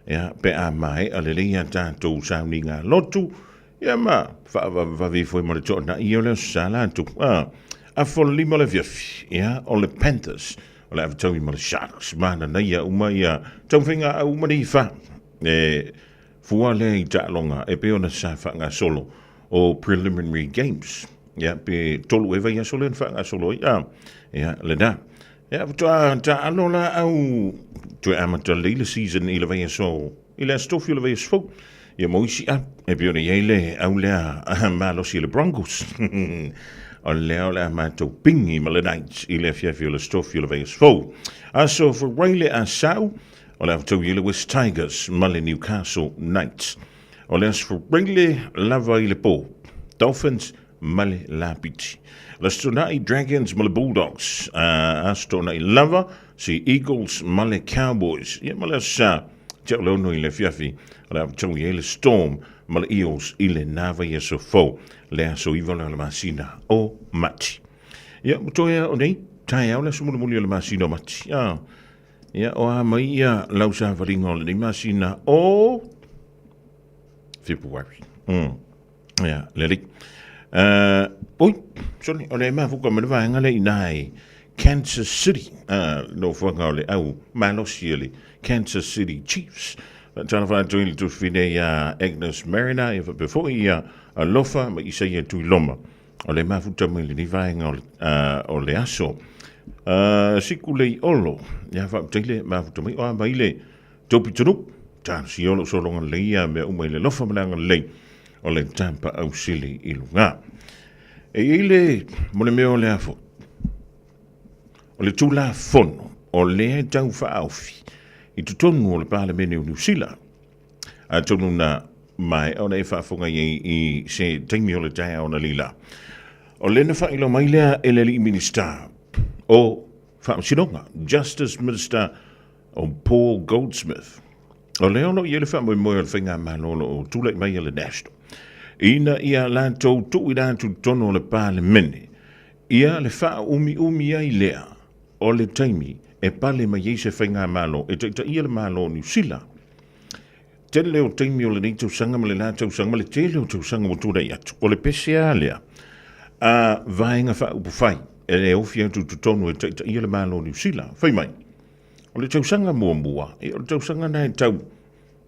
Ia, pe a mai, a le leia tātou sauni ngā lotu. Ia ma, whavi foi mo le tōna I o le sa lātu. A wholi mo le viafi. Ia, o le Panthers. O le avitaui mo le Sharks. Mana na ia uma ia. Tauwhinga a uma ni wha. E fua le I tālonga. E pe ona sa wha ngā solo. O preliminary games. Ia, pe tolu eva ia solo en wha ngā solo. Ia, le da. Ja, ta alola au tu amateur leile season I le vai so I le stof I le vai so ia moisi a e pe ona ile au le malo si le Broncos o le mato pingi ma le Knights I le fia le stof I le vai so aso for Riley a sau o le to ile West Tigers ma le Newcastle Knights o le for Riley lava I le po Dolphins ma le Lapiti Lastonai Dragons, male Bulldogs, Astonai Lava, si Eagles, male Cowboys, ia male sa, te lono I le fiafi, la tau I le Storm, male Eels, I le Nava ia so fo, le aso I vala le masina o mati. Ia, mutoia o nei, tai au le sumulu muli o le masina o mati. Ia, o a mai ia lausa varinga o le masina o February. Ia, le lik. Oi, sorry, o le mafuka me le vaenga le inai Kansas City, no whanga o le au malosi le Kansas City Chiefs. Tana wha tui le tu fine Agnes Marina, e before I lofa, ma I sei tui loma. O le mafuta me le ni vaenga o le aso. Siku le olo, ia wha teile mafuta me, o mai le topi tunup, tana si olo solonga le ia me umai le lofa malanga le. O le tampa au sili I lunga. E ile mo le meo le afo. O le tula fono. O le tau wha aufi. I tutonu o le pāle mene o New Zealand. A tonu na mai o le whaafonga I se teimi o le taia o na lila. O le na whailo mai lea e le li minister. O whaasinonga. Justice Minister o Paul Goldsmith. O le ono I le whaamoi moi o le whainga malolo o tula mai o le national. Ina ia lantou tu I lantou tono le pale mene. Ia le wha umi ai lea o le taimi e pale mai eise whainga malo e ta ia le malo New Zealand. Te leo taimi o le nei tau sanga ma le lantou sanga ma le te leo tau sanga mo tūra I atu. O le pese a lea a vaenga wha upu whai e le ofi atu tu tono e ta ia le malo New Zealand. Whai mai. O le tau sanga mua e o le tau sanga nai tau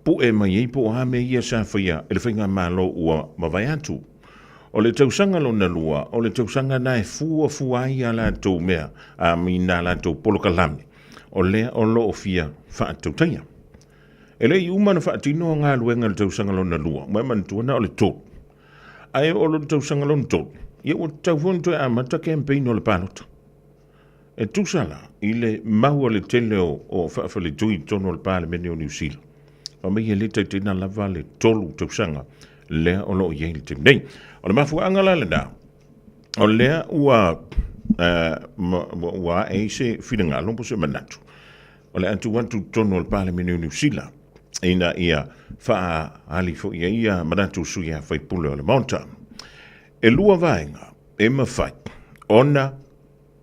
po e mai e po ha me ia sa whaia e le whainga malo ua mawai atu. O le tausanga lo na lua, o le tausanga na e fua ia la tau mea a mina la tau polokalame. O lea o lo o fia wha tautaya. E le I umana wha tino ngā luenga le tausanga lo na lua, mai man tuana o le tō. Ai o lo tau sanga lon tō. Ia o tau whonto e amata campaign o le pālota. E tūsala i le maua le tele o whaafale tui tono le pāle mene o New Zealand. O mei e leta i tēnā lava le tolu tau sanga lea o lo i eili te mnei. O le mafu angala le nā. O lea ua e se whiringa lompo se manatu. O le antu wantu tono le pāle mene o New Zealand. Ina ia wha ali fo ia manatu suia whai pule o le monta. E lua vaenga, e mawhai, ona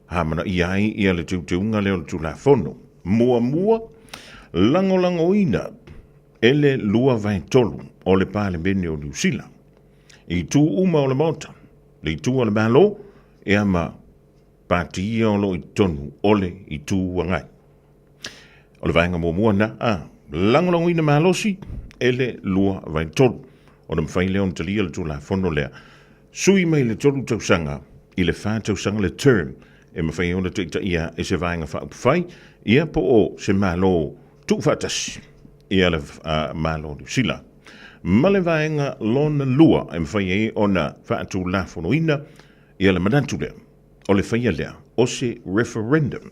hamana iai ia le tiunga leo le tula fono. Mua, lango ina, ele lua vaen tolu o le pāle mene o New Zealand. I tū uma o le monta, le tū o le malo, e ama pāti o lo i tonu ole i tū wangai. O le vaenga mua na, lango ina malosi, ele lua vaen tolu. O le mwhai leo ntalia le tula fono lea. Sui mai le tolu tausanga, i le wha tausanga le term, e mawhai ona tuita ia e se vaenga wha upwhai, ia po o se malo tu whatas, ia le malo New Zealand. Ma le vaenga lona lua, e mawhai e ona wha atu la fono ina, ia le manatu lea, o le whaia lea, o se referendum.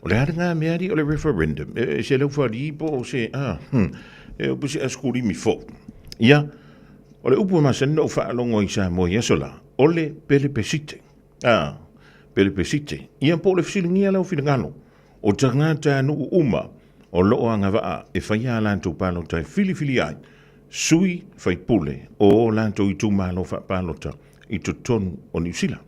O le haringa meari o le referendum, e se lau whari po o se, e o pusi askuri mi fo. Ia, o le upu masana o whaalongo i Samoa iasola, o le pelepesite. Pelepesite. Ia po le fisilingia lau whilangalo, o tangata nu uma, o loo anga waa, e whaia lanto palota, fili ai, sui whai pule, o lanto i tu malo wha palota, i tu tonu o New Zealand.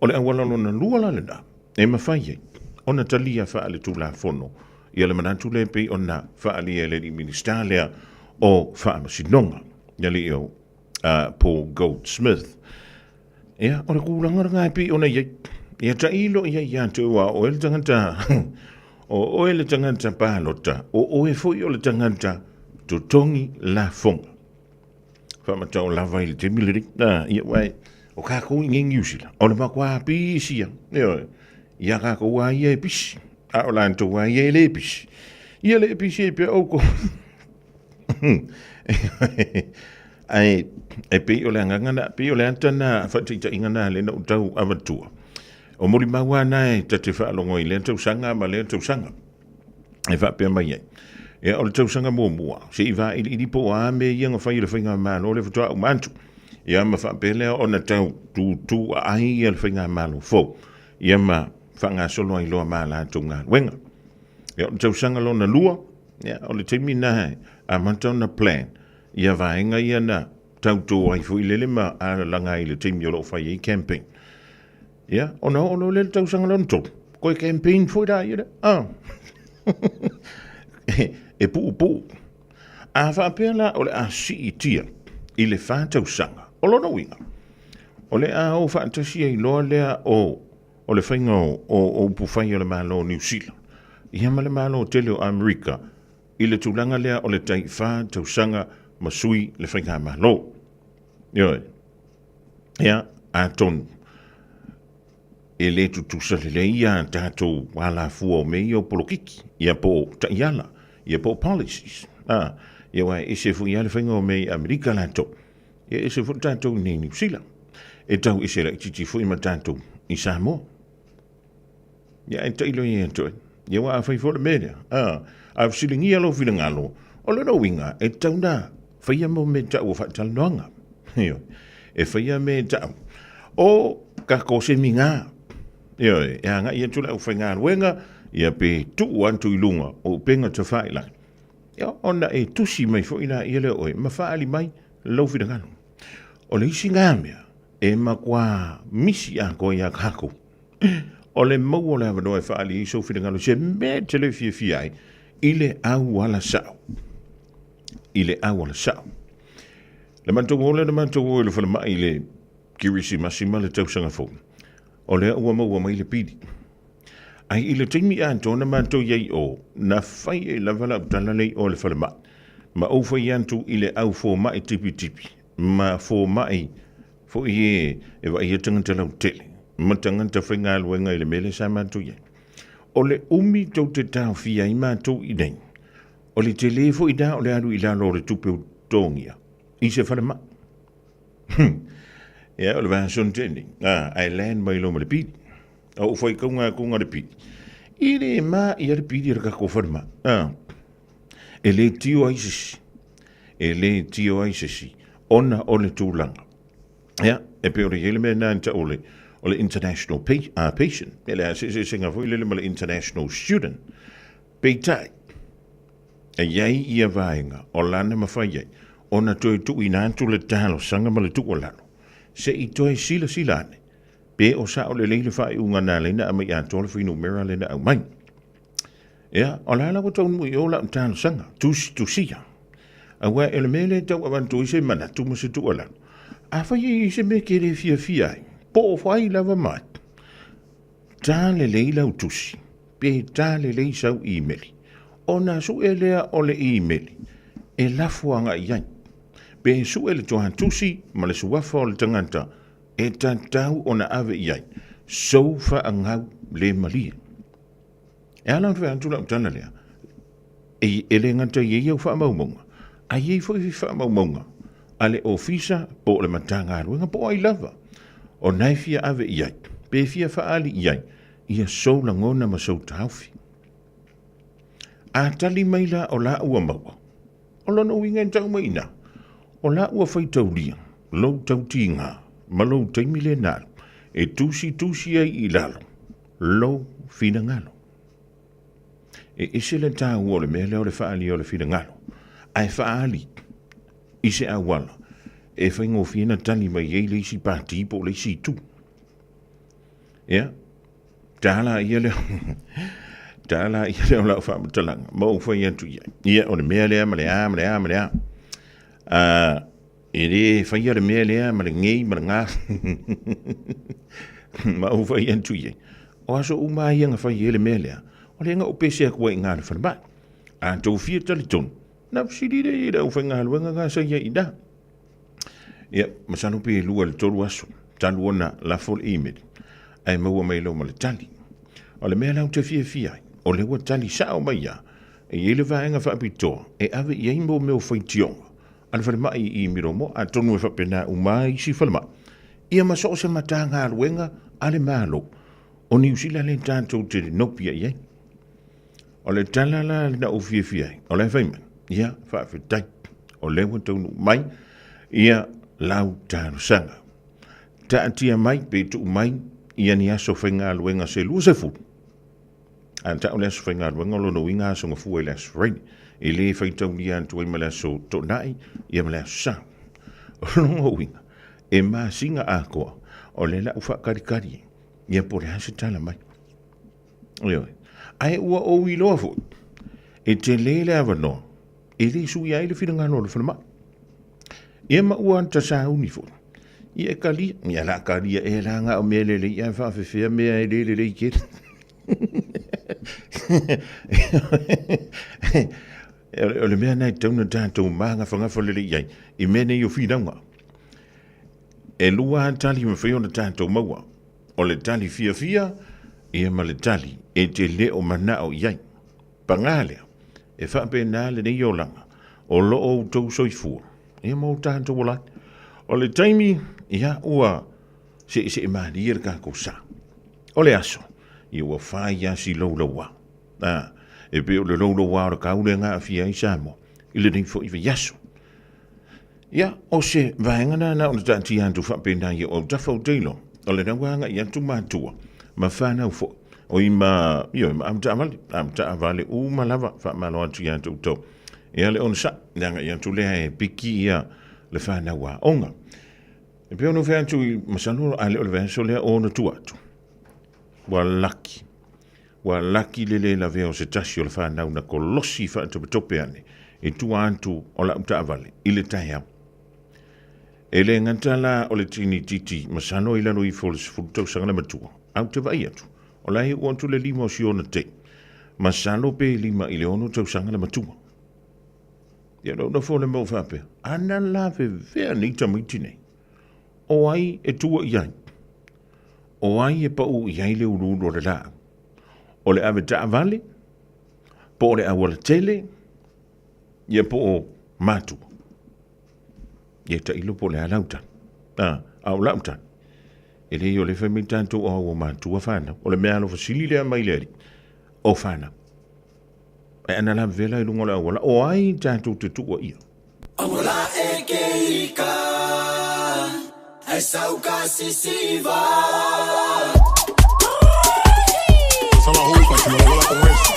O le awalalo na lua lalena, e mawhai ona talia wha ale tu la fono, ia le manatu le pei ona wha alia le di ministalia o wha amasinonga. Yali o Paul Goldsmith. Ia, o le kūlanga ngai pi ona iei. Ia ta ilo iei atua o ele tangata, o ele tangata pālota, o e fui o le tangata tutongi la fonga. Whamatau lava ili te miliri. Ia wai, o kako i ngengi usila. O le makua pi sia. Ia kako wa ia e pisi. A o lanto wa ia e le pisi. Ia le pisi e pia oko. Ai pe o le nganga pe o le antana fatita ingana le no tau avatua o moli mawana e tate fa longo i le tau sanga ma le tau sanga e fa pe mai e o le tau sanga mo se i va i po a me yenga fa i le finga ma no le foto o mantu ia ma fa pe le o na tau tu ai le finga ma lo fo ia ma fa nga solo i lo ma la tunga wenga e o tau sanga lo na lua ia o le temina a mantona plan ia vaenga ia na tauto ai fui lele ma a langa i le teimi o lo fai i campaign. Ia, o no le tau sanga lonto. Koe campaign fui da ia e pu. A whapela o le a si i tia i le whātau sanga. O lo no winga. O le a o whātasi i loa lea o le whainga o puwhai o le malo New Zealand. Ia ma le malo tele o Amerika i le tūlanga lea o le tai whātau sanga masui le whainga malo. Ia, a tonu. E le tutusa le ia tātou wala fua o mei o polokiki. Ia po taiala. Ia po policies. Ia wai e se fui ale whainga o mei Amerika lato. Ia e se fui tātou nei New Zealand. E tau e se la titi fui ma tātou i Samoa. Ia e tailo i atoe. Ia wa a whai fora mea. A wsilingi alo whilangalo. O le winga e tau nā. Whaia mo me tau o whaatala noanga. E whaia me tau. O kako se minga. E hanga ia tula o whainga ruenga. Ia pe tuu antu i lunga o penga ta whaila. Ia ona e tusi mai whaina ia leo oe. Ma whaali mai lau whilangalo. O le isi ngā mea. E makua misi a koe a kako. O le mau o le hawa noe whaali i so whilangalo. Se me te le fia ai. Ile au wala sao. Ile awala sao. Le mantongo ole le mantongo ole whala mai le kirisi masima le tausanga fōna. O le ua maua mai le pidi. Ai ile teimi anto na manto yei o na whai e la wala utala lei o le whala mai. Ma au whai anto ile au fō mai tipi. Ma fō mai fō i e wa i tanganta lau tele. Ma tanganta whainga aluenga ile mele sa manto yei. O le umi tau te tau fia i manto i nei. O le telefo i da o le alu i la lo le tupe o tongia. I se whale ma. Ja, o le vā son tēni. Ai land mai lo ma le piti. O whai kunga le piti. I le mā i le piti raka ko wharma. E le tio aisisi. E le tio aisisi. Ona o le tūlanga. Ja, e pe o le hele mea nanta o le international patient. E le se singa fwy le ma le international student. Peitai. E iai ia vaenga o lana mawhai iai. Ona toi tu i nantu le talo sanga ma le tu o lano. Se i toi sila ane. Pe o sa o le leile whai unga nā leina a mai a tole whinu mera leina au mai. Ea, o lala ko tau mui o la talo sanga. Tusia. A wā ele mele tau awantu i se mana tu ma se tu o lano. A whai i se me kere fia ai. Po o whai lava mai. Tā le leila u tusi. Pe tā le lei sau e-maili. O nā su e lea o le e-maili. E lafuanga iai. Pe su e le tohan tusi, ma le suwafa o le tanganta, e tantau o na ave iai. Sau wha angau le malia. E alang wha antula utana lea. E le nganta i iau wha maumonga. A iei fwoi wha maumonga. A le ofisa po le matanga aruenga po ai lava. O naifia ave iai. Pe fia wha ali iai. Ia sau la ngona ma sau taufi. A tali maila o la ua maua. O lona winga tau maina. O la ua whai tau lia. Lou tau tinga. Ma lou taimi le nalo. E tusi ai i lalo. Lou fina ngalo. E ise le tau o le mea leo le whaali o le fina ngalo. Ai whaali. Ise a wala. E whai ngō fina tali mai ei le isi pāti po le isi tu. Ea. Tala ia leo. Tala ia leo lau whaamatalanga. Mau whai antu ia. Ia o le mea lea ma lea. E re whai a le mea lea ma le ngei ma le ngā. Mau whai antu ia. O aso umai anga whai e le mea lea. O le anga o pese a kua i ngā le whanamai. A tau fia tali tonu. Na psirire i rau whai ngā luenga ngā sa ia i da. Ia, masano pe lua le toru aso. Talu ona la fol e-mail. Ai maua mai lau ma le tali. O le mea lau te fia. O le ua tali sao mai ia. E ele vaenga whaapitoa. E ave i aimo meo whai tionga. Ana whalemai i miro mo. A tonu e whapena umai si whalemai. Ia maso se mata ngā ruenga. Ale malo. O ni usila le tātou te nopia iai. O le talala le na o fia. O le whaiman. Ia whaafetai. O le ua taunu mai. Ia lau tānu sanga. Tātia mai pe tu mai. Ia ni aso whainga luenga se lua se fu. Anta o le aso whainga luenga lono inga aso nga fu e le aso reini. E le whaitau ni antu e ma le aso to nai, ia ma le aso sa. O longa winga. E maa singa a koa. O le la ufa karikari. Ia po le hase tala mai. Oioi. Ai ua o iloa fu. E te le avanoa. E le sui ai le whina ngano le whanama. Ia ma ua anta sa uni fu. Ia kali, ia la kali e la nga o mele le ia whawhewhea mea e le kere. O le mea nei tauna tātou maanga whangawha le iai. I mene i o whinaunga. E lua tali ma whai o na tātou maua. O le tali fia, ia ma le tali. E te le o mana o iai. Pangalea. E whape nā le nei o langa. O lo o tau soifua. Ia mau tātou o lai. O le taimi, ia ua se maari i raka ko sa. O le aso, ia ua whai asi laulaua. E pe o le laulaua o kaule ngā fia i Samoa. I le nei fo i yaso. Ia, o se vaengana na o le tāti antu whapena i o tafau teilo. O le nawanga i antu mātua. Ma whanau fo. O i ma amta avale u malava whamalo atu i antu tau. Ia le onsa, nanga i antu lea e piki ia le whanau a onga. E peo no whea tu i masano ale o le vea so lea o na tu atu. Wa laki. Wa laki lele la vea o se tasi o le whanau na kolosi whaatope ane. E tu antu o la umta avale. I le tae au. E le ngantala o le tini titi masano i lano i foles fulutau sangana matua. Au te vai atu. O lai o antu le lima o si ona te. Masano pe lima i le ono tau sangana matua. Ia no fole mo whape. Ana la vea ni tamiti nei. O ai e tua iai. O ai e pau iai le ururu le la. O le ave ta vale. Po le awala tele. Ia po o matu. Ia ta ilo po le alauta. au lauta. E le o le whamei tātou o mātua whānau. O le mea alo fasili lea mai leari. O whānau. E ana la vela I lungo la wala. O ai tātou te tua ia. Awala e ke ika. Ai sauka sisiva. Sama hui kwa chino wala con eso.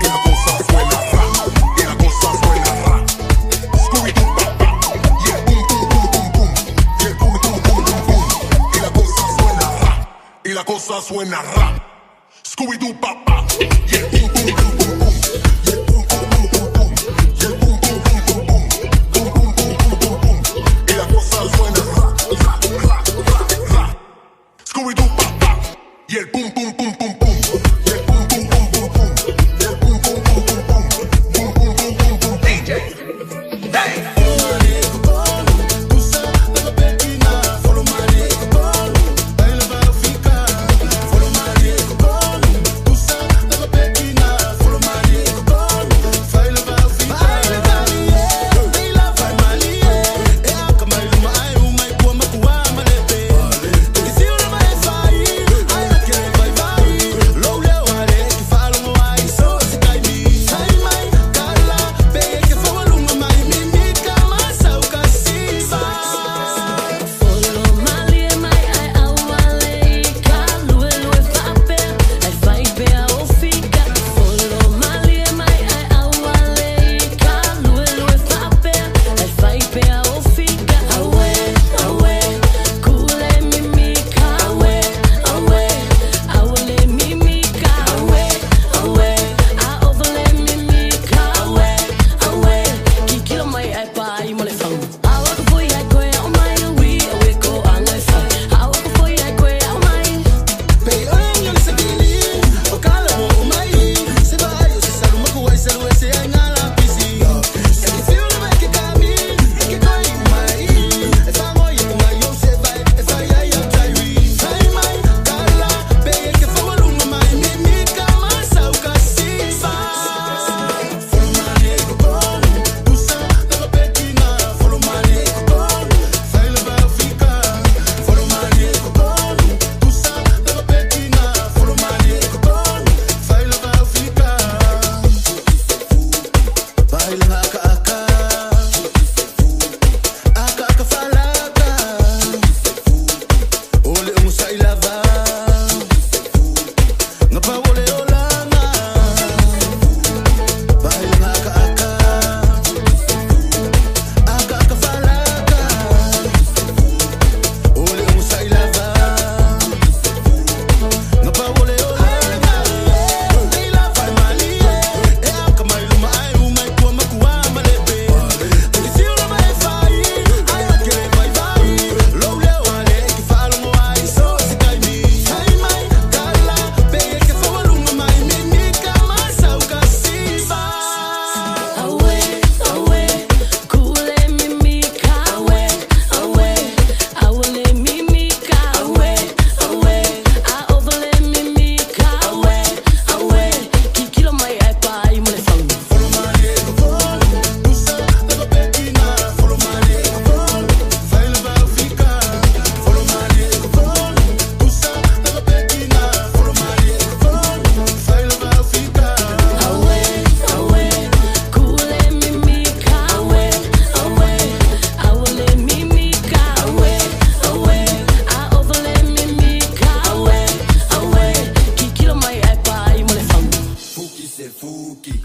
Y la cosa suena rap. Y la cosa suena rap. Scooby-Doo papá. Y el boom boom boom boom boom. Y el boom boom boom boom boom. Y la cosa suena rap. Y la cosa suena rap. Scooby-Doo papá. Y el boom boom boom boom boom. Y el boom boom boom boom boom. Y el boom boom boom boom boom. Boom boom boom boom boom boom. Y la cosa suena rap. Rap rap rap rap. Scooby-Doo papá. Y el boom boom boom boom boom. Y el boom boom boom boom boom. Y el boom boom boom boom boom. Boom boom boom boom boom. DJ. Hey.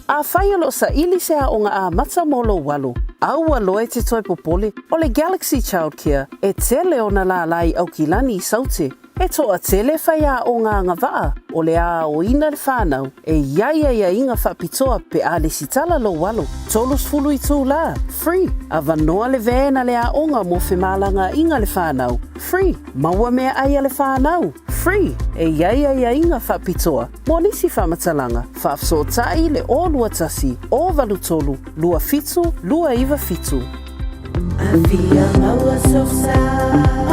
A whai alo sa ili se a onga a matsa molo walo. Au alo e te toi popole o le Galaxy Childcare e tele o na la lai au kilani I saute. E toa tele whai a o ngā ngawaa o le a o ina le whānau e ia inga whapitoa pe a le sitala lo walo. Tolus fulu I tū la, free. A vanoa le vēna le a onga mo whemalanga inga le whānau, free. Maua mea ai le whānau, free. E ia inga whapitoa. Mo nisi whamatalanga, whafsotai le o lua tasi, o valutolu, lua fitu, lua iwa fitu. Avia maua sosa,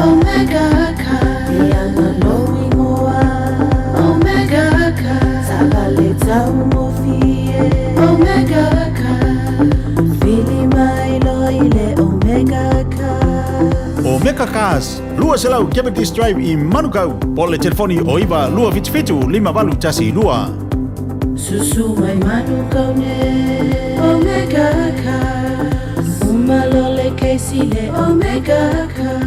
Omega ka, Ianga lowi moa, Omega ka, Sabale tau mo fie, Omega ka, Fili mai loile Omega ka. Kakas. Lua selau Capitis Drive I Manukau. O le telefoni o iwa lua fitu 5 tasi lua. Susu mai Manukau ne Omega Cars. Umalole keisile Omega Cars.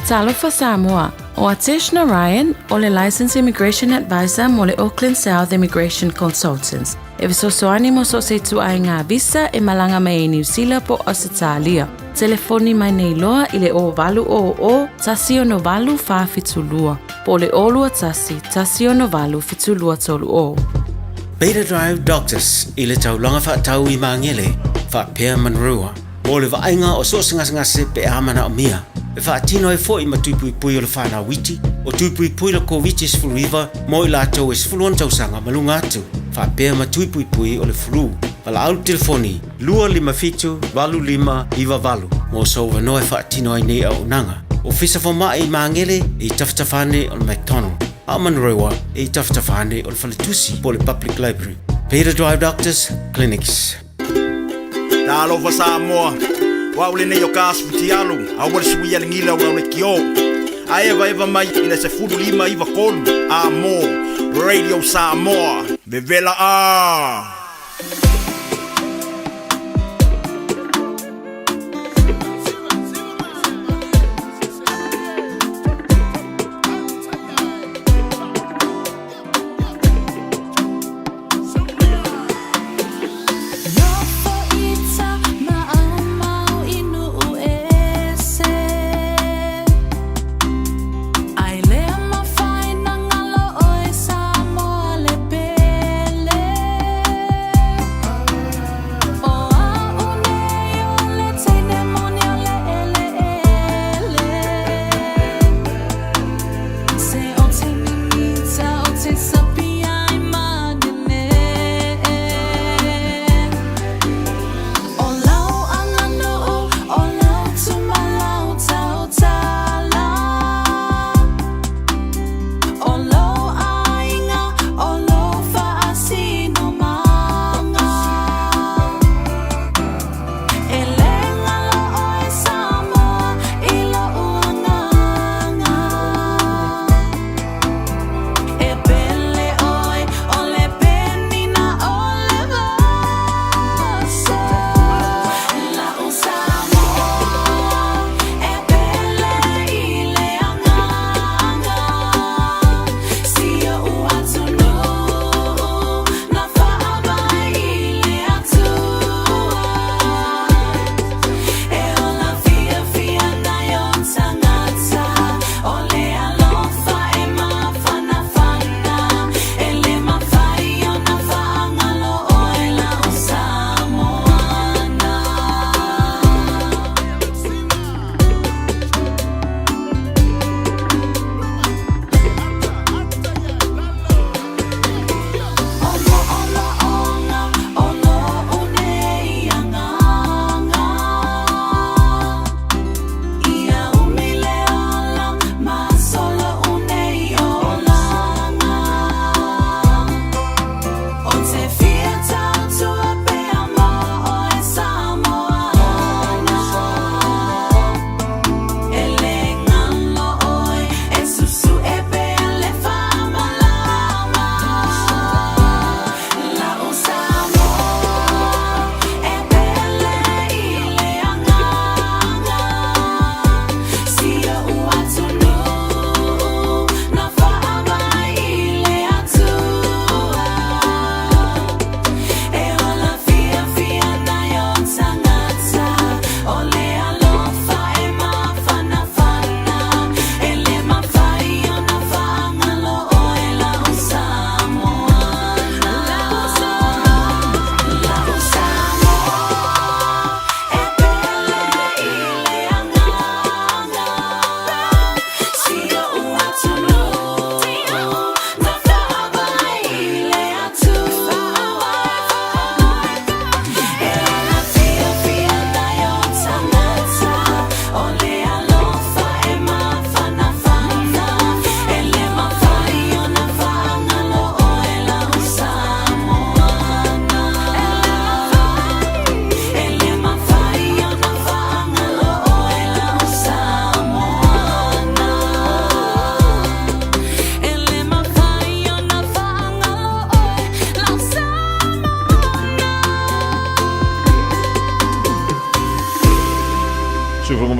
Talofa Samoa. O Atish Narayan, o le Licensed Immigration Advisor mo le Auckland South Immigration Consultants. E visosoani mo so se tu ai ngā visa e malanga mai New Zealand po Australia. Telefoni mai nei loa I le o valu o tasi o no valu wha fitulua. Po le olua tasi o no valu fitulua tolu o. Beta Drive Doctors I le taulanga wha tau I mangele wha pēr manrua. Mo le vainga o so ngase pe amana o mia. E wha tino e fo I matupui pui o le whana witi. O tupui pui la ko witi sfuriva mo I lato e sfuluan tausanga malunga atu. Wha pēr matupui pui o le furu. Wala au telefoni, 255-25 mo so wanoe wha tino ai nei au nanga. O fisa fo mai I mangele I taftafane o le McDonald. A manrewa I taftafane o le Faletusi po le Public Library. Peter Drive Doctors Clinics. Talofa Samoa. Waule nei o kaspiti alu. Awale sui alingila waule kio. Aeva eva mai ina se fudu 5 kolu. Amo. Radio Samoa. Vevela a.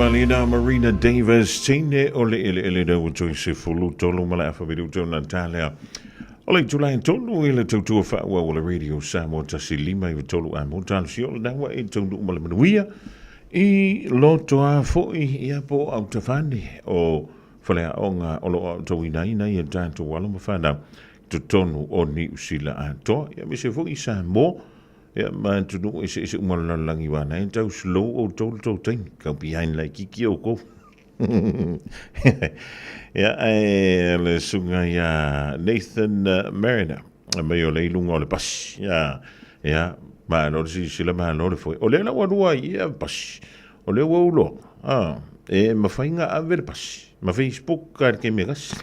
Malina Marina Davis Tine Ole Ele Dau Joyce Fulu Tolu Mala FEB Natalia Ole July Tolu Ele Tutu Fa Wala Radio Samoa Tasilima Tolu Amotan Siol Dawa Tolu Malamanuia I Lotoa Foi Iapo Autafandi o Falea Onga Olo Towinaina I Tanto Walamafana Tutonu o New Sila Anto Yamise Foi Samoa Ya man tu no is umalalang iwana en tau slow o tol ting ka behind like kiki o ko ya le sunga ya Nathan Mariner me yo le lunga le pas ya ma no si sila ma no le foi o le la wadua ya pas o le wo lo e ma fainga a ver pas ma Facebook ka ke me gas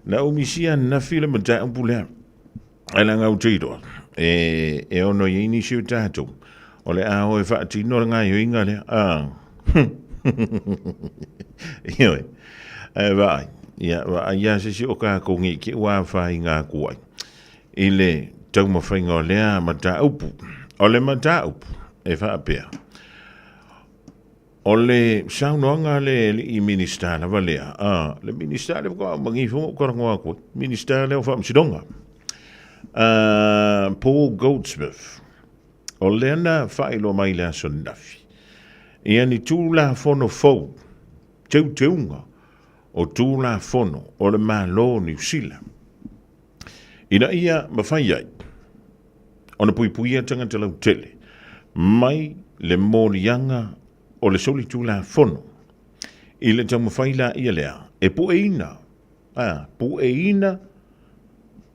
na umisia na fila ma ta ambulance Ala ngau tiro e ono ye ni siu tato ole a ho fa ti no nga yo inga le yo va ya se o ka ko ngi ki wa fa inga ku ile tau mo fa inga le ma ta upu ole ma ta upu e fa pe ole sa no nga le I minister na vale le minister ko mangi fu ko ngo ko minister le fa msidonga Paul Goldsmith o lena whaelo mai lea son nafi ia ni tūla fono fau teunga o tūla fono o le malo New Zealand ina ia mawhai ai o na puipuia tangata lau tele mai le morianga o le soli tūla fono I le tau mawhai la ia lea e pueina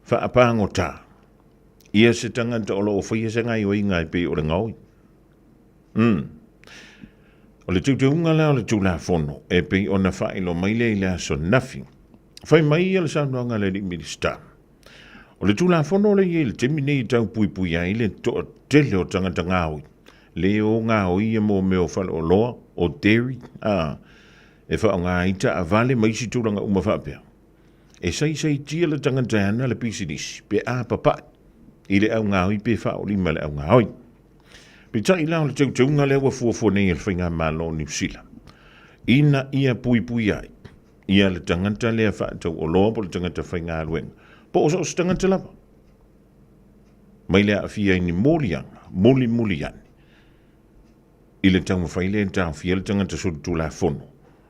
whaapango tā. Ia se tangata o loo whaia se ngai o ingai pe o le ngaui. O le tūtunga la o le tūla fono e pe o na whaelo mai le ila so nafi. Whai mai ia le saunoanga le minister. O le tūla fono le ia le temi nei tau pui ai le to tele o tangata ngaui. Le o ngaui ia mo meo whale o loa o dairy. E wha o ngā ita a vale mai si tūranga uma whapea. E sai tia le tangata ana le pisidisi, pe a papa, I le au ngāhui pe wha o lima le au ngāhui. Pe tai lao le taunga le wa fuafua nei le whainga malo New Zealand. Ina ia pui ai, ia le tangata le wha tau o loa po le tangata whainga aluenga. Po o se tangata lava. Mai le a fia ni molianga, moli ani. I le taunga whaile en tau fia le tangata sotu la fono.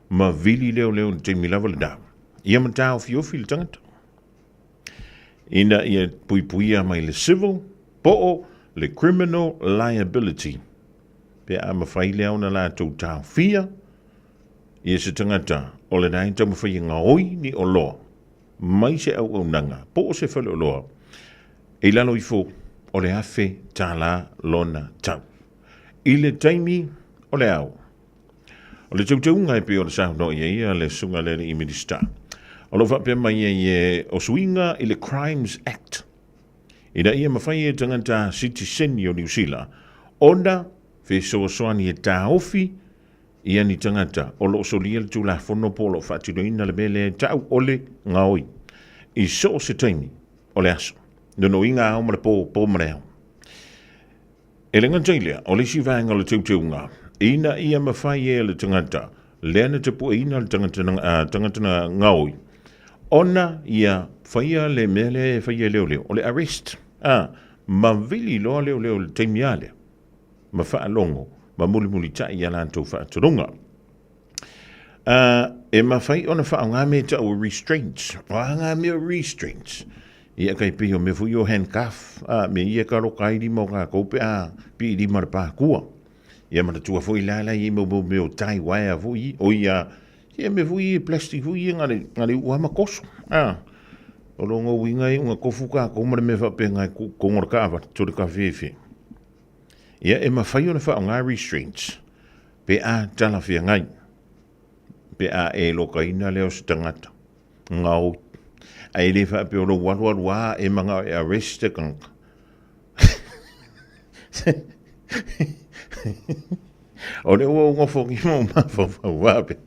Ma vili leo te milava le dama. Ia matau fiofi le tangata. Ina ia puipuia mai le civil, po le criminal liability. Pe a mawhai leo na la tau tau fia, ia se tangata o le nai tau mawhai ngaoi ni o loa. Mai se au nanga, po se whale o loa. E lalo I fo, o le afe tā la lona tau. I le taimi o le au. O le tau ngai pe o le sao no ia le sunga le I minister. O lo whapea mai e o suinga I le Crimes Act. Ina ia mawhai e tangata citizen o New Zealand. Ona, fe soani e tā ofi, ia ni tangata o lo solia le tūla whono polo whatinoina le mele tau ole ngaoi. I so se taimi o le aso. Nono inga au mara po mareo. E le ngantailia, o le si vanga le tūtūnga. Ina ia mawhai e le tangata. Leana te po ina le tangata na ngaoi. Ona ia whaia le mele whaia leo, o le arrest. Ma vili loa leo le teimiale. Ma wha longo, ma muli tai ia lantou wha aturunga. E ma whai ona wha ngā me ta o restraints. Ngā me restraints. Ia kai piho me fui o handcuff. Me ia ka rokai di mo ngā koupe pi di marapa kua. Ia mana tua fui lala I mo me o tai waia fui. O ia... Ia me fui plastic fui ngare ua makoso. O longo winga unga kofu ka komare me whape ngai kongora kawa tore ka whiwhi. Ia e mawhai ona wha o ngā restraints. Pe a tala whia ngai. Pe a e loka ina leo se tangata. Ngau. A e le whape o lo waruarua e manga e arrest e kanka. O le ua unga whoki mo mawhau wape.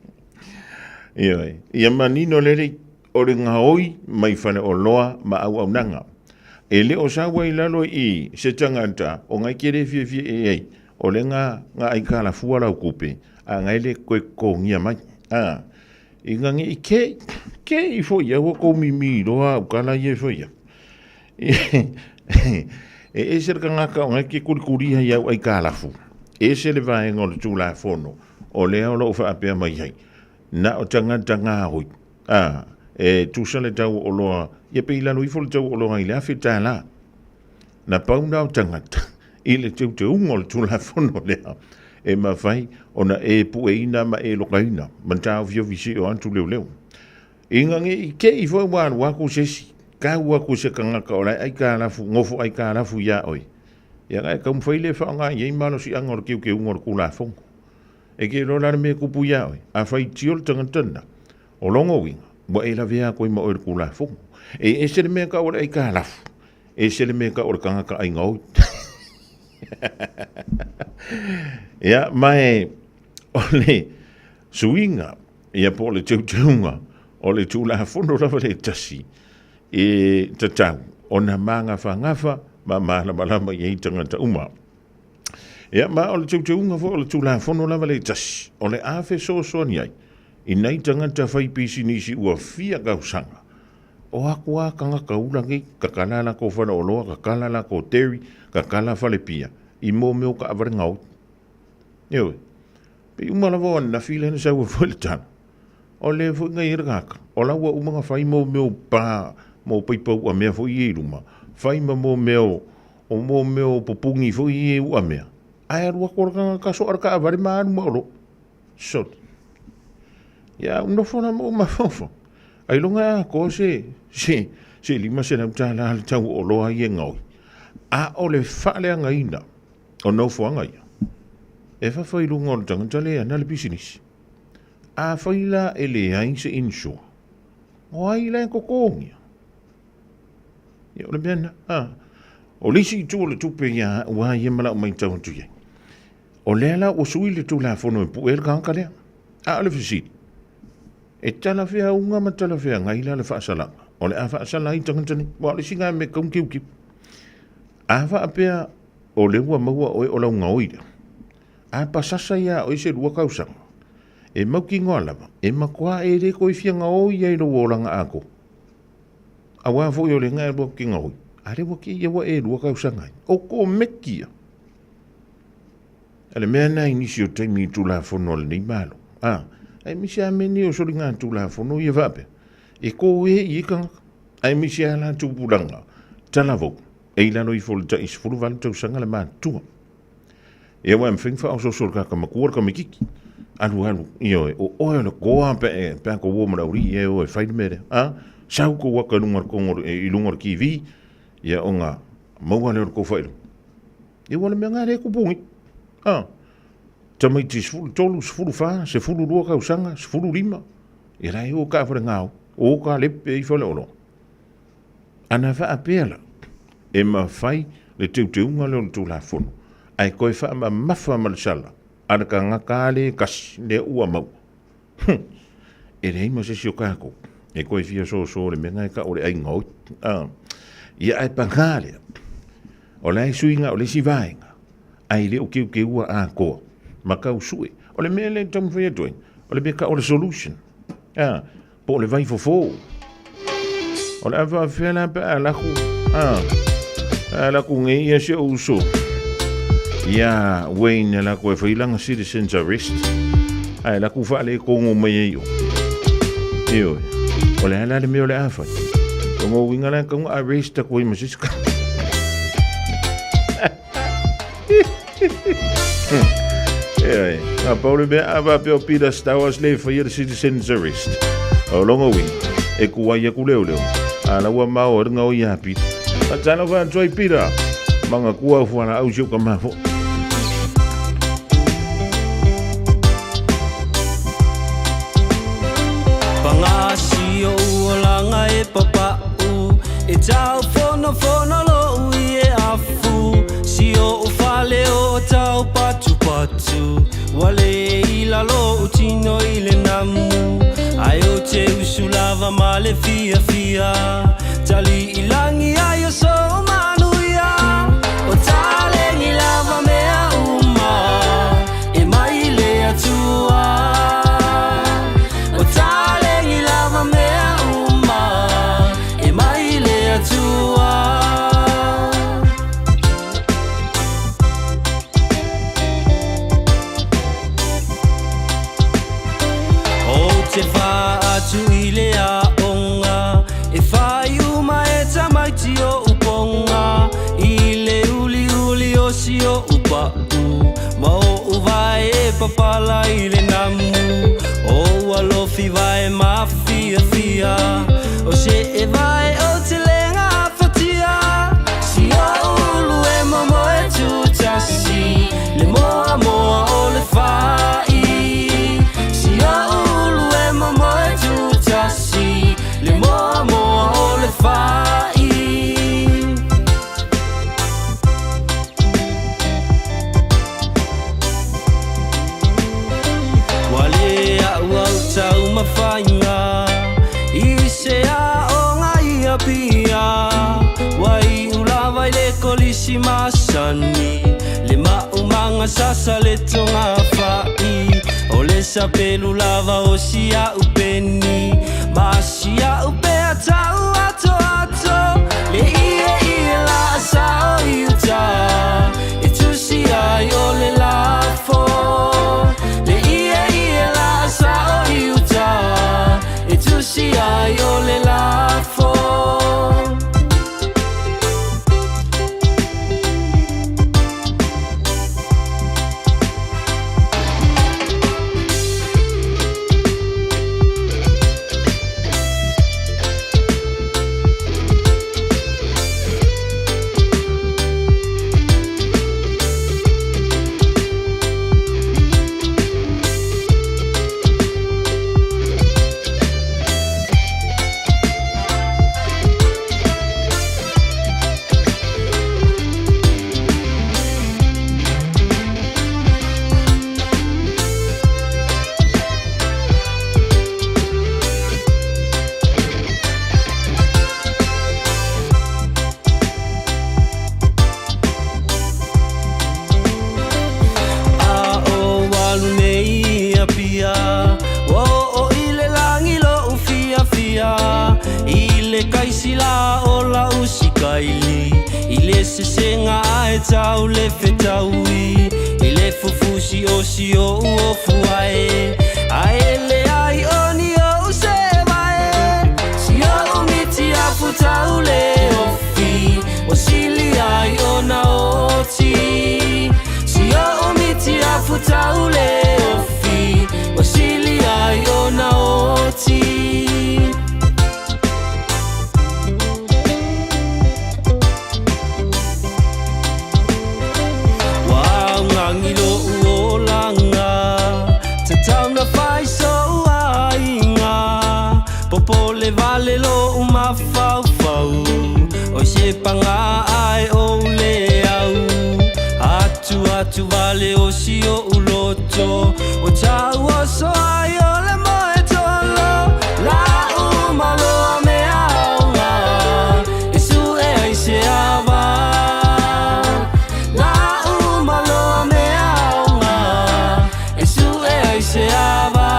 Ia manino lere o le ngaoi mai whane o loa ma au nanga. E le o sawa I lalo I se tangata o ngai kere fie e ei o le nga ai ka la fua la kupe a ngai le koe kongia mai i ngangi i ke i fo ia ko mimi roa o kala ye fo ia e ser ka ngaka o ngai ke kurikuria ia ai ka la fu e se le vai ngol tu la fono o le o lo fa apea mai hai na o tanga hoi e tu sale tau o loa ia pe ila no i fo le tau o loa i le afita la na pauna o tangata i le te ungol tu la fono lea e mawhai ona e pueina ma e lokaina man tau fio visi o antu leo leo inga nge i ke i fo wānu wako sesi ka wako se kangaka o lai ai ka lafu ngofo ai ka lafu ia oi ia ngai ka mwhai le whaanga i malo si angor kiu ke ungor ku la fongo e ke lo lana me kupu ia oi a whai tiol tangatana o longo winga wa e la vea koi ma oir ku la fongo e se le mea ka o ai ka lafu e se le mea ka o kangaka ai ngau ia mai ole suinga ia po le teuteunga o le tula fondo lava le tasi e tatau ona manga whangafa ma mana malama i tangata uma ia ma o le teuteunga fo o le tula fondo lava le tasi o le afe so ni ai i nei tangata whai pisi nisi ua fia gausanga o akua kanga kaulangi kakalala ko whana oloa kakalala ko teri kakala whale pia i mō meo ka aware ngau. Ewe, pe umala wa na fila hena sau whale tana. O le fo ngai iragaka, o laua umanga whai mō meo pa, mō paipau a mea fo i e ruma, whai ma mō meo, o mō meo popungi fo i e ua mea. Ai arua korakanga ka so araka aware maanu maoro. Sot. Ia, unofona mō mawhawha. Ai longa ko se lima se na utala hali tau o loa i e ngau. A o le whale anga ina. O no fuanga ia. E whawhai runga o le tangata lea na le business. A whaila e le hain se insua. O ai le kokongia. Ia o le mena. O lisi i tū le tupe ia ua ia mala o mai tau atu ia. O lea la o sui le tū la whono e pu e le kanka lea. A o le fisiri. E tala whea unga ma tala whea ngai la le whaasalanga. O le a whaasala i tangata ni. Wa le singa me kaum kiu kiu. A wha apea o le ua maua oe o lau ngaoira. A pasasa ia o se rua kausanga. E mauki ngoa lava. E makua e re koi fia ngaoi ai lo wolanga ako. A waa fo i o le ngai rua ki ngaoi. A re waki ia wa e rua kausanga. O ko mekia. Ale mea nai nisi o taimi tu la fono le nei malo. Ai misi a meni o sori ngā tu la fono i vape. E ko e i kanga. Ai misi a la tu puranga. Tala vau. E lano i fol ta is fulu valu tau sanga le mātua. E wa mwhingwha o sosol kaka makuar ka mikiki. Alu i oe, o oe le koa pe ko womara uri e oe whaide mere. Sau ko waka lungar kongor i lungar ki vi. Ia o ngā maua leo ko whairu. E wale mea ngā re kupungi. Tamai ti sfulu tolu, sfulu wha, se fulu rua kau sanga, sfulu rima. E rai o ka whare ngāo. O ka lepe i whale olo. Ana wha apela. E ma whai le teuteunga leo tū la fono. Ai koe wha ma mawha malasala. Ana ka ngakale kasi le ua mau. E rei ma se sio kako. E koe fia so le menga e ka ore ai ngau. Ia ai pangale. O le ai suinga o le si vaenga. Ai le o kiu ke ua a koa. Ma kau sue. O le mea le tamu whai atoing. O le mea ka o le solution. Po le vai fofo. O le awa whiala pe a laku. Ala ku nge ia se uso. Ia Wayne la ko freelance citizens arrest. Ai la ku fale ko ngo mai yo. Yo. Ole ala le me ole afa. Ngo winga la ko arrest ko i masiska. A Paul be ava pe opida stawas le for your citizens arrest. O longo wing. E ku wa ya ku leo. Ala wa ma o nga o ya pi. Patano va joy pira. Manga kua fuana au jo kama fo. Pangasi o langa e papa u. E tau fono lo u e afu. Si o fale o tau patu patu. Wale ila lo utino ile namu. Ayo te usulava male fia fia. Tali ilangi ayo so manuia. O tale ni lava mea uma. e papala i le namu O alofi vai mafia fia O se e vai o te lenga fatia Si o ulu e momo e tutasi Le moa moa o le fai Si o ulu e momo e tutasi Le moa moa o le fai Tau mawhainga I se a o ngai a pia Wai ula vai le kolisi masani Le maumanga sasa le tonga whai O le sapelu lava o si a upeni Ma si a upea tau ato ato Le ia la sa o iuta E tu si ai o le lafo Le ia la sa o iuta E tu si ai o le lafo Se senga ai tau le fetaui I le fufusi o si o fuae Ai le ai oni o se vae Si o umiti a futau le ofi O sili ai ona oti Si o umiti a futau le ofi O sili ai ona oti Popo le vale lo uma fau fau O se panga ai o le au Atu atu vale o si o uloto O tau o so ai o le moe tolo La uma lo me aunga E su e ai se ava La uma lo me aunga E su e ai se ava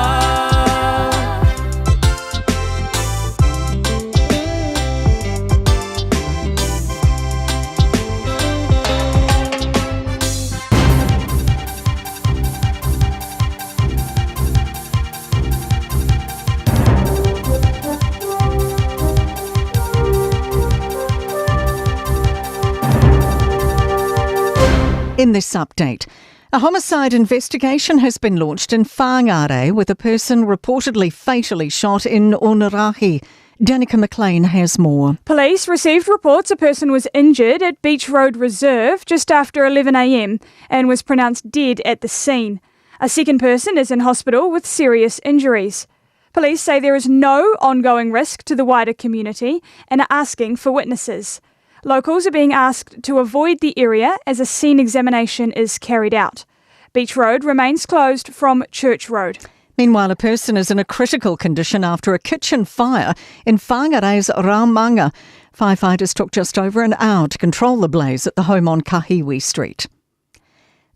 In this update, a homicide investigation has been launched in Whangare with a person reportedly fatally shot in Onerahi. Danica McLean has more. Police received reports a person was injured at Beach Road Reserve just after 11 a.m. and was pronounced dead at the scene. A second person is in hospital with serious injuries. Police say there is no ongoing risk to the wider community and are asking for witnesses. Locals are being asked to avoid the area as a scene examination is carried out. Beach Road remains closed from Church Road. Meanwhile, a person is in a critical condition after a kitchen fire in Whangare's Raumanga. Firefighters took just over an hour to control the blaze at the home on Kahiwi Street.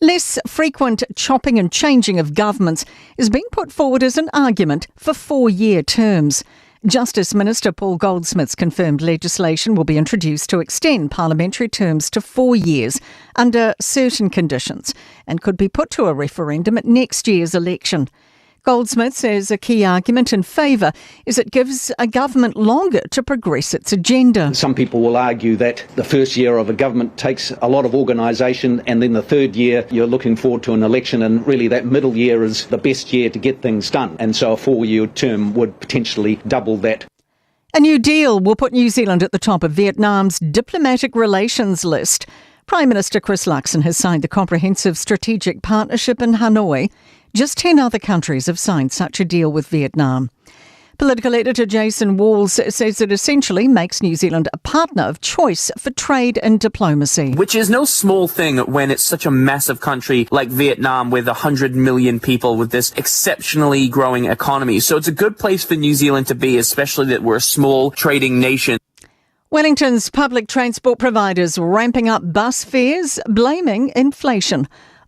Less frequent chopping and changing of governments is being put forward as an argument for 4-year terms. Justice Minister Paul Goldsmith's confirmed legislation will be introduced to extend parliamentary terms to 4 years under certain conditions and could be put to a referendum at next year's election. Goldsmith says a key argument in favour is it gives a government longer to progress its agenda. Some people will argue that the first year of a government takes a lot of organisation, and then the third year you're looking forward to an election, and really that middle year is the best year to get things done. And so a 4-year term would potentially double that. A new deal will put New Zealand at the top of Vietnam's diplomatic relations list. Prime Minister Chris Luxon has signed the Comprehensive Strategic Partnership in Hanoi. Just 10 other countries have signed such a deal with Vietnam. Political editor Jason Walls says it essentially makes New Zealand a partner of choice for trade and diplomacy. Which is no small thing when it's such a massive country like Vietnam with 100 million people with this exceptionally growing economy. So it's a good place for New Zealand to be, especially that we're a small trading nation. Wellington's public transport providers ramping up bus fares, blaming inflation.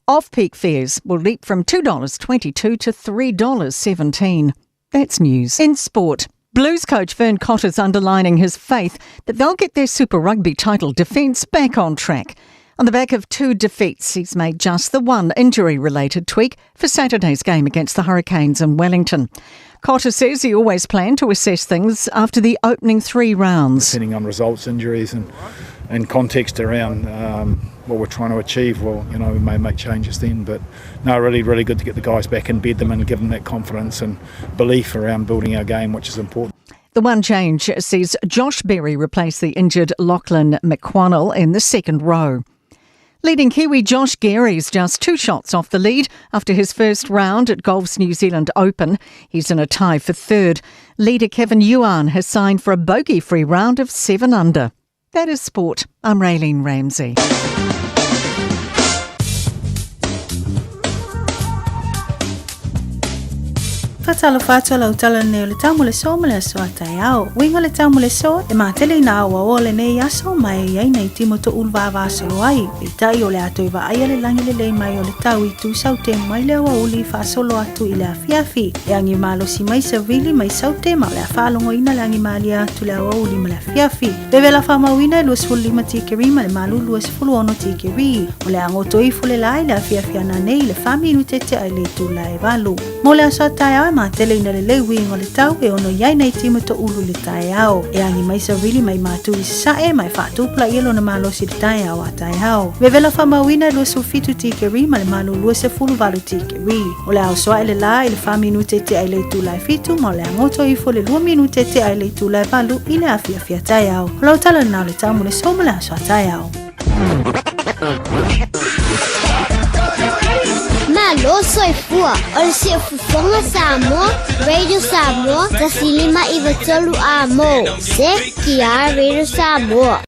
Off-peak fares will leap from $2.22 to $3.17. That's news. In sport, Blues coach Vern Cotter's underlining his faith that they'll get their Super Rugby title defence back on track. On the back of 2 defeats, he's made just the one injury-related tweak for Saturday's game against the Hurricanes in Wellington. Cotter says he always planned to assess things after the opening 3 rounds. Depending on results, injuries and context around what we're trying to achieve, well, we may make changes then. But no, really, really good to get the guys back and bed them and give them that confidence and belief around building our game, which is important. The one change sees Josh Berry replace the injured Lachlan McQuannell in the second row. Leading Kiwi Josh Gary's just 2 shots off the lead after his first round at Golf's New Zealand Open. He's in a tie for third. Leader Kevin Yuan has signed for a bogey-free round of 7 under. That is sport. I'm Raylene Ramsey. Fatalo fatalo tala ne le tamu le so mele so atayao. Winga le tamu le so e matele na wa ole ne yaso mai ai nei timo to ulva va so ai. E tai ole ato iwa ai le langi le mai ole tau I tu saute mai le Aoauli fa solo atu I le afiafi. E angi malo si mai sa vili mai saute ma le afalongo ina langi malia tu le Aoauli ma le afiafi. Bebe la fama wina luas fuli ma tikeri ma le malu luas fulu ono tikeri. Ole ango toi fule lai le afiafi ana nei le fami nutete ai le tu lai valu. Mole aso atayao ma tele ina le lewi ngo le tau e ono yai nei timo to ulu le tai ao. E angi mai sa vili mai matu I sa e mai fatu pla ielo na malo si le tai ao a tai ao. Vevela fama wina lua sufitu tikeri ma le malu lua se fulu valu tikeri. O le ao soa ele la ele fa minute te ai le tu lai fitu ma le angoto I fo le 2 minute te ai le tu lai valu I le afia tai ao. O lau tala na le tamu le somo le aso a tai ao. Malo soy fua, ol si Fofoga Samoa, Radio Samoa, tasilima I vatolu amo, se kia Radio Samoa.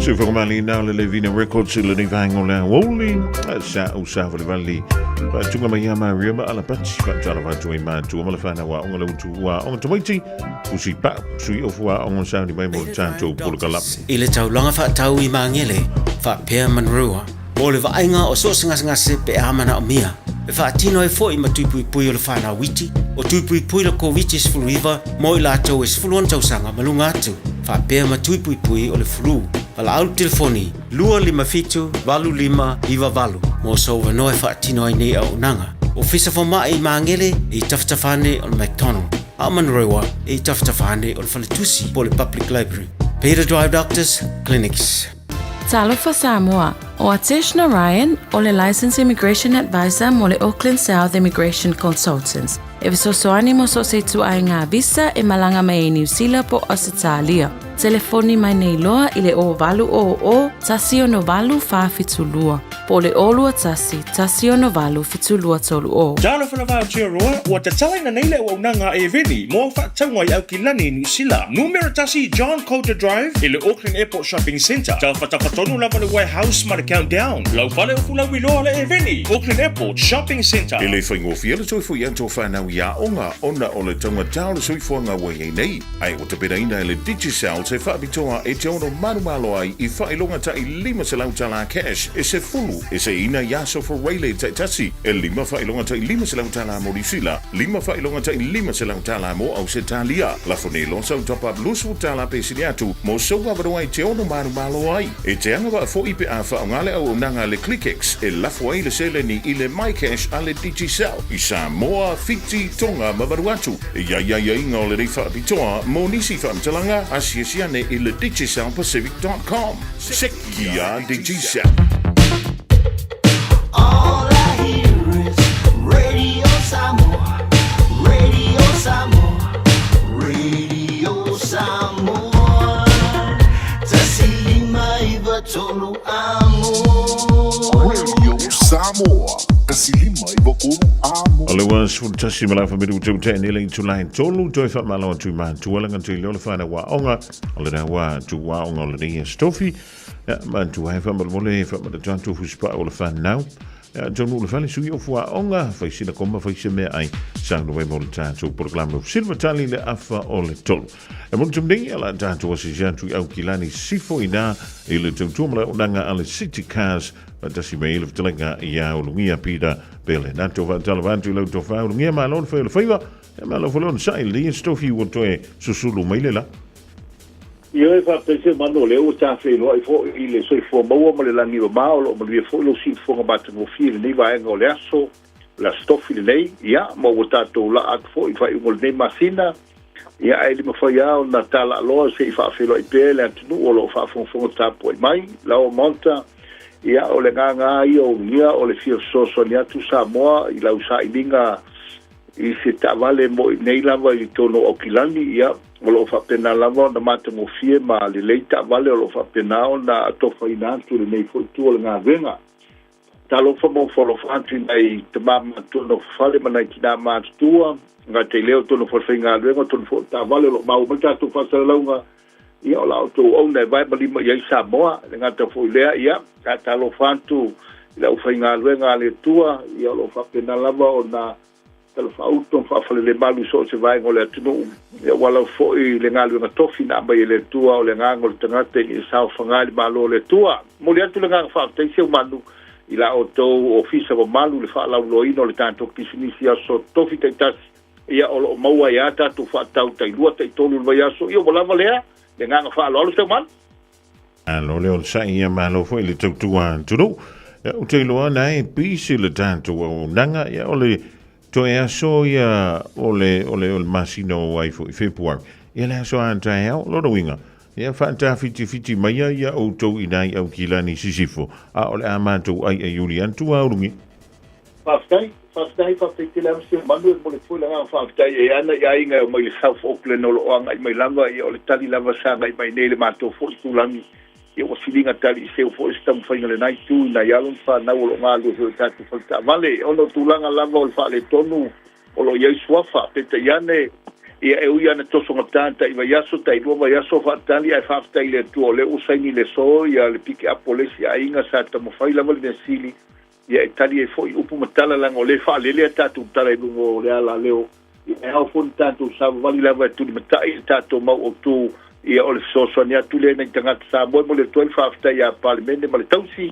Fofogamua now le Levina Records le ni vaingo le Aoauli sa usava le vali pa tunga mai ama riama ala pati pa tala va tu ma tu ma le fana wa onga le tu wa onga tomaiti usi pa sui ofua onga sa ni mai mo tanto pulkalap Ile taulanga fa tau I mangele fa pea manrua o le vainga o so singa se pe amana o mia e fa tino e foi ma tui pui o le fana witi o tui pui le ko witi sfuluiva mo I lato e sfuluon tau sanga malunga atu fa pea ma tui pui o le flu Pala au telefoni, 255 iwa valu. Mo so wanoe fa tino ai nei au nanga. O fisa fa mai mangele I taftafane o McDonald. Aman rewa I taftafane o Faletusi po le Public Library. Peter Drive Doctors Clinics. Talofa Samoa, o Ateshna Ryan, o le Licensed Immigration Advisor mo le Auckland South Immigration Consultants. E visosoani mo so se tu ai ngā visa e malanga mai New Zealand po Australia. Telefoni mai nei loa I le o valu o tasi o no valu wha fitulua. Po le olua tasi o no valu fitulua tolu o. Tala whanawha tia roa, ua te talaina nei le o nanga e veni, mo whaatangwa I au ki lani New Zealand. Numero tasi John Coulter Drive I le Auckland Airport Shopping Centre. Tala whatakatonu lava le warehouse ma le countdown. Lau whale o fulawi loa le e veni, Auckland Airport Shopping Centre. Ele whaingofia le toi fui anto whanau ia onga ona o le taunga tau le soifuanga wai ei nei. Ai o te pera ina le Digicel se whaapitoa e te ono manumalo ai I whailonga ta I 5 selau tala cash e se fulu e se ina yaso for Waylay te tasi e 5 whailonga ta I 5 selau tala mo Risila 5 whailonga ta I 5 selau tala mo au se talia la fonelo sa top up lusu tala pe siliatu mo so wabaro ai te ono manumalo ai e te anga wa fo ipe a whaongale au nanga le ClickX e lafo ai le sele ni I le MyCash a le Digicel I Samoa Fiti Tonga Mabaruatu ia inga o le rei whaapitoa mo nisi whaamtalanga asiasiane I le digicelpacific.com. Sekia Digicel. All I hear is Radio Samoa, Radio Samoa, Radio Samoa. Tasilima iwa tolu amo. Radio Samoa. Kasilima iwa kuru amo. Alewa sfutasi malafa midu te nele tulain tolu toi fa malo tu man tu wala ngantu le fana wa onga ole na wa tu wa onga le ni stofi ya man tu hai fa mole fa ma tantu fuspa ole fa now ya jonu le fali sui of wa onga fa sina koma fa sime ai sang no we mo tantu programa silva tali le afa ole tolu e mo tumding ala tantu was jantu au kilani sifo ina ile tantu mala onanga ale city cars Tasi mai le telenga ia ulungia pida pele na to va talvantu lo to fa ulungia malon fa le faiva ma lo folon sai li stofi wo to susulu mai le la Io fa pese mano le o ta fe no I fo ile so fo mo mo le langi o ma o mo le fo lo si fo ba te mo fi le va ngo le aso la stofi le lei ia mo o ta to la at fo I fa I mo le masina ia ai mo fa ia o na tala lo se fa fe lo I pele at no o lo fa fo ta po mai la o monta ia o le nganga I o nia o le fio so nia tu Samoa I lau sa I linga I se tavale mo nei lava I tono o kilani ia o lo fa pena lava na mate mo fie ma le leita vale o lo fa pena o na tofa ina tu le nei fo tu o le ngā venga talo fa mo fo lo fa antu nei te mama tono fale ma nei tina ma tua nga te leo tono fo whainga venga tono fo ta vale o lo mau mata tu fa sa launga ia o la auto o nei vai ma lima ia Samoa le ngata fo lea ia ka talo fa antu la u whainga venga le tua ia o lo fa pena lava o na talo fa auto fa fale le malu so se vai ngole atu ia wala fo I le ngalu na tofi na mai le tua o le ngangol tangate I sao fangali malo le tua mo le atu le ngang fa te se manu I la auto ofisa o malu le fa la loino le tanto kisinisi so tofi te tas ia o lo maua ia tatu fa tau tai lua tai tolu vai aso ia wala valea le ngang fa lo te man alo le o sai ia malo fo le tutua tulu o te loa nai pisi le tanto o nanga ia o le to e so ia ole masino ai fo February ia le so anta ia lo do winga ia fanta fiti mai ia o to inai au kilani sisifo a ole amato ai e Julian tu aurungi Fastai te la mse manu mo le fula nga fastai e ana ia inga o mai South Auckland o lo anga mai lava ia o le tali lava sa ngai mai nele mato fo tulangi ia o silinga tali se fo stam fainga le nai tu na ia lon fa na o lo nga lo so tatu falta vale o no tulanga lava o fa le tonu o lo ia swafa te iane ia e ui ana tosonga tanta i vai aso tai lua vai aso whaatali ai whaafitai le tua le usaini le so ia le piki apolesi a inga sa ta mawhai lava le sili ia e tali e fo i upu matala langa o le whaalele a tatu tala i lungo le ala leo ia e hao foni tatu sa wali lava e tuli matai tatu mau o tu ia o le sosoani atu le nei tangata sa moe mo le tuai whaafitai a palimene ma le tausi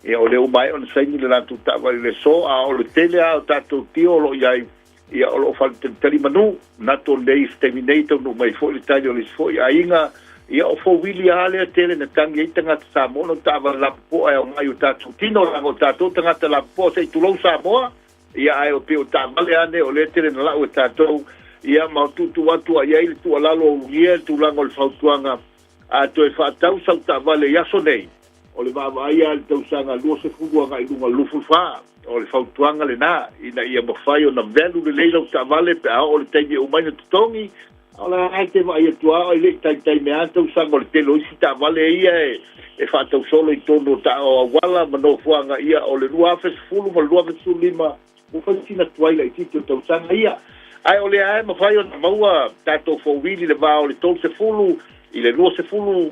ia o le umai o le saini le lantu tawali le so a o le tele a o tatu tio lo iai ia o lo tali manu nato le exterminator no mai fo le tali o le fo ia inga ia o fo wili ale tele na tangi i tangata Samoa no tava lampo ai o mai o tatu tino lango tatu tangata lampo se tulou Samoa ia ai o pe o tamale ane o le tele na lau tatu ia ma tutu watu ai ele tu alalo o ia tu lango le fautuanga a to e fatau sa tavale ia sonei o le vava ia le tausanga lua se fugu nga i lunga lufu fa o le fautuanga le na ina ia mawhai o na velu le leila o tavale pe a o le taimi o maina tutongi o la ai te vai atua o le tai mea tausanga o le telo isi tavale ia e fatau solo i tono ta o wala mano fuanga ia o le lua fes fulu ma lua fes lima o fansina tuaila i tito tausanga ia ai o le ai mawhai o na maua tato fo wili le va o le tol se fulu i le lua se fulu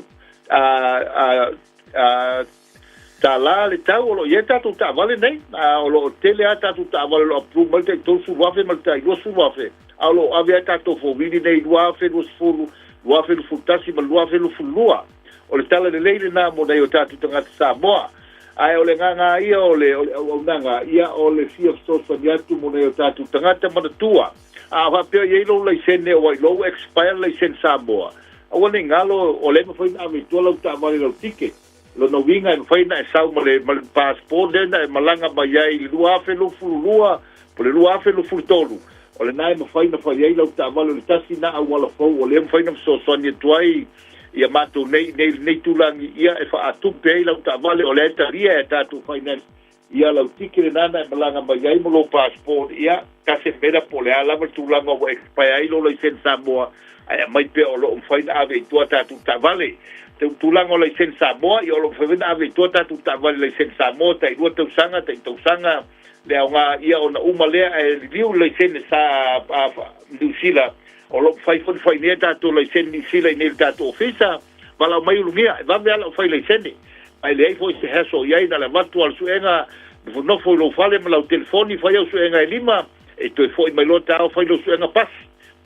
tala le tau o lo ia tatu tavale nei o lo tele a tatu tavale lo approve mal te tol su wafe mal te lua su wafe a lo avea tatu fo wili nei lua fe lua fulu lua fe futasi mal lua fe fulua o le tala le leile na mo nei o tatu tangata Samoa ai o le nganga ia o le o nganga ia o le fia sosa niatu mo nei o tatu tangata manatua a whapea iei lo leisene o ai lo expire leisene Samoa a wane ngalo o le mawhaina a meitua lau ta'amale lau tike lo no winga e mawhaina e sau ma le passport dena e malanga mai ai le lua afe lo fululua po le lua afe lo fulutolu o le nai mawhaina whai ai lau ta'amale le tasi na au wala fau o le mawhaina msosoani e tuai ia mātou nei tulangi ia e wha atupe ai lau ta'amale o le etaria e tātou finance ia lau tike le nana e malanga mai ai mo lo passport ia kase mera po le alama tulanga o expire ai lo leisen Samoa ai mai pe o lo mfaina ave tua tatu tavale te tulanga o leisen Samoa i o lo mfaina ave tua tatu tavale leisen Samoa tai lua tausanga le nga ia ona uma lea e liu leisen sa New Zealand o lo mfaina tatu leisen New Zealand nei tatu ofisa wala mai ulungia va me ala mfaina leisen ai le foi se heso ia na le vatu al suenga no foi lo fale ma lo telefoni foi o suenga e lima e to foi mai lo tao foi lo suenga pas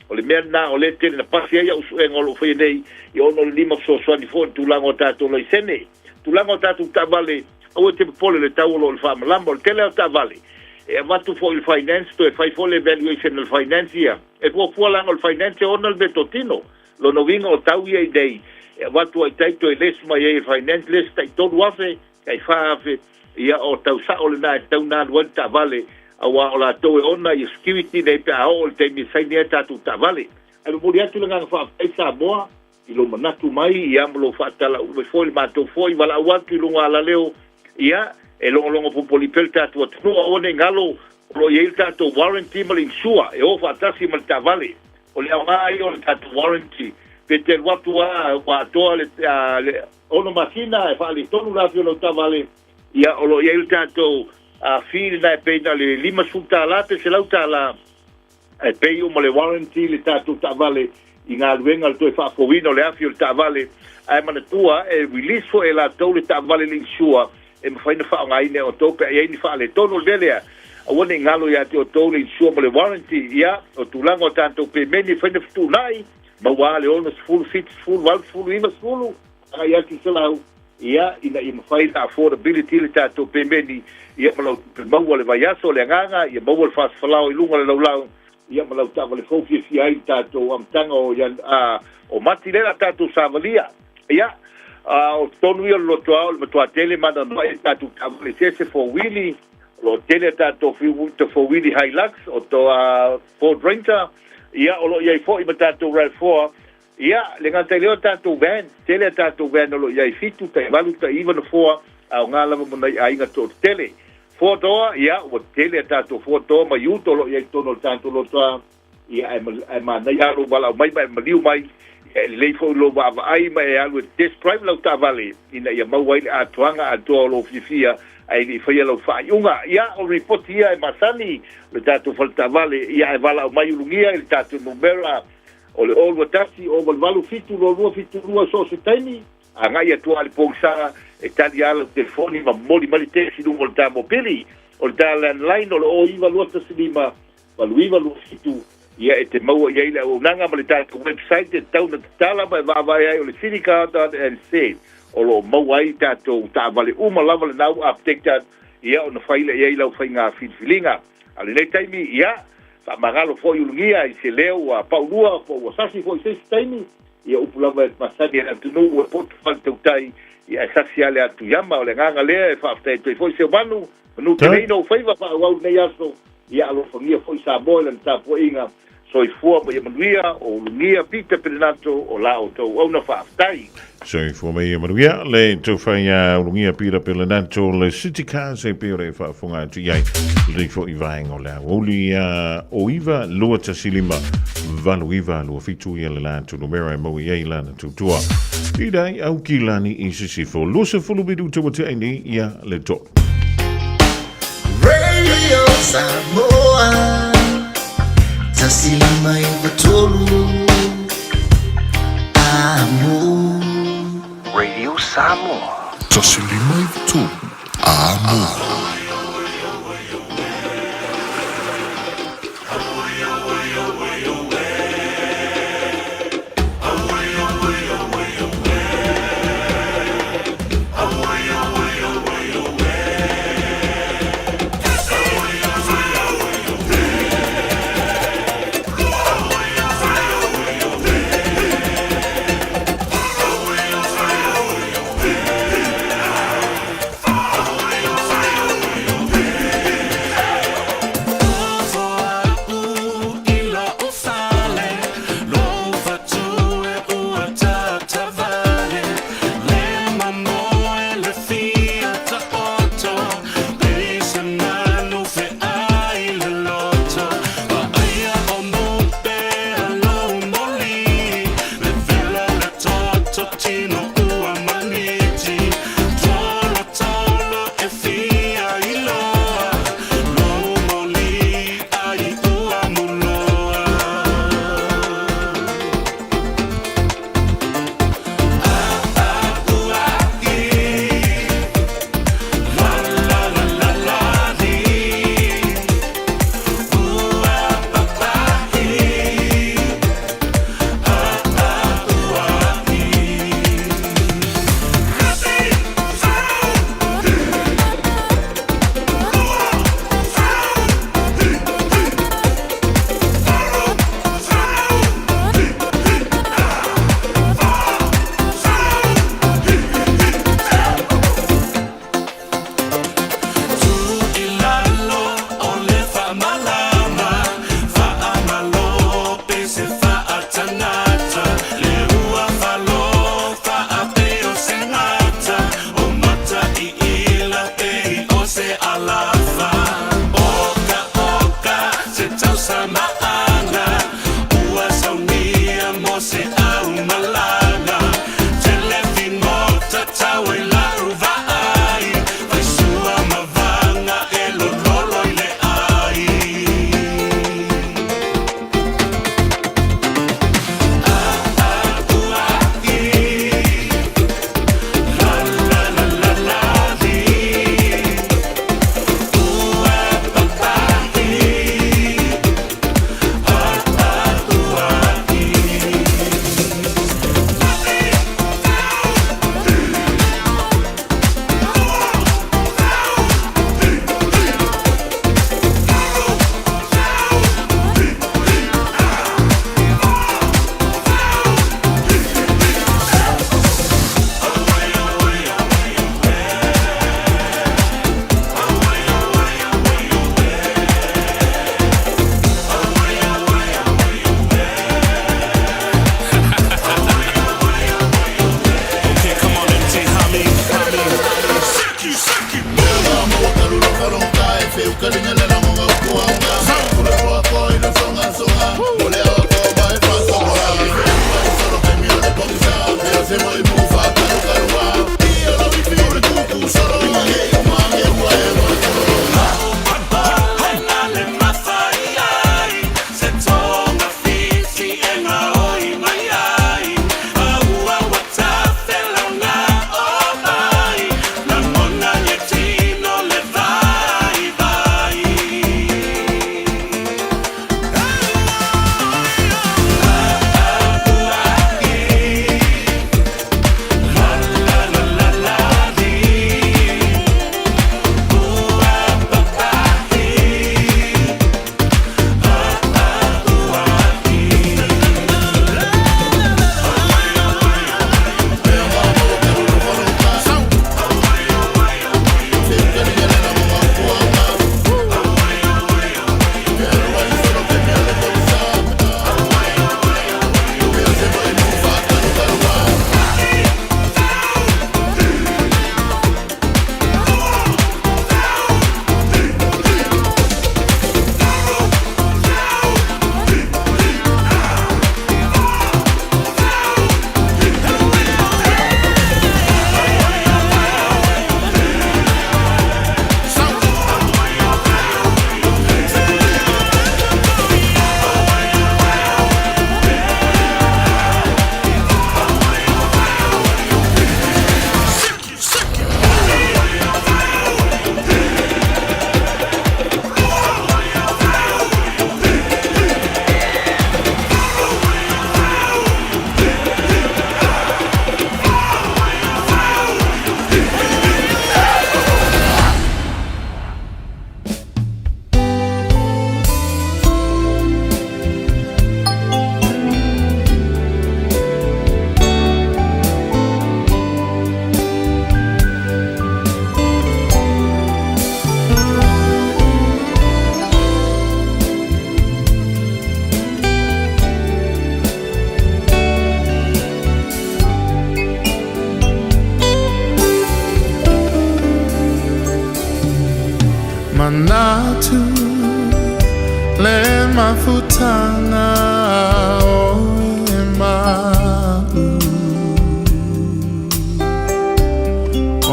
o le mea na o le tele na pas ia o suenga o lo foi nei i ono le lima so so ni foi tu lango tatu lo isene tu lango tatu tavale o te pole le tau lo le fama lambo le tele tavale e vatu foi il finance to e fai foi le valuation del financia e po lango il finance ono le betotino lo no vinga o tau ia dei e watu ai taito e les mai e finance les tai tolu afe kai fafe ia o tau sa o le na tau na luan tavale awa o la tau e ona i security nei pe ao le teimi sai nia tatu tavale ai mo ria tu langa fa ai Samoa i lo manatu mai ia mo lo fatala u foi le matou foi wala watu lo ngala leo ia e longo po polipel tatu no o ne ngalo lo ye tatu warranty mal insure e o fatasi mal tavale o le ai o tatu warranty Peter watua wa toa le ono masina e fali tonu la fio lo tavale ia o lo ia tato a fil na pena le lima sulta la te se lauta la e pei o le warranty le tato tavale inga luenga le to fa fovino le afio tavale ai mana tua e release fo e la to le tavale le insua e me faina fa ngai ne o to pe ai ni fa le tonu lelea a wone ngalo ia te o to le insua mo le warranty ia o tulango tanto pe meni faina fu nai ma wale ono full fit full wal full ima full ai aki selau ia ina i mafai affordability le tato pemeni ia malau mau le vaiaso le nganga ia mau le fast falau i lunga le laulau ia malau tava le fofi fi ai tato amtanga o yan o mati le tato savalia ia o tonu ia lo toa le toa tele mana no e tato le sese for wheelie lo tele tato for wheelie Hilux o toa Ford Ranger ia o lo ia fo i matato rail 4 ia le ngata leo tato van tele tato van lo ia fitu te valu te even for au ngala mo mai ainga to tele foto ia o tele tato foto ma yuto lo ia tono tanto lo toa ia ai ma na ia lo bala mai liu mai le fo lo va ai mai alu describe lo ta vale ina ia mau ai a tuanga a to lo fifia ai ni foi lo fa unga ia o report ia e masani le tato falta vale ia e vala mai lungia il tato numera o le olu atasi o malvalu fitu lo lua fitu lua so se taimi a ngai atua le pongsa e tali ala telefoni ma moli mali tesi lungo le tamo pili o le tala landline o le o iwa lua tasilima walu iwa lua fitu ia e te maua ia ila o nanga ma le tala website e tau na tala ma e vaavai ai o le sinika.nc o lo maua ai tatou taavale uma lava le nau aptektat ia o na faila ia ila o fainga filfilinga ale nei taimi ia magalo foi ulungia i se leo a paulua po sasi foi se taimi ia upulava masani atu no o pot falta utai ia sasi ale atu yama o le nganga le fa after foi se banu no te no faiva fa wa nei aso ia alo famia foi sa bola ta poinga so i fua mo ia manuia o ulungia pita pelanato o lao to o na fa aftai so i fua mo ia manuia le to faia ulungia pita pelanato le city car se pere fa funga tu ia le fo i vaenga o le Aouli o iva lua tasilima valu iva lua fitu ia le lantu numera mo ia ilana tutua idai au kilani i sisifo lusa fulu bidu tuwate ni ia le to Radio Samoa tasilima iva tolu amo Radio Samoa tasilima iva tolu amo futanga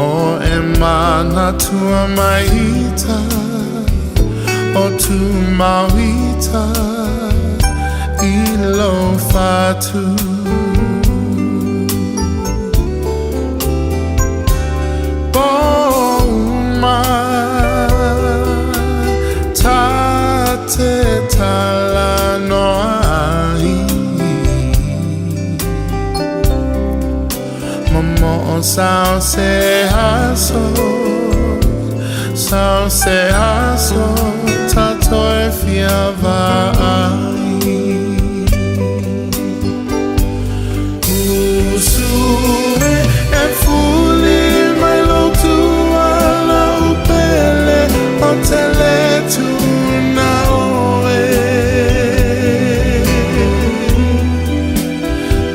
o emana tua maita o tu mawita ilo fatu Boma tate tala no ai Momo sao se haso tato e fiava ai Usue e fuli mai lo tua la upele o tele tu na oe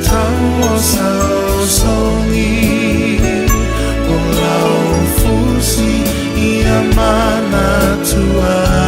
Tamo sao songi o la ufusi I amana tua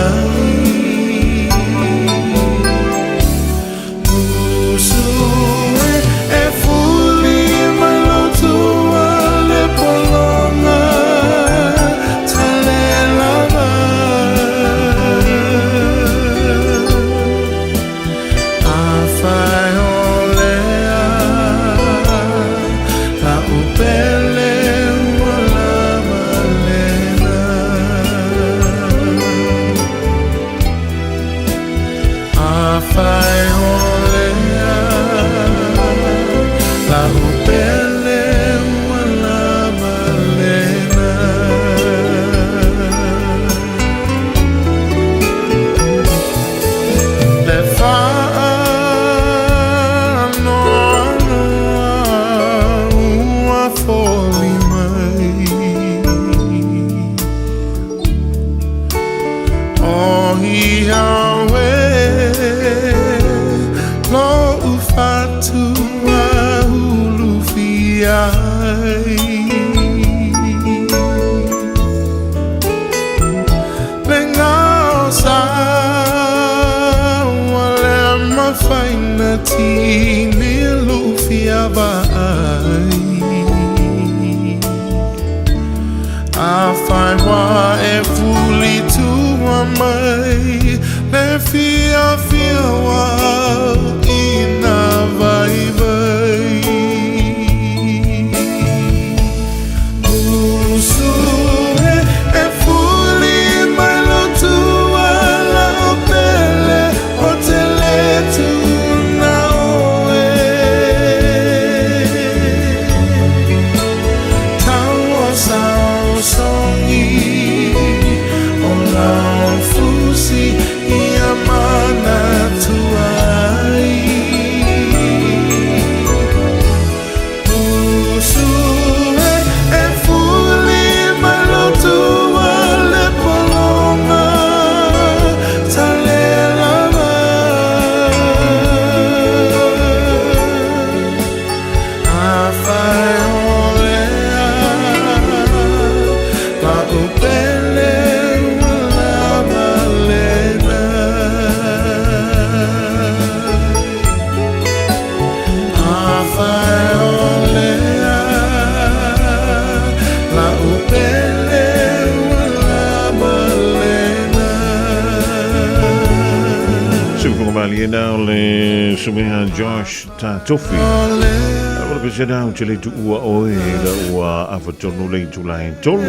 Sumea Josh Tatofi Wala pese nao te le tu ua oe la ua awhatonu le tulai tolu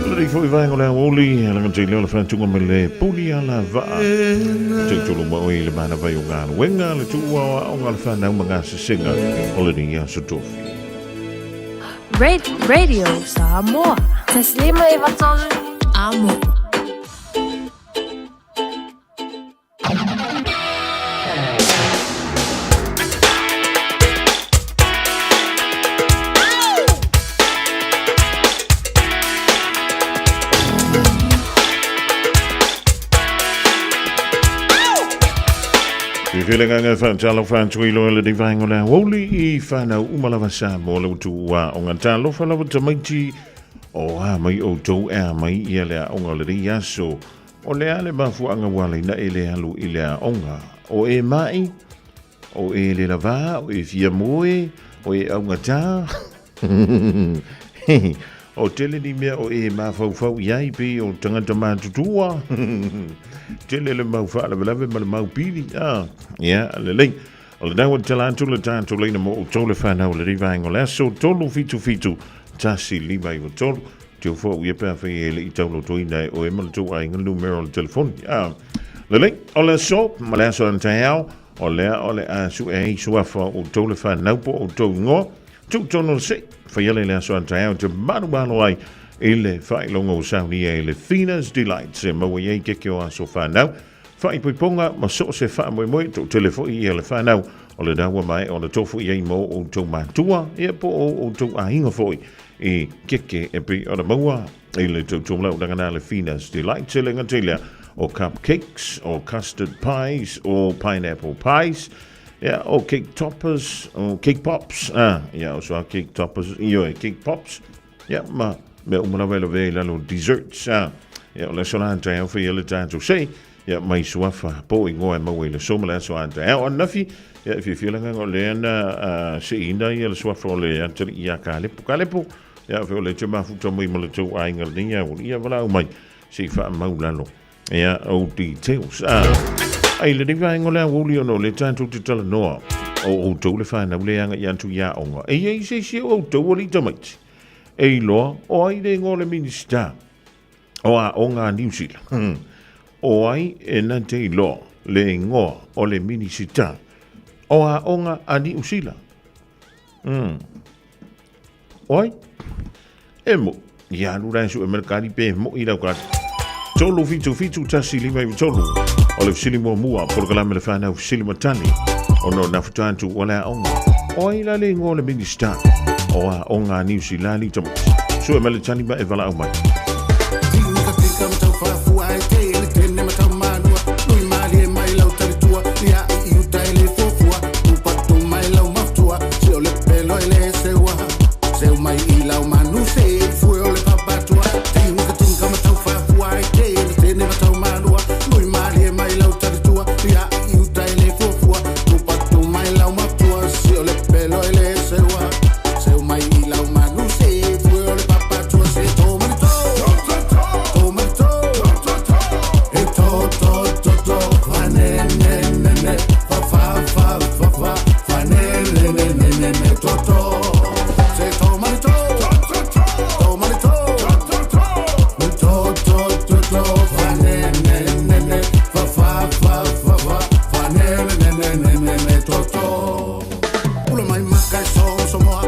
Lari fo I vaengo le Aoauli Langa te leo la whantunga me le puli ala vaa Te tolu ma oe le mana vai o ngā wenga Le tu ua o ngā whanau ma ngā sisenga O le ni a Sotofi Radio Samoa Taslima I vatonu Amo Whiwhilenga whaatalo whaatuilo le di vaengo le Aoauli I whanau umalawa Samoa le utua o ngā talo whalawa tamaiti o mai o tau mai ia le aonga le ri aso o le ale mafuanga wale na ele halu i le onga. O e mai, o e le lava, o e fia moe, o e aunga tā. O tele ni mea o e mawhau iai pe o tangata mātutua. Tele le mau wha lawe ma le mau pili. Ia, le lei. O le dawa tala atu le tātou leina mo o tole whanau le rivaengo le aso tolu fitu tasi lima i o tolu. Te o fo ia pēr whai e le i taulo toina o e malatu ai ngā numero le telefoni. Le lei, o le aso, ma le aso antai au, o le asu e i suafa o tole whanau po o tau ngoa. Tuk tono se, whaiale le aso antai au te manu ai e le whailonga o sauni e le Thena's Delight se maua iei keke o aso whanau. Whai puiponga ma so se wha moe to telefoni i le whanau o le dawa mai o le tofu iei mo o tau mātua e po o tau ahinga foi e keke e pi o le maua e le tau lau dangana le Thena's Delight se le ngatila o cupcakes o custard pies o pineapple pies. Yeah, or cake toppers, or cake pops. Yeah, also cake toppers. Cake pops. Yeah, me umana vela lo desserts. Yeah, le sola anta au fe le tanto sei. Yeah, mai suafa po ingo e mawele so mala so anta. On nafi. Yeah, if you feel like o le na se inda ia le suafa o le anta ia kalepo. Yeah, fe le chama fu tomo mo le to ainga ni ia o ia wala mai. Se fa maulalo. Yeah, o details. Ai le diva ngole Aoauli ono le tantu te tala noa o tau le whana ule anga i antu ia onga. Ei se o tau o li tamaiti. Ei loa o ai le ngole minista o a onga New Zealand. O ai e nante loa le ngoa o le minista o a onga a New Zealand. O ai e mo ia lura su e merkari pe mo i rau kati. Tolu fitu tasi lima i tolu. O le fsili mua por kalame le whanau fsili matani. O no nafutantu wala onga. O ila le ngō le minista. O a onga New Zealand i tamati. Sue mele tani ma e wala au mai. Samoa,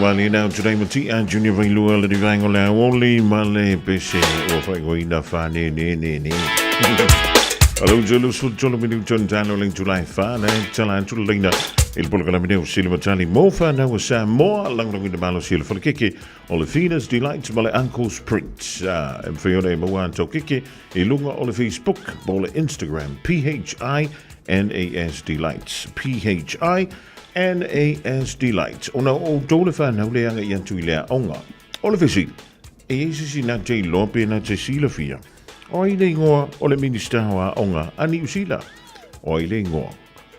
Mali now today mati a junior vai lua le divango le Aoauli male pese o fai goina fa ne. Alo jolo sul jolo minu jon tano ling July fa na tala tul linda il polo kala minu silva tali mofa na wa Samoa lang de malo silva for kiki Olifinas delights male ankle sprints en fiore mo wan to kiki ilunga Olifis book bole Instagram PHINAS delights PHINAS delights. Ona o dole fa na leanga yantu ilea onga. Olifisi e si na te lope na te sila fia. O ile ngoa ole ministawa onga ani usila. O ile ngoa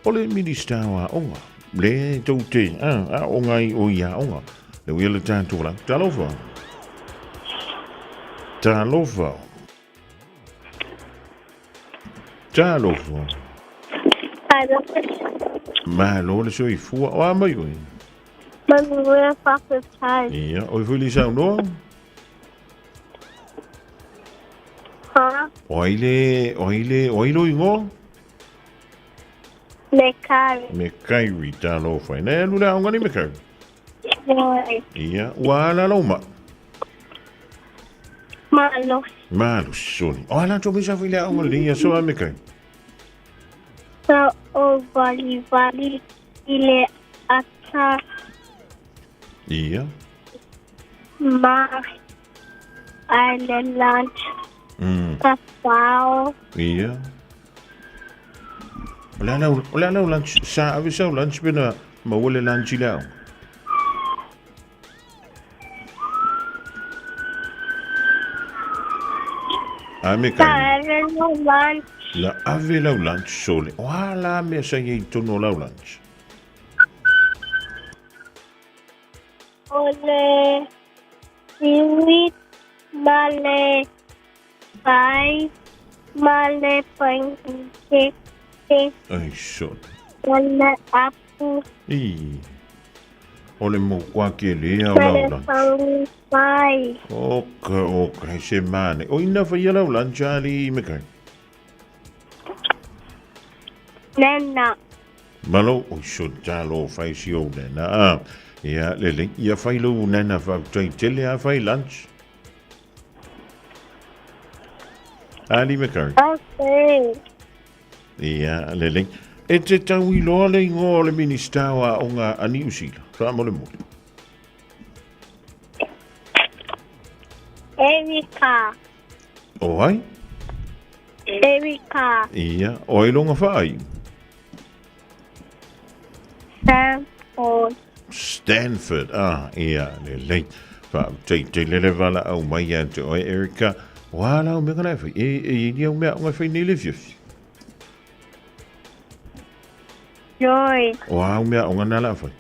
ole ministawa onga. Le tote a onga I o ia onga. Le wile tantu la. Talova. Malo le soi fua o ama yo. Manu we fakta tai. Ja, o fuli sa no. Ha? Oile ingo. Me kai rita lo fa. Ne lu la ngani me kai. Ja, wala lo ma. Malo soni. O ala to bisa fila o le so me kai. So o vali ile ata. Ja. Maar Island lunch. Papau. Ja. Ola no lunch sa avisa lunch bina mawala lunch lao. Lunch. La ave lau lunch sole. Wala me sa ye tono lau lunch. Ole seaweed male pie male pancake. Ai shot. Male apple. Ole mo kwa ke le au lau lunch. Pie. Okay, se mane. O ina fa yellow lunch ali me kai. Nena. Malo o shot jalo fai si o nena. Ja, lele. Ja fai lo nena fa tele a fai lunch. Ali me kai. Okay. Ja, lele. E te taui loa le ingo le ministawa o ngā ani usila. Wha mole mole. Erika. O hai? Erika. Ia, o e longa whai. Stanford. Ia, lele. Wha te lele wala au mai ante o Erika. Wala o mea kanai whai. E ni au mea o ngai whai nele fiafi. Joy. Wow, mea o ngana la whai.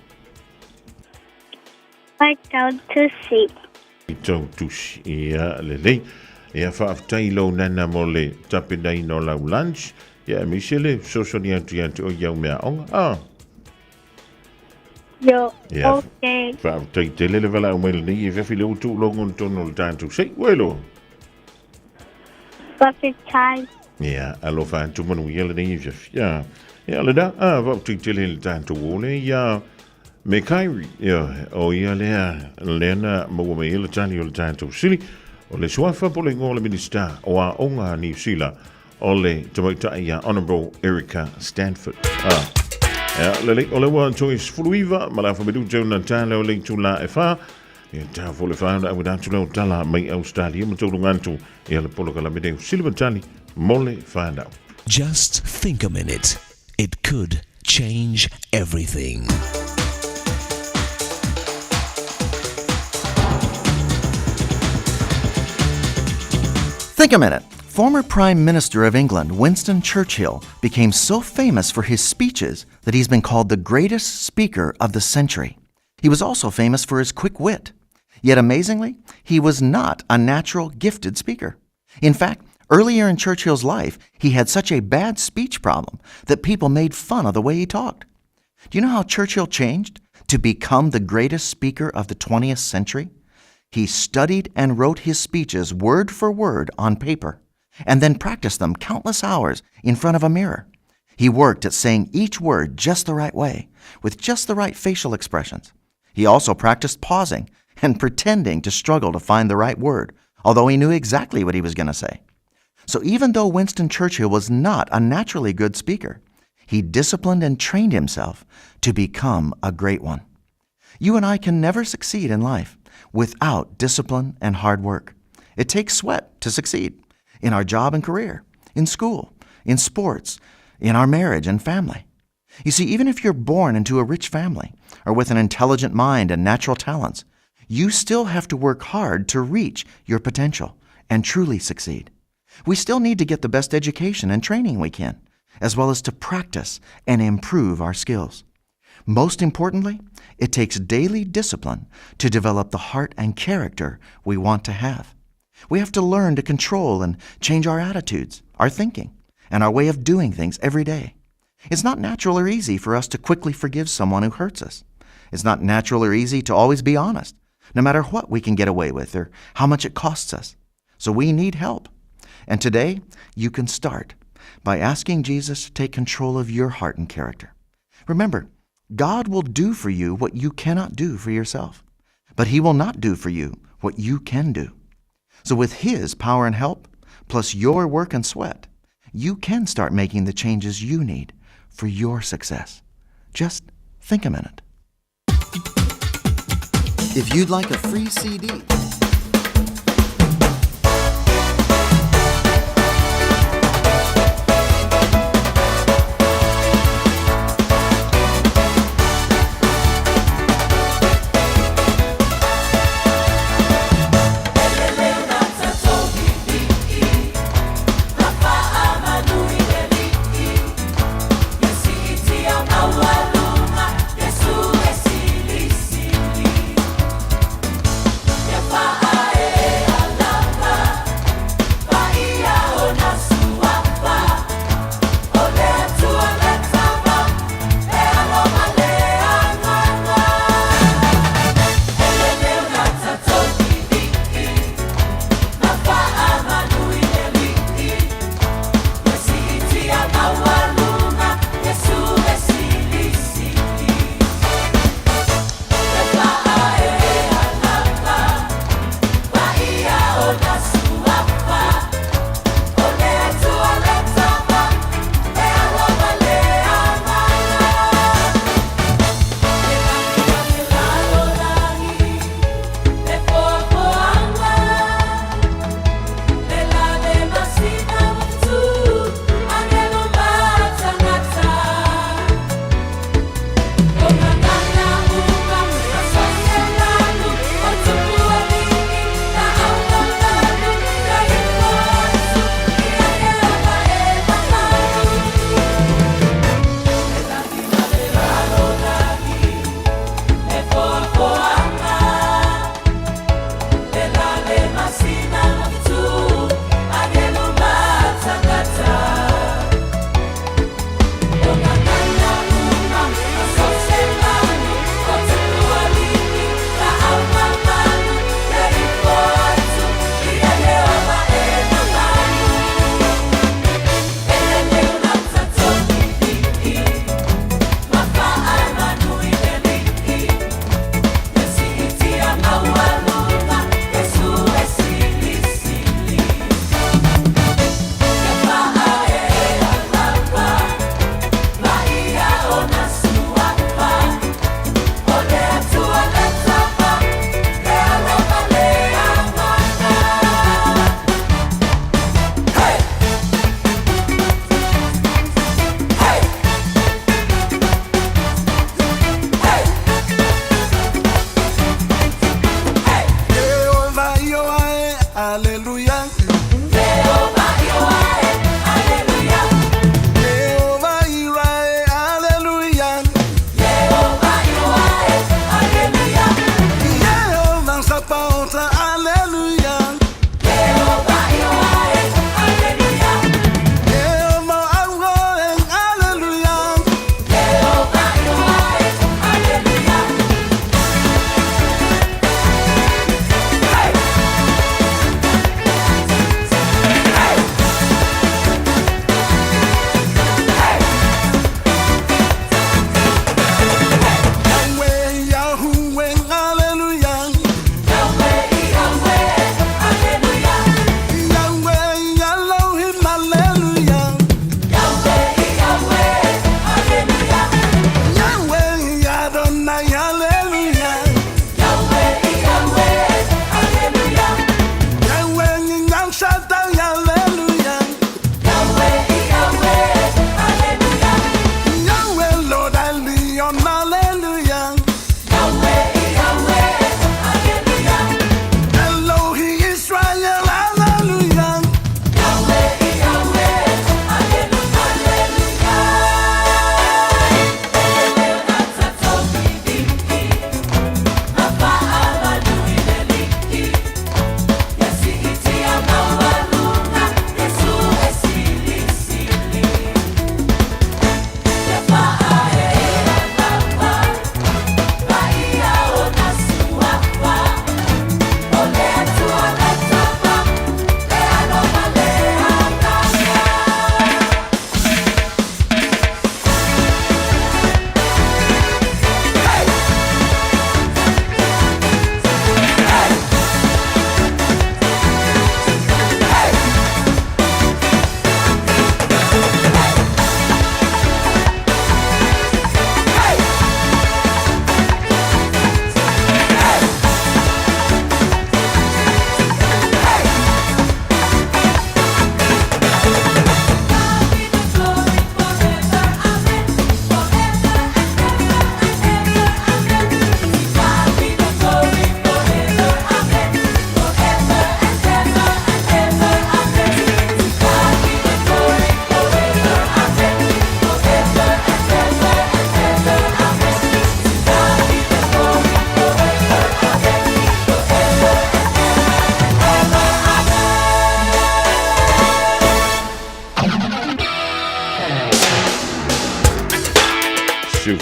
I don't to see. I tau tusi. Ia, lele. Ia whaaftai lo nana mo le tape nei no lau lunch. Ia, misele, sosoni atu o iau mea onga. Yo, Ia, okay. whaaftai te lele wala o mele nei. E whawhi leo tu longon tono le tātou. Sei, welo. Buffet time. Ia, alo whaantu manu ia le nei e whawhi. Ia, ia le da. Whaaftai te lele tātou ole. Ia, me kairi. Ia, o ia lea. Lena maua me ile tani o le tātou sili. O le suafa po le ngō le minista o a onga New Zealand o le tamaitai a Honourable Erika Stanford. Lele, o le wan choice fuluiva, ma la whamedu jau na tāle o le tu la e wha. E tā fo le whaana au dātu leo tala mai Australia, ma tōru ngantu e ale polo kala medeu silva tali mole whaanau. Just think a minute. It could change everything. Think a minute. Former Prime Minister of England, Winston Churchill, became so famous for his speeches that he's been called the greatest speaker of the century. He was also famous for his quick wit. Yet amazingly, he was not a natural gifted speaker. In fact, earlier in Churchill's life, he had such a bad speech problem that people made fun of the way he talked. Do you know how Churchill changed? to become the greatest speaker of the 20th century? He studied and wrote his speeches word for word on paper, and then practiced them countless hours in front of a mirror. He worked at saying each word just the right way, with just the right facial expressions. He also practiced pausing and pretending to struggle to find the right word, although he knew exactly what he was going to say. So even though Winston Churchill was not a naturally good speaker, he disciplined and trained himself to become a great one. You and I can never succeed in life without discipline and hard work. It takes sweat to succeed in our job and career, in school, in sports, in our marriage and family. You see, even if you're born into a rich family or with an intelligent mind and natural talents, you still have to work hard to reach your potential and truly succeed. We still need to get the best education and training we can, as well as to practice and improve our skills. Most importantly, it takes daily discipline to develop the heart and character we want to have. We have to learn to control and change our attitudes, our thinking, and our way of doing things every day. It's not natural or easy for us to quickly forgive someone who hurts us. It's not natural or easy to always be honest, no matter what we can get away with or how much it costs us. So we need help. And today, you can start by asking Jesus to take control of your heart and character. Remember, God will do for you what you cannot do for yourself, but He will not do for you what you can do. So with His power and help, plus your work and sweat, you can start making the changes you need for your success. Just think a minute. If you'd like a free CD, If I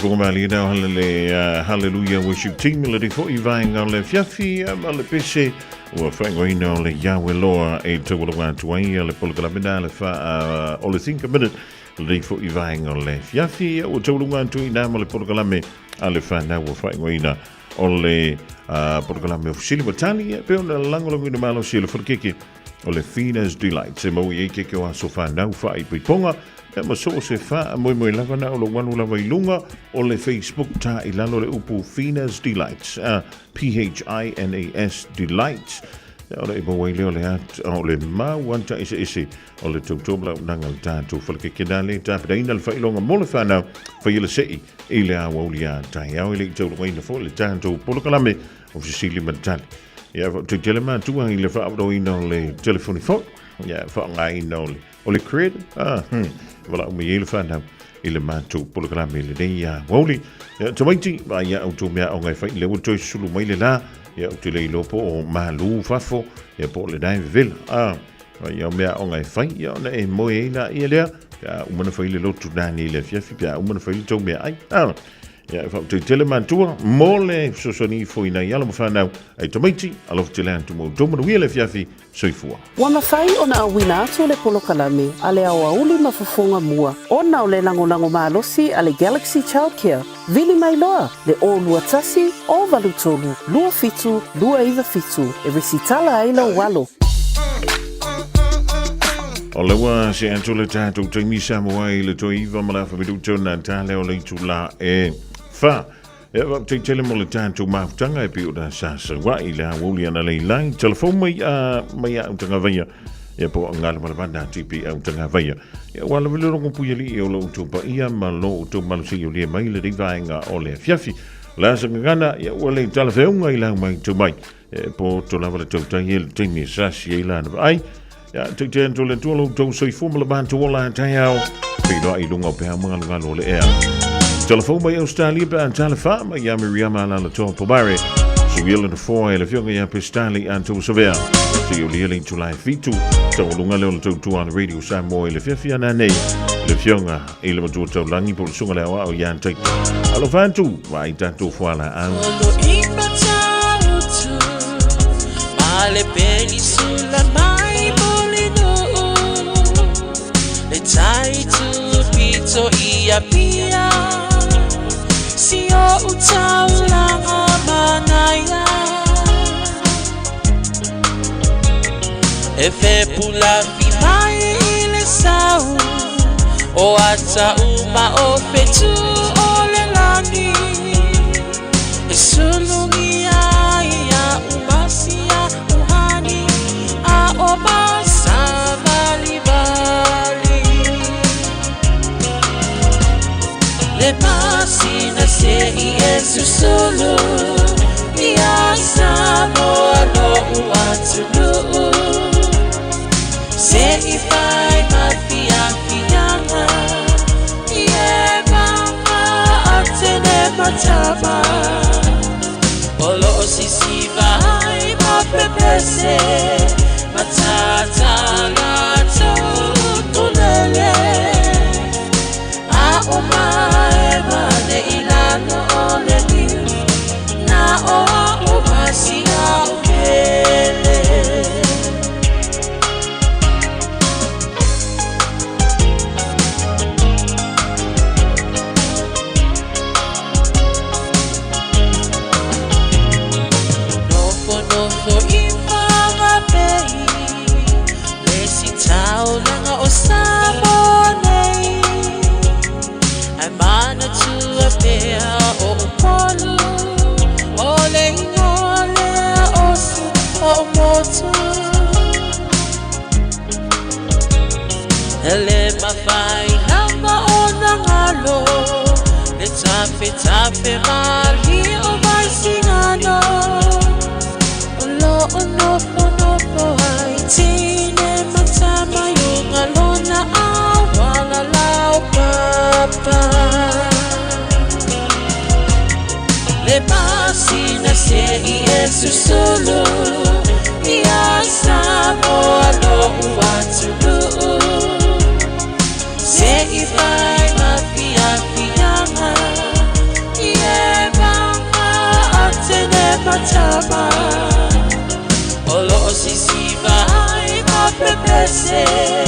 Fofogamua now hallelujah worship team le fo I vainga le fiafi ma le pese o whaingoina o le Yahweh loa e tawalanga tuai le polokala le fa o le think a minute le fo I vainga le fiafi o tawalanga tui na ma le polokala me ale fa na o whaingoina o le polokala me ofisili matani pe ona langolongo ina malo sile for keke o le Fina's Delight se mo I keke o aso fa na fa I piponga ma so se fa moi lava na o lo wanu lava I lunga o le Facebook ta I lalo le upu Fina's Delights PHINAS Delights o le ibo wai leo le at o le ma wanta isi o le tautobla nanga le tātou whalake dale tāpiraina le whailonga mo le whanau whaile sei I le Aoauli a tai au I le taulungaina fo le tātou polokalame o Sicily Matali ia te telema tua I le whaaproina o le telefoni fo ia whaangaina o le cred wala o me ele whanau I le mātou polokalame le nei a Aoauli te waiti wa ia au tō mea o ngai whai lewa toi sulu mai le la ia o te leilopo o malu fafo ia po le dai vela ia mea o ngai whai ia ona e moe eina ia lea ia umana whai le lotu nani le fiafi ia umana whai le tō mea ai ia whau te tele mātua mo le sosoni fo ina i ala mawhanau ai tamaiti alof te lean tu mo tōmanu ia le fiafi soifua. Wa mawhai ona awina atu le polokalame a le Aoauli ma Fofogamua ona o le lango malosi a le Galaxy Childcare vili mai loa le o lua tasi o valutolu lua fitu lua iwa fitu e risitala aila walo. O lewa se anto le tātou taimi Samoa I le toi iwa malafa midu tona tale o le tula e fa. E wap te tele mo le tātou maafutanga e pi o da sasa wa I le Aoauli ana le lai. Telefon mai a utanga vaia. E po ngala malabanda tipi a utanga vaia. E wala vile rongo puyali e o lo utupa ia ma lo utupa malusi o lia mai le rivaenga o le fiafi. La sa ngana e wale talafeunga I la mai tumai. E po tolawa le tautai e le taimi sasi e la na ai. Ya te tento le tualo tau soifo ma le bantu ola tai au. Pino I lunga pe hanga ngalo le ea. Telefon mai Australia pe an telefa ma ya Miriama la to pobare. So yele de foi le fionga ya pestali anto severe. So you le July fitu. So lunga le to on radio Samoa le fia na nei. Le fionga ile mo to langi po sunga le wa o ya tai. Alo fantu vai tanto fuala an. Male penisula mai tai tu pito ia pia si o utaulanga manaya e fe pula fi mai le sau o ata uma o fetu o le lani e sulungi ia umasia uhani a o basa le pasina se Yesu solo ia Samoa no uatulu se ifai mafia fianga ie mama atene matama olo sisi vai mapepese matata la tulele a oma de ilano ole ni na o basia ukele no infama pei lesi tau langa o sabone mana tua pea o polo o le ingole o su o moto ele mafai namba o nangalo le tape mali o mai singano lo no ai tine matama yunga lona awala lau papa le pasina se Yesu solo ia Samoa no uatulu se ifai mafia fianga matama Olo o sisiva ai ma pepese